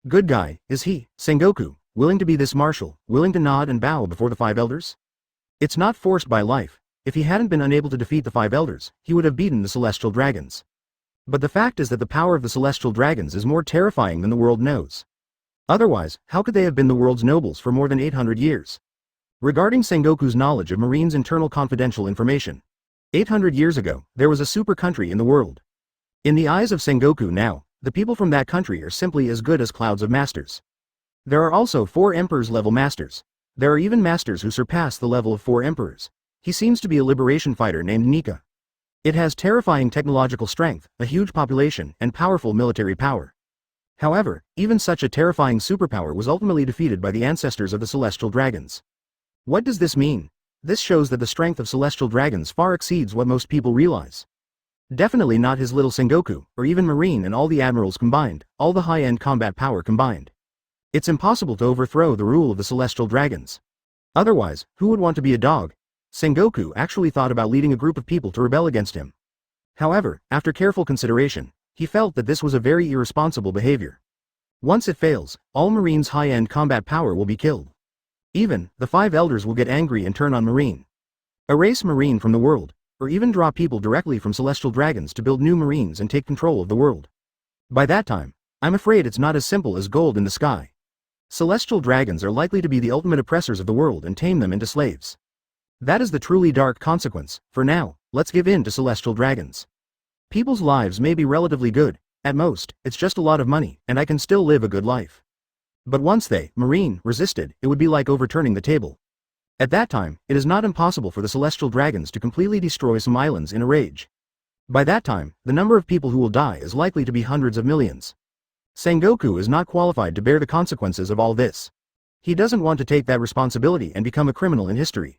Good guy, is he, Sengoku, willing to be this marshal, willing to nod and bow before the 5 elders? It's not forced by life. If he hadn't been unable to defeat the 5 elders, he would have beaten the Celestial Dragons. But the fact is that the power of the Celestial Dragons is more terrifying than the world knows. Otherwise, how could they have been the world's nobles for more than 800 years? Regarding Sengoku's knowledge of Marine's internal confidential information, 800 years ago, there was a super country in the world. In the eyes of Sengoku now, the people from that country are simply as good as clouds of masters. There are also 4 emperors-level masters. There are even masters who surpass the level of 4 emperors. He seems to be a liberation fighter named Nika. It has terrifying technological strength, a huge population, and powerful military power. However, even such a terrifying superpower was ultimately defeated by the ancestors of the Celestial Dragons. What does this mean? This shows that the strength of Celestial Dragons far exceeds what most people realize. Definitely not his little Sengoku, or even Marine and all the admirals combined, all the high-end combat power combined. It's impossible to overthrow the rule of the Celestial Dragons. Otherwise, who would want to be a dog? Sengoku actually thought about leading a group of people to rebel against him. However, after careful consideration, he felt that this was a very irresponsible behavior. Once it fails, all Marine's high-end combat power will be killed. Even, the 5 elders will get angry and turn on Marine. Erase Marine from the world, or even draw people directly from Celestial Dragons to build new Marines and take control of the world. By that time, I'm afraid it's not as simple as gold in the sky. Celestial Dragons are likely to be the ultimate oppressors of the world and tame them into slaves. That is the truly dark consequence. For now, let's give in to Celestial Dragons. People's lives may be relatively good, at most, it's just a lot of money, and I can still live a good life. But once they, Marine, resisted, it would be like overturning the table. At that time, it is not impossible for the Celestial Dragons to completely destroy some islands in a rage. By that time, the number of people who will die is likely to be hundreds of millions. Sengoku is not qualified to bear the consequences of all this. He doesn't want to take that responsibility and become a criminal in history.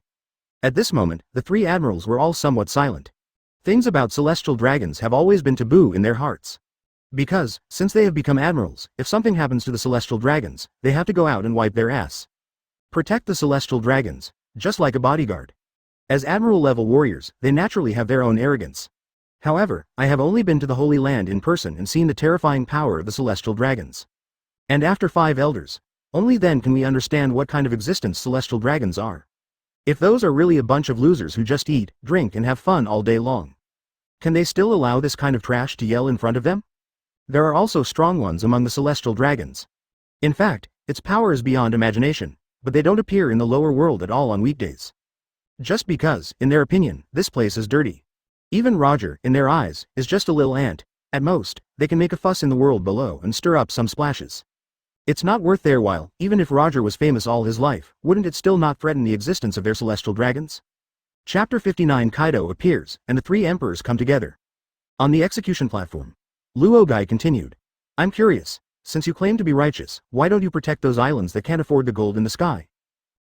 At this moment, the 3 admirals were all somewhat silent. Things about Celestial Dragons have always been taboo in their hearts. Because, since they have become admirals, if something happens to the Celestial Dragons, they have to go out and wipe their ass. Protect the Celestial Dragons, just like a bodyguard. As admiral-level warriors, they naturally have their own arrogance. However, I have only been to the Holy Land in person and seen the terrifying power of the Celestial Dragons. And after 5 elders, only then can we understand what kind of existence Celestial Dragons are. If those are really a bunch of losers who just eat, drink and have fun all day long. Can they still allow this kind of trash to yell in front of them? There are also strong ones among the Celestial Dragons. In fact, its power is beyond imagination, but they don't appear in the lower world at all on weekdays. Just because, in their opinion, this place is dirty. Even Roger, in their eyes, is just a little ant. At most, they can make a fuss in the world below and stir up some splashes. It's not worth their while. Even if Roger was famous all his life, wouldn't it still not threaten the existence of their Celestial Dragons? Chapter 59 Kaido appears, and the 3 emperors come together. On the execution platform, Luogai continued. I'm curious, since you claim to be righteous, why don't you protect those islands that can't afford the gold in the sky?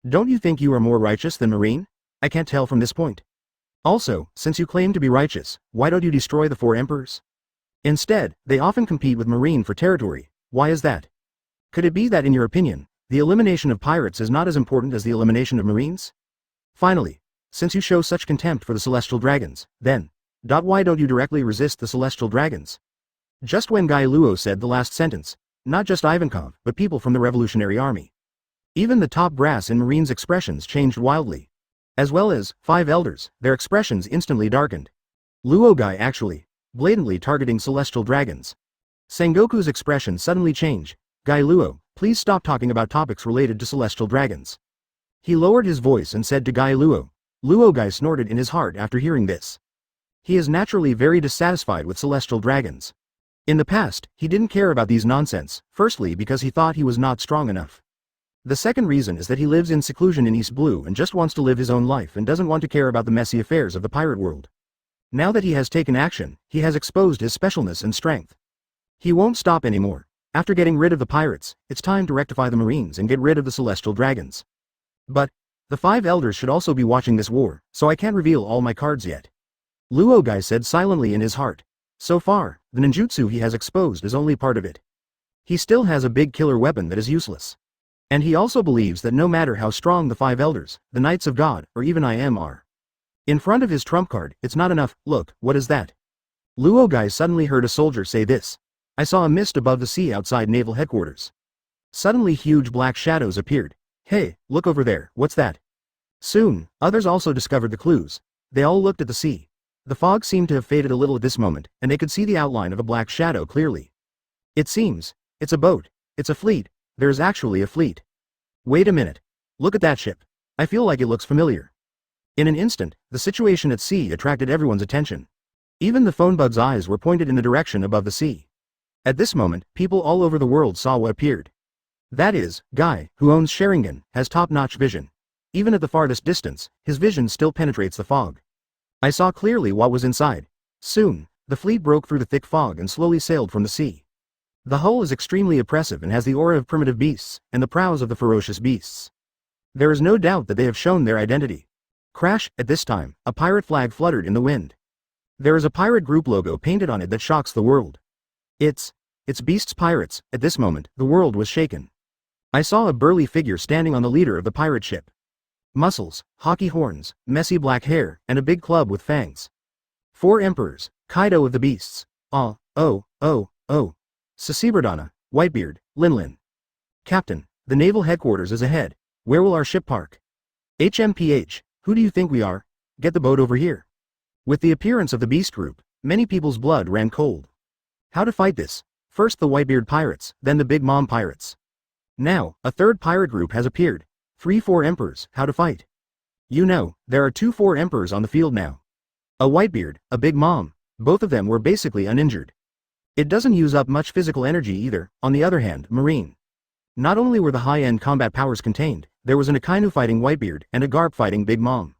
Don't you think you are more righteous than Marine? I can't tell from this point. Also, since you claim to be righteous, why don't you destroy the 4 emperors? Instead, they often compete with Marine for territory. Why is that? Could it be that in your opinion, the elimination of pirates is not as important as the elimination of Marines? Finally, since you show such contempt for the Celestial Dragons, then, why don't you directly resist the Celestial Dragons? Just when Guy Luo said the last sentence, not just Ivankov, but people from the Revolutionary Army. Even the top brass in Marine's expressions changed wildly. As well as 5 elders, their expressions instantly darkened. Luogai actually, blatantly targeting Celestial Dragons. Sengoku's expression suddenly changed. Guy Luo, please stop talking about topics related to Celestial Dragons. He lowered his voice and said to Guy Luo. Luogai snorted in his heart after hearing this. He is naturally very dissatisfied with Celestial Dragons. In the past, he didn't care about these nonsense, firstly because he thought he was not strong enough. The second reason is that he lives in seclusion in East Blue and just wants to live his own life and doesn't want to care about the messy affairs of the pirate world. Now that he has taken action, he has exposed his specialness and strength. He won't stop anymore. After getting rid of the pirates, it's time to rectify the Marines and get rid of the Celestial Dragons. But, The 5 elders should also be watching this war, so I can't reveal all my cards yet. Luogai said silently in his heart. So far, the ninjutsu he has exposed is only part of it. He still has a big killer weapon that is useless. And he also believes that no matter how strong the 5 elders, the Knights of God, or even I am are. In front of his trump card, it's not enough. Look, what is that? Luogai suddenly heard a soldier say this. I saw a mist above the sea outside Naval Headquarters. Suddenly huge black shadows appeared. Hey, look over there, what's that? Soon, others also discovered the clues. They all looked at the sea. The fog seemed to have faded a little at this moment, and they could see the outline of a black shadow clearly. It seems. It's a boat. It's a fleet. There's actually a fleet. Wait a minute. Look at that ship. I feel like it looks familiar. In an instant, the situation at sea attracted everyone's attention. Even the phone bug's eyes were pointed in the direction above the sea. At this moment, people all over the world saw what appeared. That is, Guy, who owns Sharingan, has top-notch vision. Even at the farthest distance, his vision still penetrates the fog. I saw clearly what was inside. Soon, the fleet broke through the thick fog and slowly sailed from the sea. The hull is extremely oppressive and has the aura of primitive beasts, and the prows of the ferocious beasts. There is no doubt that they have shown their identity. Crash, at this time, a pirate flag fluttered in the wind. There is a pirate group logo painted on it that shocks the world. It's Beasts Pirates. At this moment, the world was shaken. I saw a burly figure standing on the leader of the pirate ship. Muscles, hockey horns, messy black hair, and a big club with fangs. 4 emperors, Kaido of the beasts. Sasibardana, Whitebeard, Linlin. Captain, the Naval Headquarters is ahead. Where will our ship park? HMPH, who do you think we are? Get the boat over here. With the appearance of the beast group, many people's blood ran cold. How to fight this? First the Whitebeard pirates, then the Big Mom pirates. Now, a third pirate group has appeared. 3-4 emperors, how to fight? You know, there are 2-4 emperors on the field now. A Whitebeard, a Big Mom, both of them were basically uninjured. It doesn't use up much physical energy either. On the other hand, Marine. Not only were the high-end combat powers contained, there was an Akainu fighting Whitebeard and a Garp fighting Big Mom.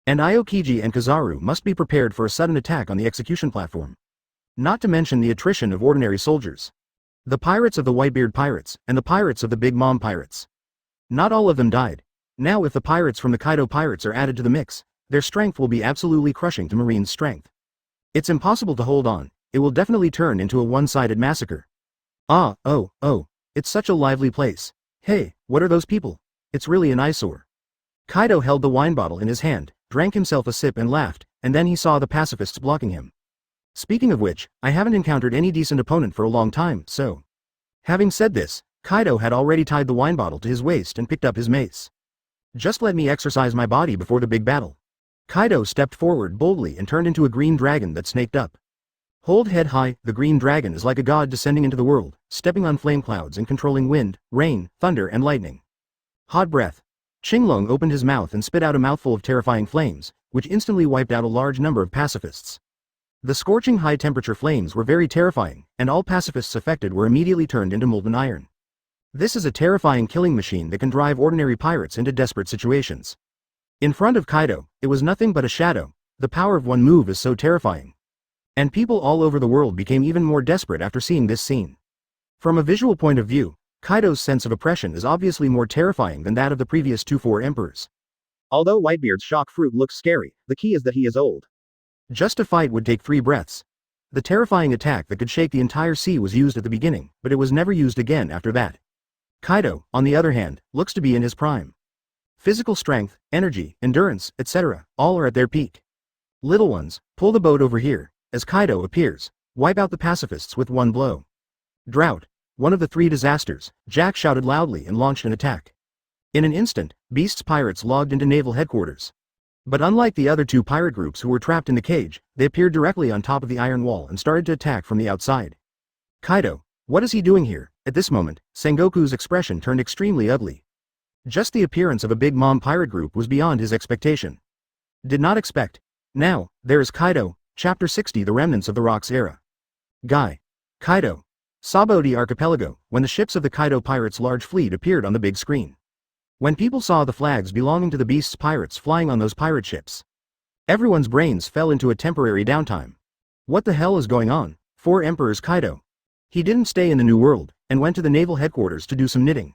And Aokiji and Kizaru must be prepared for a sudden attack on the execution platform. Not to mention the attrition of ordinary soldiers. The pirates of the Whitebeard pirates, and the pirates of the Big Mom pirates. Not all of them died. Now if the pirates from the Kaido pirates are added to the mix, their strength will be absolutely crushing to Marine's strength. It's impossible to hold on. It will definitely turn into a one-sided massacre. It's such a lively place. Hey, what are those people? It's really an eyesore. Kaido held the wine bottle in his hand, drank himself a sip and laughed, and then he saw the pacifists blocking him. Speaking of which, I haven't encountered any decent opponent for a long time, so. Having said this, Kaido had already tied the wine bottle to his waist and picked up his mace. Just let me exercise my body before the big battle. Kaido stepped forward boldly and turned into a green dragon that snaked up. Hold head high, the green dragon is like a god descending into the world, stepping on flame clouds and controlling wind, rain, thunder and lightning. Hot breath. Qinglong opened his mouth and spit out a mouthful of terrifying flames, which instantly wiped out a large number of pacifists. The scorching high-temperature flames were very terrifying, and all pacifists affected were immediately turned into molten iron. This is a terrifying killing machine that can drive ordinary pirates into desperate situations. In front of Kaido, it was nothing but a shadow. The power of one move is so terrifying. And people all over the world became even more desperate after seeing this scene. From a visual point of view, Kaido's sense of oppression is obviously more terrifying than that of the previous 2-4 emperors. Although Whitebeard's shock fruit looks scary, the key is that he is old. Just a fight would take 3 breaths. The terrifying attack that could shake the entire sea was used at the beginning, but it was never used again after that. Kaido, on the other hand, looks to be in his prime. Physical strength, energy, endurance, etc., all are at their peak. Little ones, pull the boat over here. As Kaido appears, wipe out the pacifists with one blow. Drought. One of the 3 disasters, Jack shouted loudly and launched an attack. In an instant, Beast's pirates logged into Naval Headquarters. But unlike the other 2 pirate groups who were trapped in the cage, they appeared directly on top of the iron wall and started to attack from the outside. Kaido, what is he doing here? At this moment, Sengoku's expression turned extremely ugly. Just the appearance of a Big Mom pirate group was beyond his expectation. Did not expect. Now, there is Kaido. Chapter 60 The Remnants of the Rocks Era. Guy. Kaido. Sabodi Archipelago, when the ships of the Kaido pirates' large fleet appeared on the big screen. When people saw the flags belonging to the Beast's pirates flying on those pirate ships, everyone's brains fell into a temporary downtime. What the hell is going on? 4 emperors Kaido. He didn't stay in the New World, and went to the Naval Headquarters to do some knitting.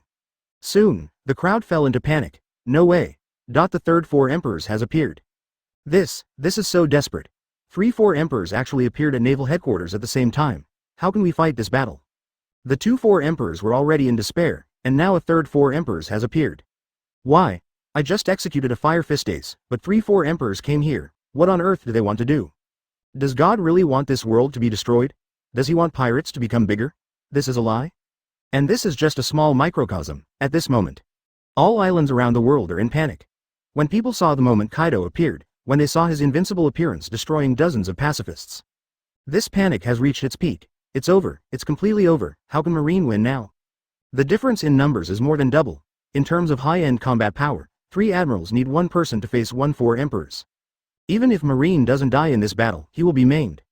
Soon, the crowd fell into panic. No way. The third four emperors has appeared. This is so desperate. 3-4 emperors actually appeared at Naval Headquarters at the same time. How can we fight this battle? The 2-4 emperors were already in despair, and now a third 4 emperors has appeared. Why? I just executed a fire fist ace, but 3-4 emperors came here. What on earth do they want to do? Does God really want this world to be destroyed? Does he want pirates to become bigger? This is a lie? And this is just a small microcosm, at this moment. All islands around the world are in panic. When people saw the moment Kaido appeared, when they saw his invincible appearance destroying dozens of pacifists. This panic has reached its peak. It's over, it's completely over. How can Marine win now? The difference in numbers is more than double. In terms of high-end combat power, 3 admirals need 1 person to face 1-4 emperors. Even if Marine doesn't die in this battle, he will be maimed.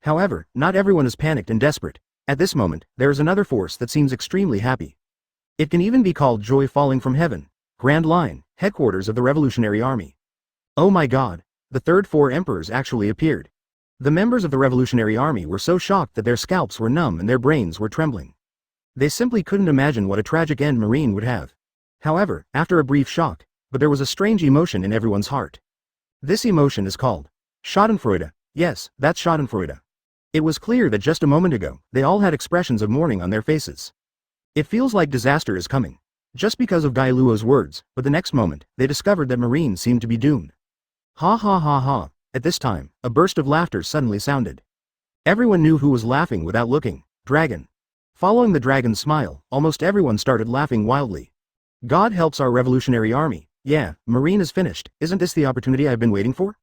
However, not everyone is panicked and desperate. At this moment, there is another force that seems extremely happy. It can even be called joy falling from heaven. Grand Line, headquarters of the Revolutionary Army. Oh my god, the third 4 emperors actually appeared. The members of the Revolutionary Army were so shocked that their scalps were numb and their brains were trembling. They simply couldn't imagine what a tragic end Marine would have. However, after a brief shock, but there was a strange emotion in everyone's heart. This emotion is called Schadenfreude. Yes, that's Schadenfreude. It was clear that just a moment ago, they all had expressions of mourning on their faces. It feels like disaster is coming. Just because of Guy Luo's words, but the next moment, they discovered that Marine seemed to be doomed. Ha ha ha ha. At this time, a burst of laughter suddenly sounded. Everyone knew who was laughing without looking. Dragon. Following the dragon's smile, almost everyone started laughing wildly. God helps our Revolutionary Army. Yeah, Marine is finished. Isn't this the opportunity I've been waiting for?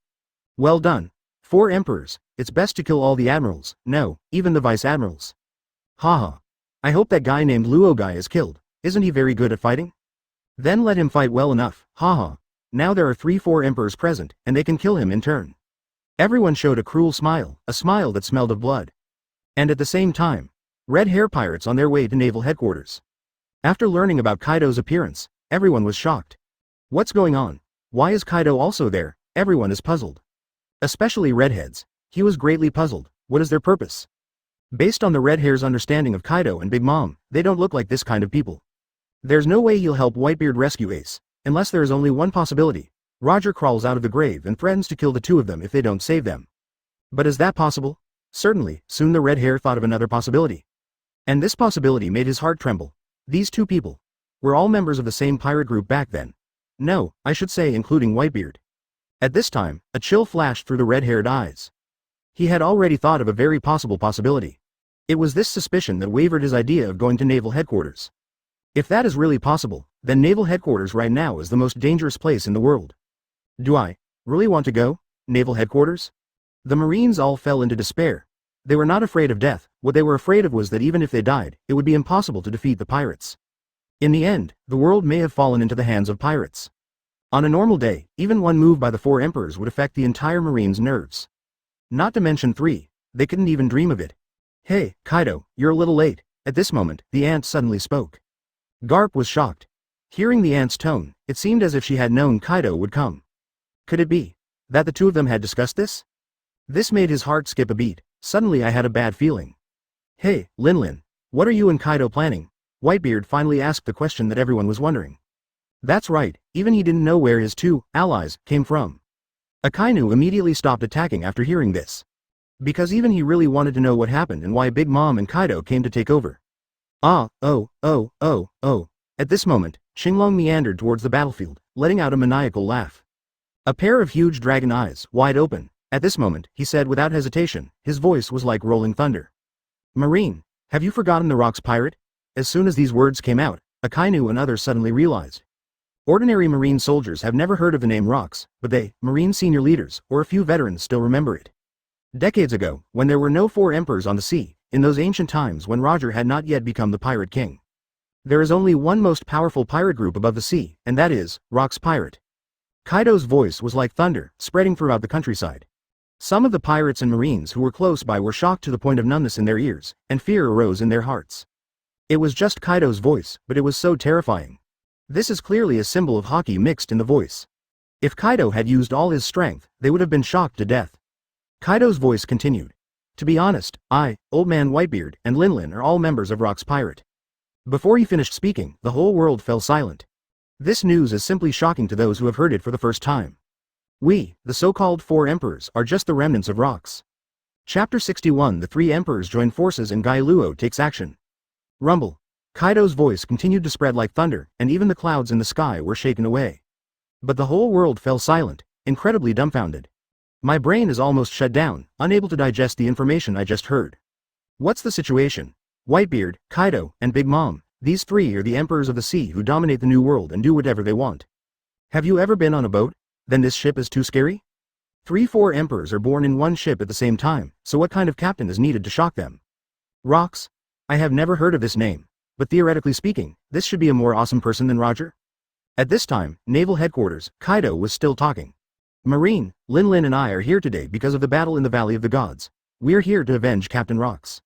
Well done. 4 emperors. It's best to kill all the admirals. No, even the vice admirals. Haha. I hope that guy named Luo guy is killed. Isn't he very good at fighting? Then let him fight well enough. Haha. Now there are 3-4 emperors present, and they can kill him in turn. Everyone showed a cruel smile, a smile that smelled of blood. And at the same time, red hair pirates on their way to Naval Headquarters. After learning about Kaido's appearance, everyone was shocked. What's going on? Why is Kaido also there? Everyone is puzzled. Especially redheads. He was greatly puzzled. What is their purpose? Based on the red hair's understanding of Kaido and Big Mom, they don't look like this kind of people. There's no way he'll help Whitebeard rescue Ace, unless there is only one possibility. Roger crawls out of the grave and threatens to kill the 2 of them if they don't save them. But is that possible? Certainly. Soon the red hair thought of another possibility. And this possibility made his heart tremble. These 2 people were all members of the same pirate group back then. No, I should say including Whitebeard. At this time, a chill flashed through the red-haired eyes. He had already thought of a very possible possibility. It was this suspicion that wavered his idea of going to Naval Headquarters. If that is really possible, then Naval Headquarters right now is the most dangerous place in the world. Do I really want to go? Naval Headquarters? The Marines all fell into despair. They were not afraid of death. What they were afraid of was that even if they died, it would be impossible to defeat the pirates. In the end, the world may have fallen into the hands of pirates. On a normal day, even one move by the 4 emperors would affect the entire Marines' nerves. Not to mention 3, they couldn't even dream of it. Hey, Kaido, you're a little late. At this moment, the ant suddenly spoke. Garp was shocked. Hearing the ant's tone, it seemed as if she had known Kaido would come. Could it be that the 2 of them had discussed this? This made his heart skip a beat. Suddenly I had a bad feeling. Hey, Linlin, what are you and Kaido planning? Whitebeard finally asked the question that everyone was wondering. That's right, even he didn't know where his 2 allies came from. Akainu immediately stopped attacking after hearing this. Because even he really wanted to know what happened and why Big Mom and Kaido came to take over. At this moment, Xinglong meandered towards the battlefield, letting out a maniacal laugh. A pair of huge dragon eyes, wide open. At this moment, he said without hesitation, his voice was like rolling thunder. Marine, have you forgotten the Rocks pirate? As soon as these words came out, Akainu and others suddenly realized. Ordinary Marine soldiers have never heard of the name Rocks, but they, Marine senior leaders, or a few veterans still remember it. Decades ago, when there were no 4 emperors on the sea, in those ancient times when Roger had not yet become the pirate king. There is only one most powerful pirate group above the sea, and that is, Rocks pirate. Kaido's voice was like thunder, spreading throughout the countryside. Some of the pirates and Marines who were close by were shocked to the point of numbness in their ears, and fear arose in their hearts. It was just Kaido's voice, but it was so terrifying. This is clearly a symbol of Haki mixed in the voice. If Kaido had used all his strength, they would have been shocked to death. Kaido's voice continued. To be honest, I, Old Man Whitebeard, and Linlin are all members of Rocks pirate. Before he finished speaking, the whole world fell silent. This news is simply shocking to those who have heard it for the first time. We, the so-called four emperors, are just the remnants of rocks. Chapter 61. The three emperors join forces and Guy Luo takes action. Rumble. Kaido's voice continued to spread like thunder, and even the clouds in the sky were shaken away. But the whole world fell silent, incredibly dumbfounded. My brain is almost shut down, unable to digest the information I just heard. What's the situation? Whitebeard, Kaido, and Big Mom, these three are the emperors of the sea who dominate the new world and do whatever they want. Have you ever been on a boat? Then this ship is too scary? 3-4 emperors are born in one ship at the same time, so what kind of captain is needed to shock them? Rocks? I have never heard of this name, but theoretically speaking, this should be a more awesome person than Roger. At this time, Naval Headquarters, Kaido was still talking. Marine, Lin and I are here today because of the battle in the Valley of the Gods. We're here to avenge Captain Rocks.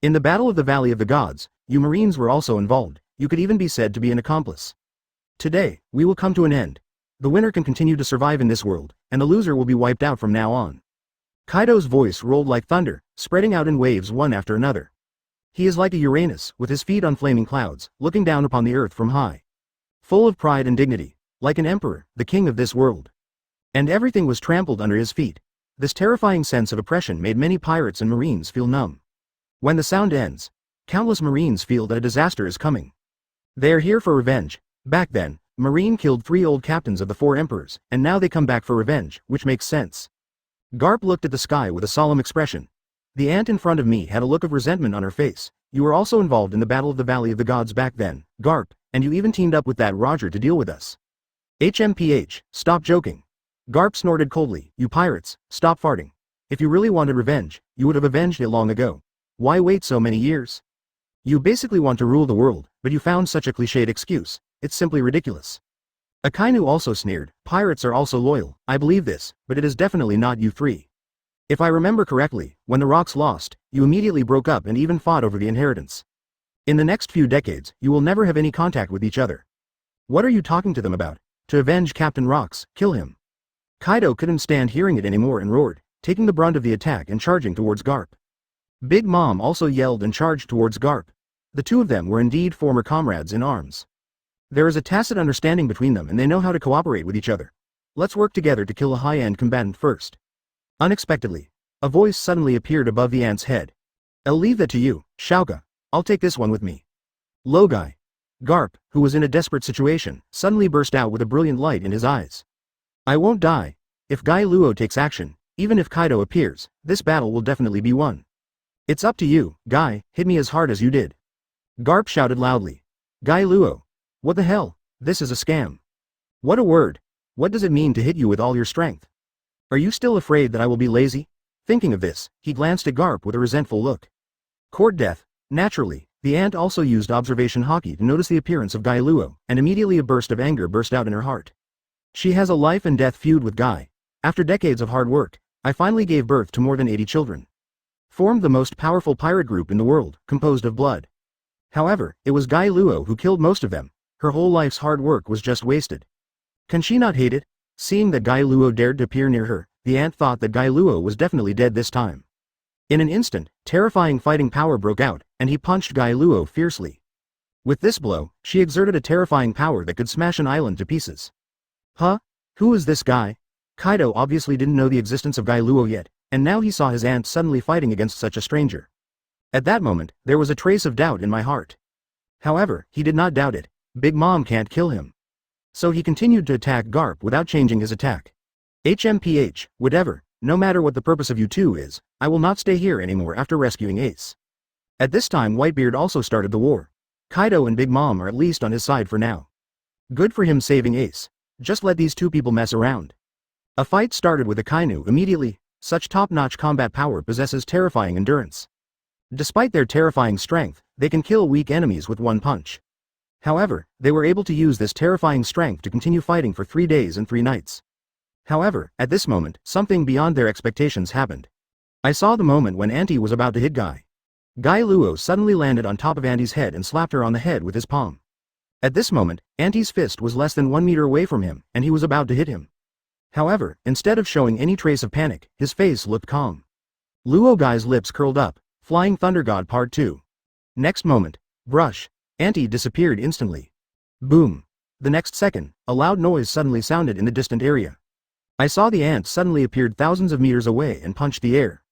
In the Battle of the Valley of the Gods, you Marines were also involved, you could even be said to be an accomplice. Today, we will come to an end. The winner can continue to survive in this world, and the loser will be wiped out from now on. Kaido's voice rolled like thunder, spreading out in waves one after another. He is like a Uranus, with his feet on flaming clouds, looking down upon the earth from high. Full of pride and dignity, like an emperor, the king of this world. And everything was trampled under his feet. This terrifying sense of oppression made many pirates and Marines feel numb. When the sound ends, countless Marines feel that a disaster is coming. They are here for revenge. Back then, Marine killed 3 old captains of the 4 emperors, and now they come back for revenge, which makes sense. Garp looked at the sky with a solemn expression. The ant in front of me had a look of resentment on her face. You were also involved in the Battle of the Valley of the Gods back then, Garp, and you even teamed up with that Roger to deal with us. HMPH, stop joking. Garp snorted coldly. You pirates, stop farting. If you really wanted revenge, you would have avenged it long ago. Why wait so many years? You basically want to rule the world, but you found such a cliched excuse. It's simply ridiculous. Akainu also sneered. Pirates are also loyal, I believe this, but it is definitely not you three. If I remember correctly, when the rocks lost, you immediately broke up and even fought over the inheritance. In the next few decades, you will never have any contact with each other. What are you talking to them about? To avenge Captain Rocks, kill him. Kaido couldn't stand hearing it anymore and roared, taking the brunt of the attack and charging towards Garp. Big Mom also yelled and charged towards Garp. The two of them were indeed former comrades in arms. There is a tacit understanding between them and they know how to cooperate with each other. Let's work together to kill a high-end combatant first. Unexpectedly, a voice suddenly appeared above the ant's head. I'll leave that to you, Shauka. I'll take this one with me. Logai. Garp, who was in a desperate situation, suddenly burst out with a brilliant light in his eyes. I won't die. If Guy Luo takes action, even if Kaido appears, this battle will definitely be won. It's up to you, Guy, hit me as hard as you did. Garp shouted loudly. Guy Luo. What the hell? This is a scam. What a word. What does it mean to hit you with all your strength? Are you still afraid that I will be lazy? Thinking of this, he glanced at Garp with a resentful look. Court death. Naturally, the ant also used observation haki to notice the appearance of Guy Luo, and immediately a burst of anger burst out in her heart. She has a life and death feud with Guy. After decades of hard work, I finally gave birth to more than 80 children. Formed the most powerful pirate group in the world, composed of blood. However, it was Guy Luo who killed most of them. Her whole life's hard work was just wasted. Can she not hate it? Seeing that Guy Luo dared to appear near her, the ant thought that Guy Luo was definitely dead this time. In an instant, terrifying fighting power broke out, and he punched Guy Luo fiercely. With this blow, she exerted a terrifying power that could smash an island to pieces. Huh? Who is this guy? Kaido obviously didn't know the existence of Guy Luo yet, and now he saw his aunt suddenly fighting against such a stranger. At that moment, there was a trace of doubt in my heart. However, he did not doubt it. Big Mom can't kill him. So he continued to attack Garp without changing his attack. HMPH, whatever, no matter what the purpose of you two is, I will not stay here anymore after rescuing Ace. At this time Whitebeard also started the war. Kaido and Big Mom are at least on his side for now. Good for him saving Ace. Just let these two people mess around. A fight started with Akainu immediately. Such top-notch combat power possesses terrifying endurance. Despite their terrifying strength, they can kill weak enemies with one punch. However, they were able to use this terrifying strength to continue fighting for 3 days and 3 nights. However, at this moment, something beyond their expectations happened. I saw the moment when Auntie was about to hit Guy. Guy Luo suddenly landed on top of Auntie's head and slapped her on the head with his palm. At this moment, Auntie's fist was less than 1 meter away from him, and he was about to hit him. However, instead of showing any trace of panic, his face looked calm. Luo Guy's lips curled up. Flying Thunder God Part 2. Next moment. Brush. Auntie disappeared instantly. Boom. The next second, a loud noise suddenly sounded in the distant area. I saw the ant suddenly appeared thousands of meters away and punched the air.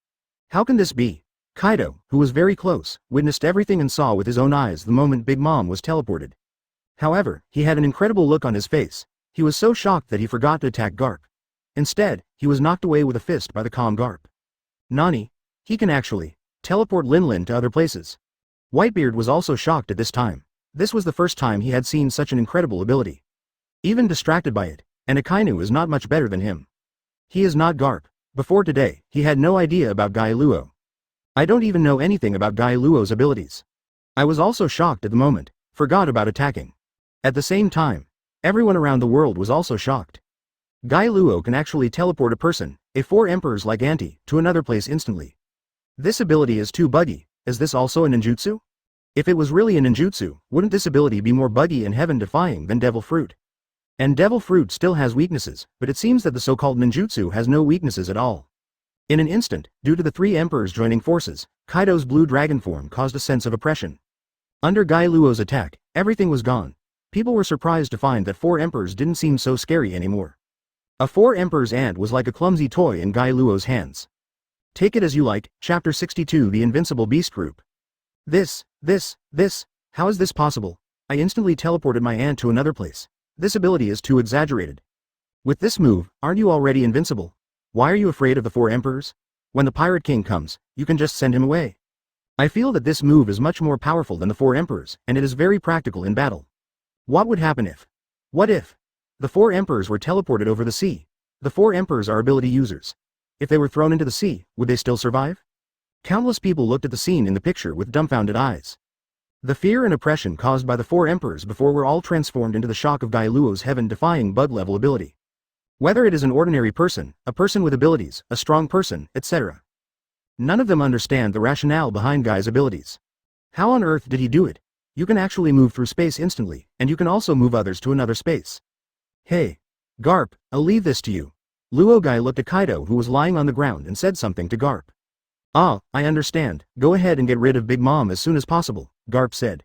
How can this be? Kaido, who was very close, witnessed everything and saw with his own eyes the moment Big Mom was teleported. However, he had an incredible look on his face. He was so shocked that he forgot to attack Garp. Instead, he was knocked away with a fist by the calm Garp. Nani? He can actually teleport Lin to other places. Whitebeard was also shocked at this time. This was the first time he had seen such an incredible ability. Even distracted by it, and Akainu is not much better than him. He is not Garp. Before today, he had no idea about Guy Luo. I don't even know anything about Guy Luo's abilities. I was also shocked at the moment, forgot about attacking. At the same time, everyone around the world was also shocked. Guy Luo can actually teleport a person, a 4 emperors like Auntie, to another place instantly. This ability is too buggy. Is this also a ninjutsu? If it was really a ninjutsu, wouldn't this ability be more buggy and heaven-defying than Devil Fruit? And Devil Fruit still has weaknesses, but it seems that the so-called ninjutsu has no weaknesses at all. In an instant, due to the 3 emperors joining forces, Kaido's blue dragon form caused a sense of oppression. Under Guy Luo's attack, everything was gone. People were surprised to find that 4 emperors didn't seem so scary anymore. A 4 emperors ant was like a clumsy toy in Guy Luo's hands. Take it as you like, Chapter 62 The Invincible Beast Group. This, how is this possible? I instantly teleported my ant to another place. This ability is too exaggerated. With this move, aren't you already invincible? Why are you afraid of the 4 emperors? When the Pirate King comes, you can just send him away. I feel that this move is much more powerful than the 4 emperors, and it is very practical in battle. What would happen if? What if? The 4 emperors were teleported over the sea. The 4 emperors are ability users. If they were thrown into the sea, would they still survive? Countless people looked at the scene in the picture with dumbfounded eyes. The fear and oppression caused by the 4 emperors before were all transformed into the shock of Guy Luo's heaven-defying bug-level ability. Whether it is an ordinary person, a person with abilities, a strong person, etc. None of them understand the rationale behind Guy's abilities. How on earth did he do it? You can actually move through space instantly, and you can also move others to another space. Hey, Garp, I'll leave this to you. Luo Guy looked at Kaido who was lying on the ground and said something to Garp. Ah, I understand, go ahead and get rid of Big Mom as soon as possible, Garp said.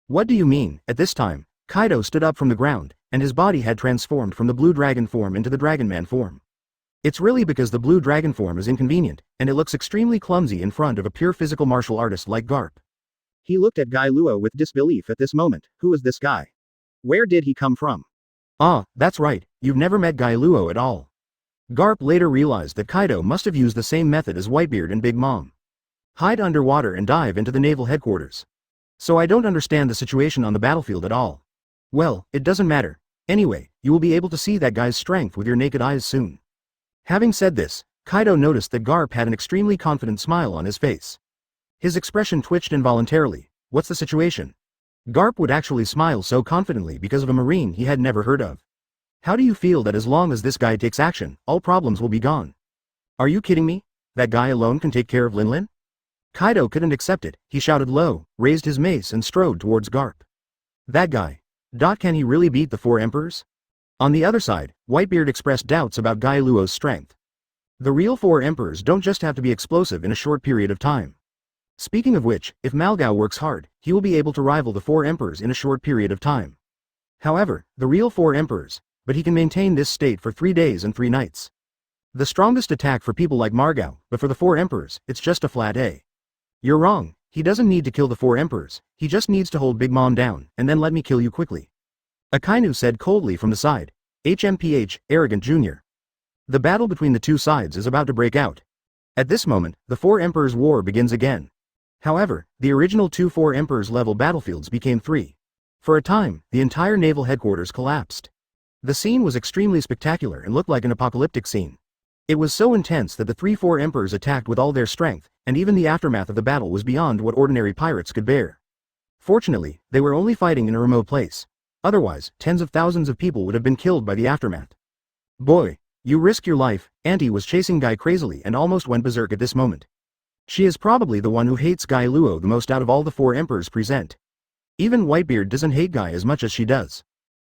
What do you mean? At this time, Kaido stood up from the ground, and his body had transformed from the blue dragon form into the Dragon Man form. It's really because the blue dragon form is inconvenient, and it looks extremely clumsy in front of a pure physical martial artist like Garp. He looked at Guy Luo with disbelief at this moment. Who is this guy? Where did he come from? Ah, that's right, you've never met Guy Luo at all. Garp later realized that Kaido must have used the same method as Whitebeard and Big Mom. Hide underwater and dive into the Naval Headquarters. So I don't understand the situation on the battlefield at all. Well, it doesn't matter. Anyway, you will be able to see that guy's strength with your naked eyes soon. Having said this, Kaido noticed that Garp had an extremely confident smile on his face. His expression twitched involuntarily. What's the situation? Garp would actually smile so confidently because of a marine he had never heard of. How do you feel that as long as this guy takes action, all problems will be gone? Are you kidding me? That guy alone can take care of Lin? Kaido couldn't accept it. He shouted low, raised his mace and strode towards Garp. That guy. Can he really beat the 4 emperors? On the other side, Whitebeard expressed doubts about Guy Luo's strength. The real 4 emperors don't just have to be explosive in a short period of time. Speaking of which, if Malgao works hard, he will be able to rival the 4 emperors in a short period of time. However, the real 4 emperors, but he can maintain this state for 3 days and 3 nights. The strongest attack for people like Malgao, but for the 4 emperors, it's just a flat A. You're wrong, he doesn't need to kill the 4 emperors, he just needs to hold Big Mom down, and then let me kill you quickly. Akainu said coldly from the side. HMPH, Arrogant Jr. The battle between the two sides is about to break out. At this moment, the 4 emperors war begins again. However, the original 2 4 emperors level battlefields became 3. For a time, the entire naval headquarters collapsed. The scene was extremely spectacular and looked like an apocalyptic scene. It was so intense that the 3 4 emperors attacked with all their strength, and even the aftermath of the battle was beyond what ordinary pirates could bear. Fortunately, they were only fighting in a remote place. Otherwise, tens of thousands of people would have been killed by the aftermath. Boy, you risk your life. Auntie was chasing Guy crazily and almost went berserk at this moment. She is probably the one who hates Guy Luo the most out of all the 4 emperors present. Even Whitebeard doesn't hate Guy as much as she does.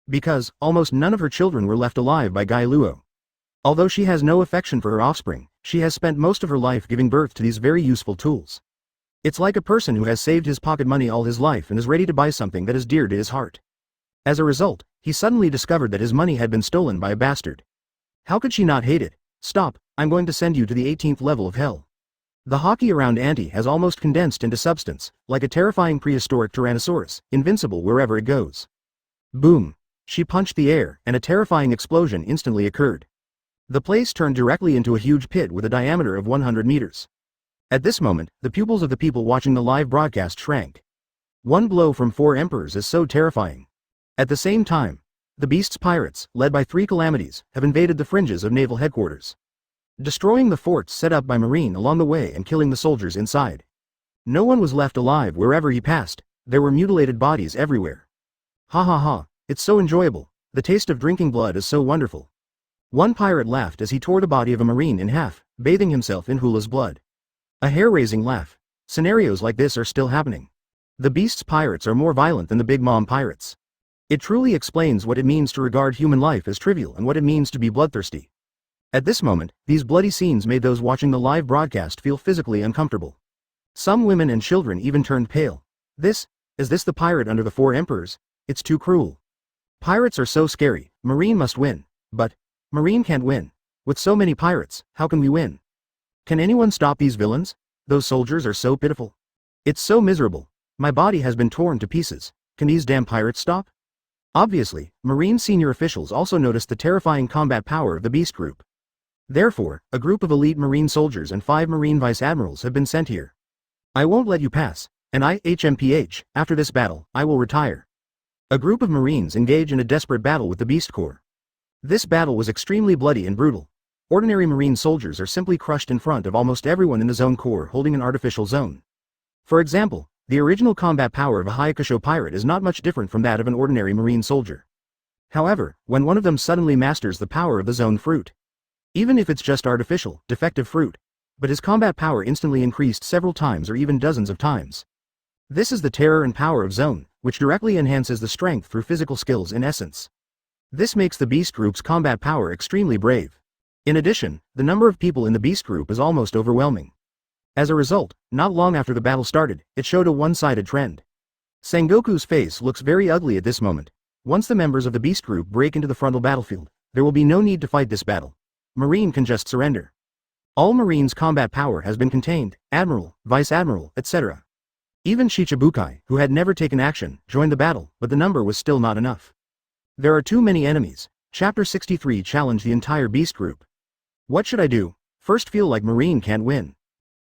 Because, almost none of her children were left alive by Guy Luo. Although she has no affection for her offspring, she has spent most of her life giving birth to these very useful tools. It's like a person who has saved his pocket money all his life and is ready to buy something that is dear to his heart. As a result, he suddenly discovered that his money had been stolen by a bastard. How could she not hate it? Stop, I'm going to send you to the 18th level of hell. The hockey around Auntie has almost condensed into substance, like a terrifying prehistoric Tyrannosaurus, invincible wherever it goes. Boom! She punched the air, and a terrifying explosion instantly occurred. The place turned directly into a huge pit with a diameter of 100 meters. At this moment, the pupils of the people watching the live broadcast shrank. One blow from 4 emperors is so terrifying. At the same time, the Beast's pirates, led by 3 calamities, have invaded the fringes of Naval Headquarters, destroying the forts set up by Marine along the way and killing the soldiers inside. No one was left alive wherever he passed, there were mutilated bodies everywhere. Ha ha ha, it's so enjoyable, the taste of drinking blood is so wonderful. One pirate laughed as he tore the body of a Marine in half, bathing himself in Hula's blood. A hair-raising laugh. Scenarios like this are still happening. The Beast's pirates are more violent than the Big Mom pirates. It truly explains what it means to regard human life as trivial and what it means to be bloodthirsty. At this moment, these bloody scenes made those watching the live broadcast feel physically uncomfortable. Some women and children even turned pale. Is this the pirate under the 4 emperors? It's too cruel. Pirates are so scary, Marine must win. But Marine can't win. With so many pirates, how can we win? Can anyone stop these villains? Those soldiers are so pitiful. It's so miserable. My body has been torn to pieces. Can these damn pirates stop? Obviously, Marine senior officials also noticed the terrifying combat power of the Beast Group. Therefore, a group of elite Marine soldiers and 5 Marine Vice Admirals have been sent here. I won't let you pass, and after this battle, I will retire. A group of Marines engage in a desperate battle with the Beast Corps. This battle was extremely bloody and brutal. Ordinary Marine soldiers are simply crushed in front of almost everyone in the Zone Corps holding an artificial zone. For example, the original combat power of a Hayakusho pirate is not much different from that of an ordinary Marine soldier. However, when one of them suddenly masters the power of the Zone fruit, even if it's just artificial, defective fruit, but his combat power instantly increased several times or even dozens of times. This is the terror and power of Zone, which directly enhances the strength through physical skills in essence. This makes the Beast Group's combat power extremely brave. In addition, the number of people in the Beast Group is almost overwhelming. As a result, not long after the battle started, it showed a one-sided trend. Sengoku's face looks very ugly at this moment. Once the members of the Beast Group break into the frontal battlefield, there will be no need to fight this battle. Marine can just surrender. All Marines' combat power has been contained, Admiral, Vice Admiral, etc. Even Shichibukai, who had never taken action, joined the battle, but the number was still not enough. There are too many enemies. Chapter 63 challenged the entire Beast Group. What should I do? First, feel like Marine can't win.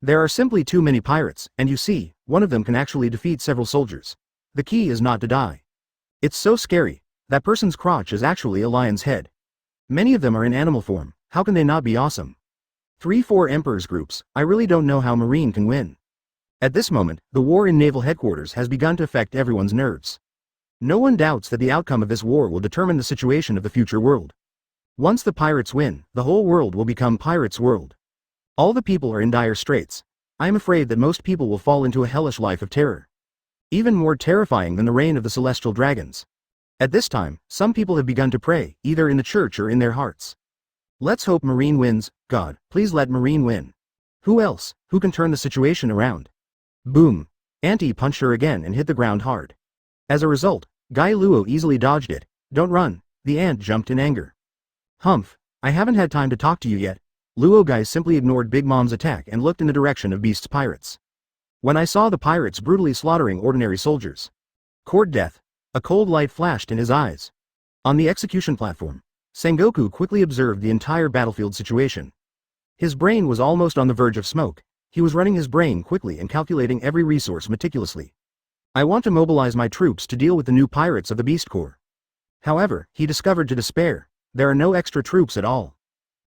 There are simply too many pirates, and you see, one of them can actually defeat several soldiers. The key is not to die. It's so scary. That person's crotch is actually a lion's head. Many of them are in animal form. How can they not be awesome? 3-4 Emperors groups, I really don't know how Marine can win. At this moment, the war in Naval Headquarters has begun to affect everyone's nerves. No one doubts that the outcome of this war will determine the situation of the future world. Once the pirates win, the whole world will become Pirates' World. All the people are in dire straits. I am afraid that most people will fall into a hellish life of terror. Even more terrifying than the reign of the celestial dragons. At this time, some people have begun to pray, either in the church or in their hearts. Let's hope Marine wins. God, please let Marine win. Who else? Who can turn the situation around? Boom. Auntie punched her again and hit the ground hard. As a result, Guy Luo easily dodged it. Don't run. The ant jumped in anger. Humph. I haven't had time to talk to you yet. Luo Guy simply ignored Big Mom's attack and looked in the direction of Beast's pirates. When I saw the pirates brutally slaughtering ordinary soldiers, court death, a cold light flashed in his eyes. On the execution platform, Sengoku quickly observed the entire battlefield situation. His brain was almost on the verge of smoke. He was running his brain quickly and calculating every resource meticulously. I want to mobilize my troops to deal with the new pirates of the Beast Corps. However, he discovered to despair, there are no extra troops at all.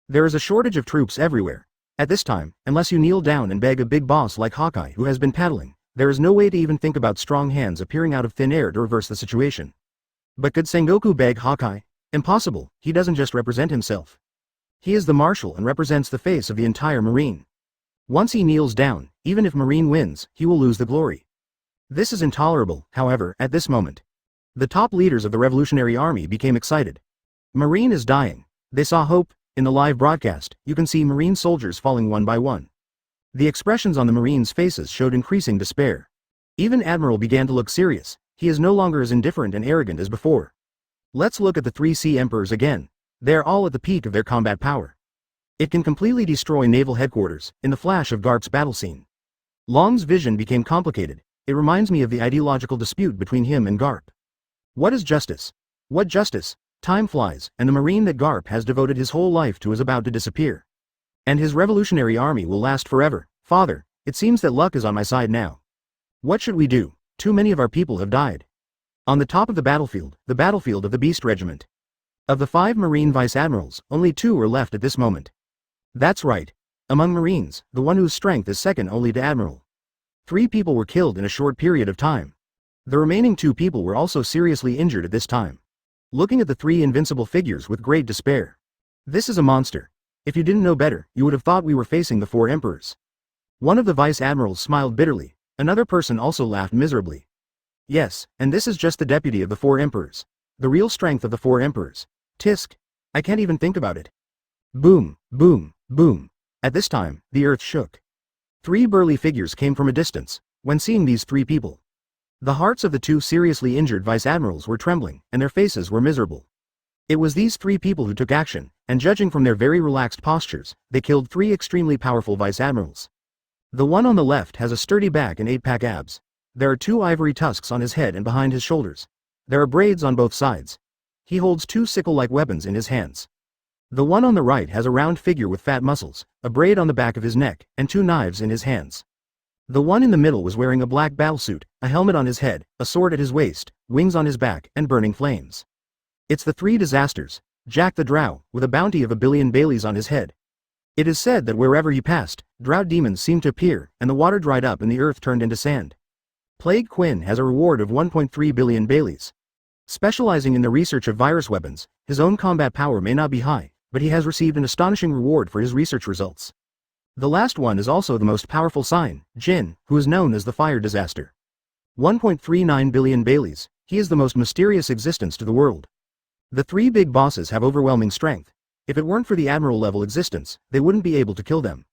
There is a shortage of troops everywhere. At this time, unless you kneel down and beg a big boss like Hokage who has been paddling, there is no way to even think about strong hands appearing out of thin air to reverse the situation. But could Sengoku beg Hokage? Impossible, he doesn't just represent himself. He is the marshal and represents the face of the entire Marine. Once he kneels down, even if Marine wins, he will lose the glory. This is intolerable, however, at this moment. The top leaders of the Revolutionary Army became excited. Marine is dying. They saw hope. In the live broadcast, you can see Marine soldiers falling one by one. The expressions on the Marines' faces showed increasing despair. Even Admiral began to look serious. He is no longer as indifferent and arrogant as before. Let's look at the 3 Sea Emperors again. They are all at the peak of their combat power. It can completely destroy Naval Headquarters, in the flash of Garp's battle scene. Long's vision became complicated. It reminds me of the ideological dispute between him and Garp. What is justice? What justice? Time flies, and the marine that Garp has devoted his whole life to is about to disappear. And his revolutionary army will last forever. Father, it seems that luck is on my side now. What should we do? Too many of our people have died. On the top of the battlefield of the Beast Regiment. Of the 5 Marine Vice Admirals, only 2 are left at this moment. That's right. Among Marines, the one whose strength is second only to Admiral. 3 people were killed in a short period of time. The remaining 2 people were also seriously injured at this time. Looking at the 3 invincible figures with great despair. This is a monster. If you didn't know better, you would have thought we were facing the 4 Emperors. One of the Vice Admirals smiled bitterly. Another person also laughed miserably. Yes, and this is just the deputy of the 4 Emperors. The real strength of the 4 Emperors. Tisk. I can't even think about it. Boom, boom, boom. At this time, the earth shook. 3 burly figures came from a distance. When seeing these 3 people, the hearts of the 2 seriously injured Vice Admirals were trembling, and their faces were miserable. It was these 3 people who took action, and judging from their very relaxed postures, they killed 3 extremely powerful Vice Admirals. The one on the left has a sturdy back and 8-pack abs. There are 2 ivory tusks on his head and behind his shoulders. There are braids on both sides. He holds 2 sickle-like weapons in his hands. The one on the right has a round figure with fat muscles, a braid on the back of his neck, and 2 knives in his hands. The one in the middle was wearing a black battlesuit, a helmet on his head, a sword at his waist, wings on his back, and burning flames. It's the 3 disasters. Jack the Drow, with a bounty of 1 billion Baileys on his head. It is said that wherever he passed, drow demons seemed to appear, and the water dried up and the earth turned into sand. Plague Quinn has a reward of 1.3 billion Baileys. Specializing in the research of virus weapons, his own combat power may not be high, but he has received an astonishing reward for his research results. The last one is also the most powerful sign, Jin, who is known as the Fire Disaster. 1.39 billion Baileys, he is the most mysterious existence to the world. The 3 big bosses have overwhelming strength. If it weren't for the Admiral-level existence, they wouldn't be able to kill them.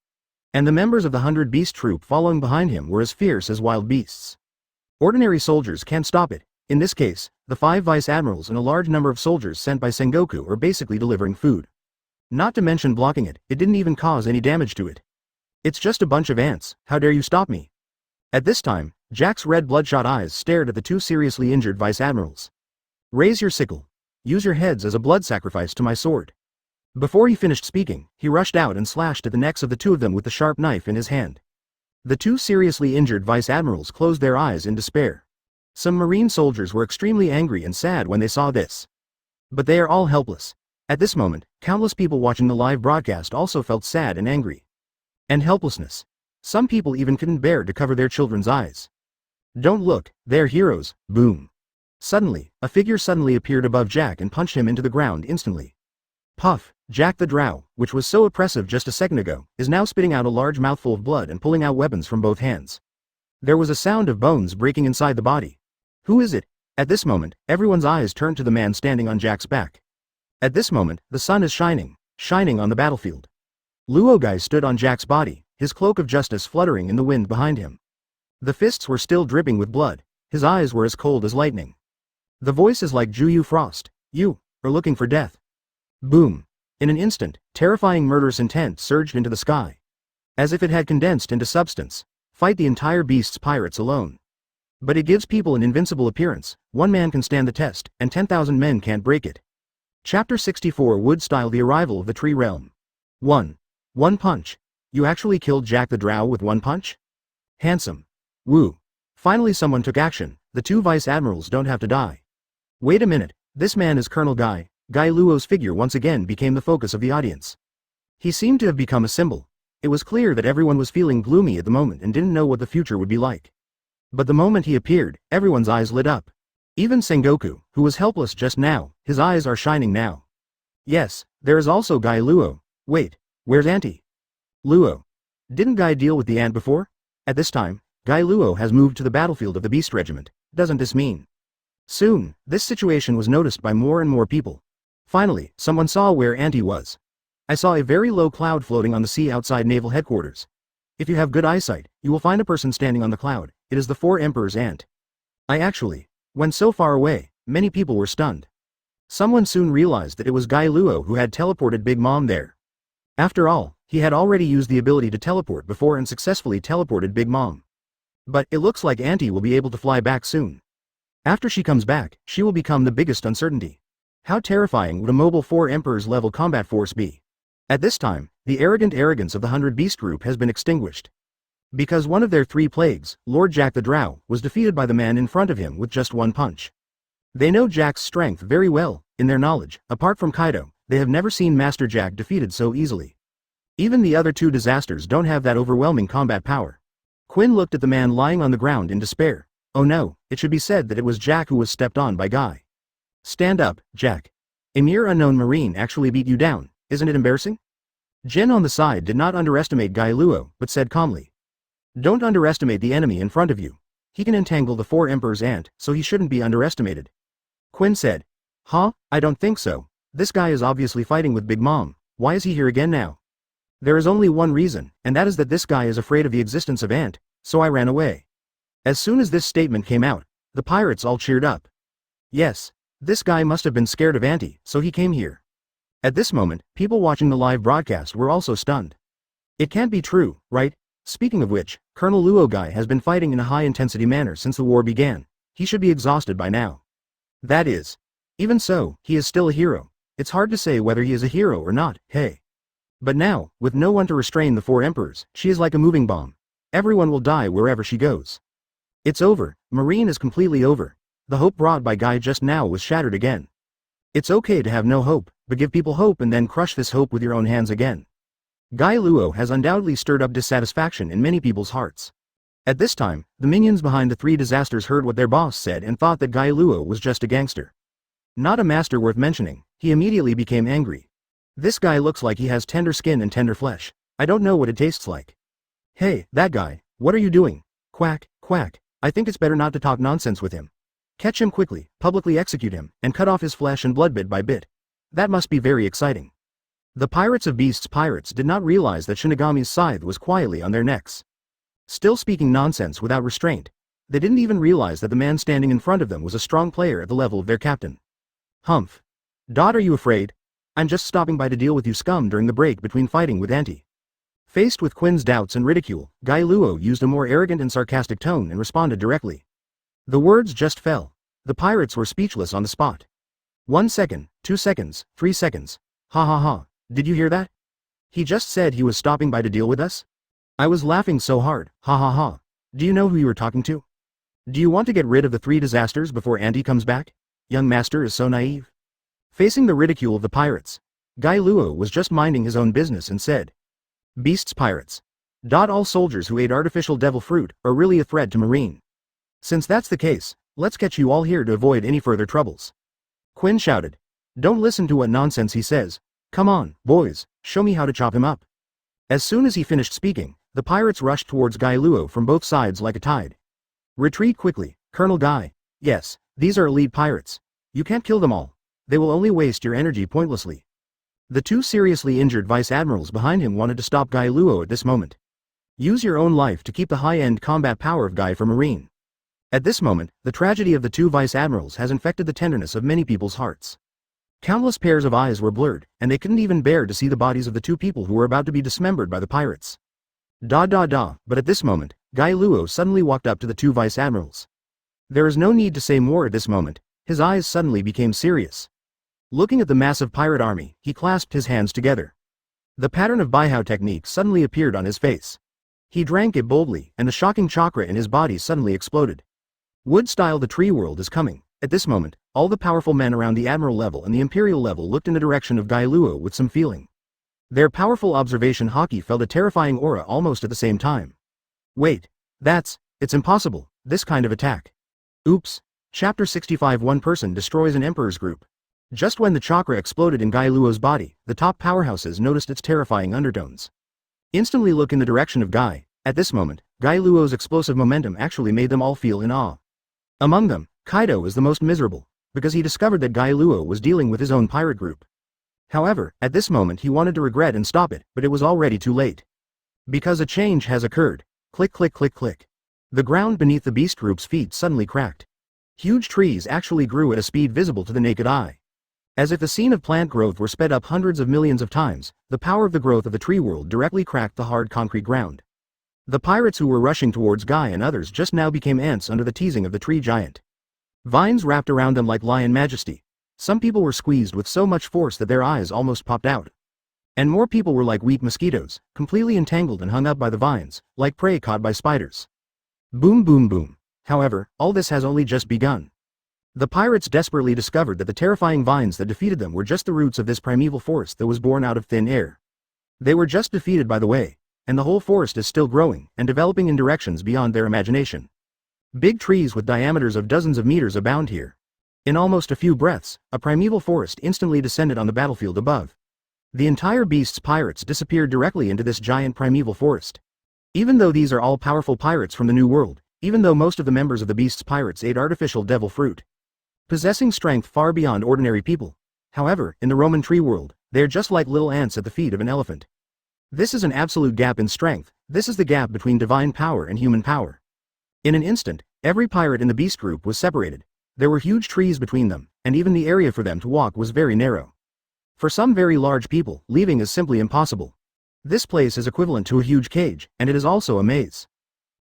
And the members of the 100 Beast troop following behind him were as fierce as wild beasts. Ordinary soldiers can't stop it. In this case, the 5 Vice Admirals and a large number of soldiers sent by Sengoku are basically delivering food. Not to mention blocking it, it didn't even cause any damage to it. It's just a bunch of ants, how dare you stop me? At this time, Jack's red bloodshot eyes stared at the 2 seriously injured Vice Admirals. Raise your sickle. Use your heads as a blood sacrifice to my sword. Before he finished speaking, he rushed out and slashed at the necks of the 2 of them with the sharp knife in his hand. The 2 seriously injured Vice Admirals closed their eyes in despair. Some Marine soldiers were extremely angry and sad when they saw this. But they are all helpless. At this moment, countless people watching the live broadcast also felt sad and angry. And helplessness. Some people even couldn't bear to cover their children's eyes. Don't look, they're heroes, boom. Suddenly, a figure suddenly appeared above Jack and punched him into the ground instantly. Puff, Jack the Drow, which was so oppressive just a second ago, is now spitting out a large mouthful of blood and pulling out weapons from both hands. There was a sound of bones breaking inside the body. Who is it? At this moment, everyone's eyes turned to the man standing on Jack's back. At this moment, the sun is shining on the battlefield. Hokage stood on Jack's body, his cloak of justice fluttering in the wind behind him. The fists were still dripping with blood, his eyes were as cold as lightning. The voice is like Juyu Frost, you are looking for death. Boom. In an instant, terrifying murderous intent surged into the sky. As if it had condensed into substance. Fight the entire beast's pirates alone. But it gives people an invincible appearance, 1 man can stand the test, and 10,000 men can't break it. Chapter 64 Wood Style The Arrival of the Tree Realm. 1. 1 punch. You actually killed Jack the Drow with 1 punch? Handsome. Woo. Finally someone took action, the 2 Vice Admirals don't have to die. Wait a minute, this man is Colonel Guy. Guy Luo's figure once again became the focus of the audience. He seemed to have become a symbol. It was clear that everyone was feeling gloomy at the moment and didn't know what the future would be like. But the moment he appeared, everyone's eyes lit up. Even Sengoku, who was helpless just now, his eyes are shining now. Yes, there is also Guy Luo. Wait, where's Auntie? Luo. Didn't Guy deal with the ant before? At this time, Guy Luo has moved to the battlefield of the Beast Regiment. Doesn't this mean? Soon, this situation was noticed by more and more people. Finally, someone saw where Auntie was. I saw a very low cloud floating on the sea outside Naval Headquarters. If you have good eyesight, you will find a person standing on the cloud. It is the 4 Emperors' aunt. When so far away, many people were stunned. Someone soon realized that it was Guy Luo who had teleported Big Mom there. After all, he had already used the ability to teleport before and successfully teleported Big Mom. But it looks like Auntie will be able to fly back soon. After she comes back, she will become the biggest uncertainty. How terrifying would a mobile 4 Emperors level combat force be? At this time, the arrogant arrogance of the 100 Beast group has been extinguished. Because one of their 3 plagues, Lord Jack the Drow, was defeated by the man in front of him with just one punch. They know Jack's strength very well. In their knowledge, apart from Kaido, they have never seen Master Jack defeated so easily. Even the other 2 disasters don't have that overwhelming combat power. Quinn looked at the man lying on the ground in despair. Oh no, it should be said that it was Jack who was stepped on by Guy. Stand up, Jack. A mere unknown Marine actually beat you down, isn't it embarrassing? Jin on the side did not underestimate Guy Luo, but said calmly. Don't underestimate the enemy in front of you. He can entangle the 4 Emperors ant, so he shouldn't be underestimated. Quinn said. Huh? I don't think so. This guy is obviously fighting with Big Mom. Why is he here again now? There is only one reason, and that is that this guy is afraid of the existence of Ant, so I ran away. As soon as this statement came out, the pirates all cheered up. Yes, this guy must have been scared of Auntie, so he came here. At this moment, people watching the live broadcast were also stunned. It can't be true, right? Speaking of which, Colonel Luo Guy has been fighting in a high-intensity manner since the war began. He should be exhausted by now. That is. Even so, he is still a hero. It's hard to say whether he is a hero or not, hey. But now, with no one to restrain the 4 Emperors, she is like a moving bomb. Everyone will die wherever she goes. It's over. Marine is completely over. The hope brought by Guy just now was shattered again. It's okay to have no hope, but give people hope and then crush this hope with your own hands again. Guy Luo has undoubtedly stirred up dissatisfaction in many people's hearts. At this time, the minions behind the 3 disasters heard what their boss said and thought that Guy Luo was just a gangster. Not a master worth mentioning. He immediately became angry. This guy looks like he has tender skin and tender flesh. I don't know what it tastes like. Hey, that guy, what are you doing? Quack, quack. I think it's better not to talk nonsense with him. Catch him quickly, publicly execute him, and cut off his flesh and blood bit by bit. That must be very exciting. The Pirates of Beasts pirates did not realize that Shinigami's scythe was quietly on their necks. Still speaking nonsense without restraint. They didn't even realize that the man standing in front of them was a strong player at the level of their captain. Humph. Dot, are you afraid? I'm just stopping by to deal with you scum during the break between fighting with Auntie. Faced with Quinn's doubts and ridicule, Guy Luo used a more arrogant and sarcastic tone and responded directly. The words just fell. The pirates were speechless on the spot. 1 second, 2 seconds, 3 seconds. Ha ha ha, did you hear that? He just said he was stopping by to deal with us? I was laughing so hard, ha ha ha. Do you know who you were talking to? Do you want to get rid of the 3 disasters before Auntie comes back? Young master is so naive. Facing the ridicule of the pirates, Guy Luo was just minding his own business and said, Beasts pirates. All soldiers who ate artificial devil fruit are really a threat to Marine. Since that's the case, let's get you all here to avoid any further troubles. Quinn shouted. Don't listen to what nonsense he says. Come on, boys, show me how to chop him up. As soon as he finished speaking, the pirates rushed towards Guy Luo from both sides like a tide. Retreat quickly, Colonel Guy. Yes, these are elite pirates. You can't kill them all. They will only waste your energy pointlessly. The 2 seriously injured Vice Admirals behind him wanted to stop Guy Luo at this moment. Use your own life to keep the high-end combat power of Guy for Marine. At this moment, the tragedy of the 2 Vice Admirals has infected the tenderness of many people's hearts. Countless pairs of eyes were blurred, and they couldn't even bear to see the bodies of the 2 people who were about to be dismembered by the pirates. But at this moment, Guy Luo suddenly walked up to the 2 Vice Admirals. There is no need to say more at this moment. His eyes suddenly became serious. Looking at the massive pirate army, he clasped his hands together. The pattern of Baihao technique suddenly appeared on his face. He drank it boldly, and the shocking chakra in his body suddenly exploded. Wood-style the tree world is coming. At this moment, all the powerful men around the Admiral level and the Imperial level looked in the direction of Guy Luo with some feeling. Their powerful observation haki felt a terrifying aura almost at the same time. Wait. It's impossible, this kind of attack. Oops. Chapter 65. One person destroys an Emperor's group. Just when the chakra exploded in Guy Luo's body, the top powerhouses noticed its terrifying undertones. Instantly look in the direction of Guy. At this moment, Guy Luo's explosive momentum actually made them all feel in awe. Among them, Kaido is the most miserable, because he discovered that Guy Luo was dealing with his own pirate group. However, at this moment he wanted to regret and stop it, but it was already too late. Because a change has occurred. Click click click click. The ground beneath the beast group's feet suddenly cracked. Huge trees actually grew at a speed visible to the naked eye. As if the scene of plant growth were sped up hundreds of millions of times, the power of the growth of the tree world directly cracked the hard concrete ground. The pirates who were rushing towards Guy and others just now became ants under the teasing of the tree giant. Vines wrapped around them like lion majesty. Some people were squeezed with so much force that their eyes almost popped out. And more people were like weak mosquitoes, completely entangled and hung up by the vines, like prey caught by spiders. Boom boom boom. However, all this has only just begun. The pirates desperately discovered that the terrifying vines that defeated them were just the roots of this primeval forest that was born out of thin air. They were just defeated by the way, and the whole forest is still growing and developing in directions beyond their imagination. Big trees with diameters of dozens of meters abound here. In almost a few breaths, a primeval forest instantly descended on the battlefield above. The entire beast's pirates disappeared directly into this giant primeval forest. Even though these are all powerful pirates from the New World, even though most of the members of the beast's pirates ate artificial devil fruit, possessing strength far beyond ordinary people. However, in the Roman tree world, they are just like little ants at the feet of an elephant. This is an absolute gap in strength. This is the gap between divine power and human power. In an instant, every pirate in the beast group was separated. There were huge trees between them, and even the area for them to walk was very narrow. For some very large people, leaving is simply impossible. This place is equivalent to a huge cage, and it is also a maze.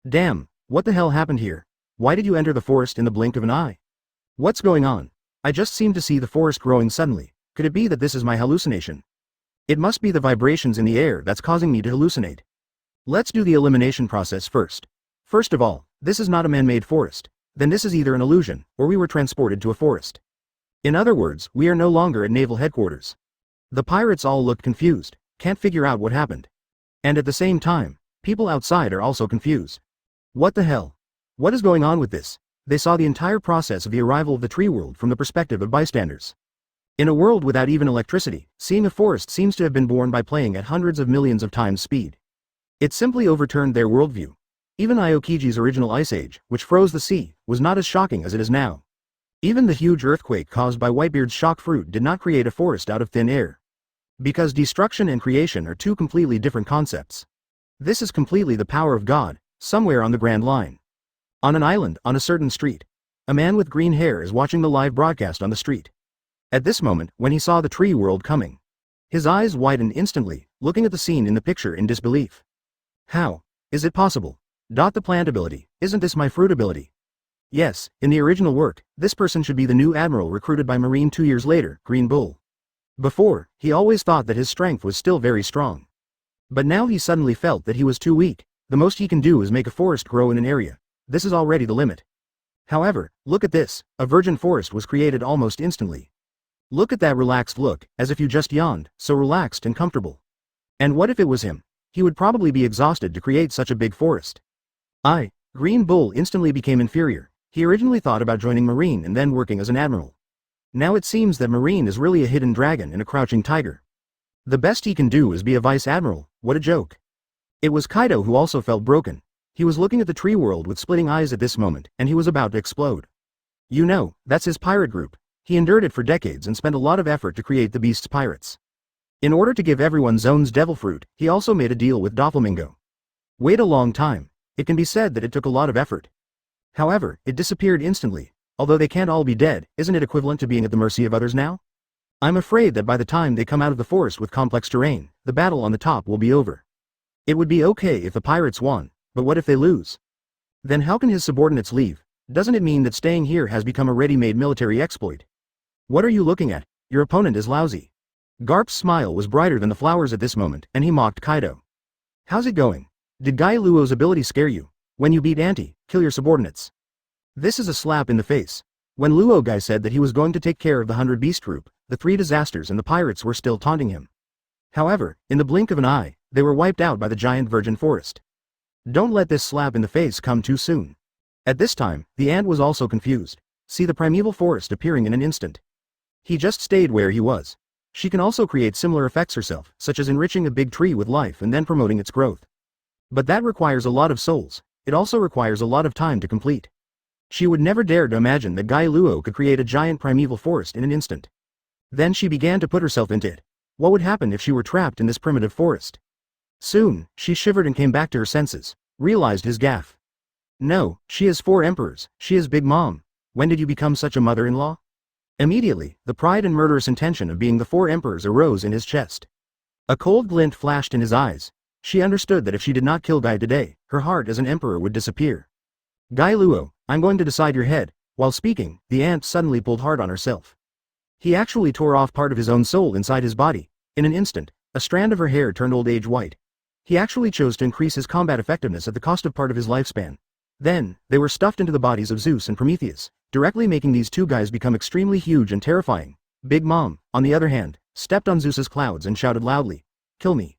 Damn, what the hell happened here? Why did you enter the forest in the blink of an eye? What's going on? I just seem to see the forest growing suddenly. Could it be that this is my hallucination? It must be the vibrations in the air that's causing me to hallucinate. Let's do the elimination process first. First of all, this is not a man-made forest. Then this is either an illusion, or we were transported to a forest. In other words, we are no longer at Naval Headquarters. The pirates all looked confused, can't figure out what happened. And at the same time, people outside are also confused. What the hell? What is going on with this? They saw the entire process of the arrival of the tree world from the perspective of bystanders. In a world without even electricity, seeing a forest seems to have been born by playing at hundreds of millions of times speed. It simply overturned their worldview. Even Hokage's original ice age, which froze the sea, was not as shocking as it is now. Even the huge earthquake caused by Whitebeard's shock fruit did not create a forest out of thin air. Because destruction and creation are two completely different concepts. This is completely the power of God, somewhere on the Grand Line. On an island, on a certain street. A man with green hair is watching the live broadcast on the street. At this moment, when he saw the tree world coming, his eyes widened instantly, looking at the scene in the picture in disbelief. How is it possible? The plant ability, isn't this my fruit ability? Yes, in the original work, this person should be the new admiral recruited by Marine 2 years later, Green Bull. Before, he always thought that his strength was still very strong. But now he suddenly felt that he was too weak. The most he can do is make a forest grow in an area. This is already the limit. However, look at this, a virgin forest was created almost instantly. Look at that relaxed look, as if you just yawned, so relaxed and comfortable. And what if it was him? He would probably be exhausted to create such a big forest. Green Bull instantly became inferior. He originally thought about joining Marine and then working as an admiral. Now it seems that Marine is really a hidden dragon and a crouching tiger. The best he can do is be a Vice Admiral. What a joke. It was Kaido who also felt broken. He was looking at the tree world with splitting eyes at this moment, and he was about to explode. You know, that's his pirate group. He endured it for decades and spent a lot of effort to create the beast's pirates. In order to give everyone Zone's devil fruit, he also made a deal with Doflamingo. Wait a long time. It can be said that it took a lot of effort. However, it disappeared instantly. Although they can't all be dead, isn't it equivalent to being at the mercy of others now? I'm afraid that by the time they come out of the forest with complex terrain, the battle on the top will be over. It would be okay if the pirates won, but what if they lose? Then how can his subordinates leave? Doesn't it mean that staying here has become a ready-made military exploit? What are you looking at? Your opponent is lousy. Garp's smile was brighter than the flowers at this moment, and he mocked Kaido. How's it going? Did Guy Luo's ability scare you? When you beat Auntie, kill your subordinates. This is a slap in the face. When Luo Guy said that he was going to take care of the 100 Beast group, the 3 disasters and the pirates were still taunting him. However, in the blink of an eye, they were wiped out by the giant virgin forest. Don't let this slap in the face come too soon. At this time, the ant was also confused. See the primeval forest appearing in an instant. He just stayed where he was. She can also create similar effects herself, such as enriching a big tree with life and then promoting its growth. But that requires a lot of souls. It also requires a lot of time to complete. She would never dare to imagine that Guy Luo could create a giant primeval forest in an instant. Then she began to put herself into it. What would happen if she were trapped in this primitive forest? Soon, she shivered and came back to her senses, realized his gaffe. No, she has 4 emperors, she is Big Mom. When did you become such a mother-in-law? Immediately, the pride and murderous intention of being the four emperors arose in his chest. A cold glint flashed in his eyes. She understood that if she did not kill Guy today, her heart as an emperor would disappear. Guy Luo, I'm going to decide your head. While speaking, the ant suddenly pulled hard on herself. He actually tore off part of his own soul inside his body. In an instant, a strand of her hair turned old age white. He actually chose to increase his combat effectiveness at the cost of part of his lifespan. Then, they were stuffed into the bodies of Zeus and Prometheus, directly making these two guys become extremely huge and terrifying. Big Mom, on the other hand, stepped on Zeus's clouds and shouted loudly, "Kill me."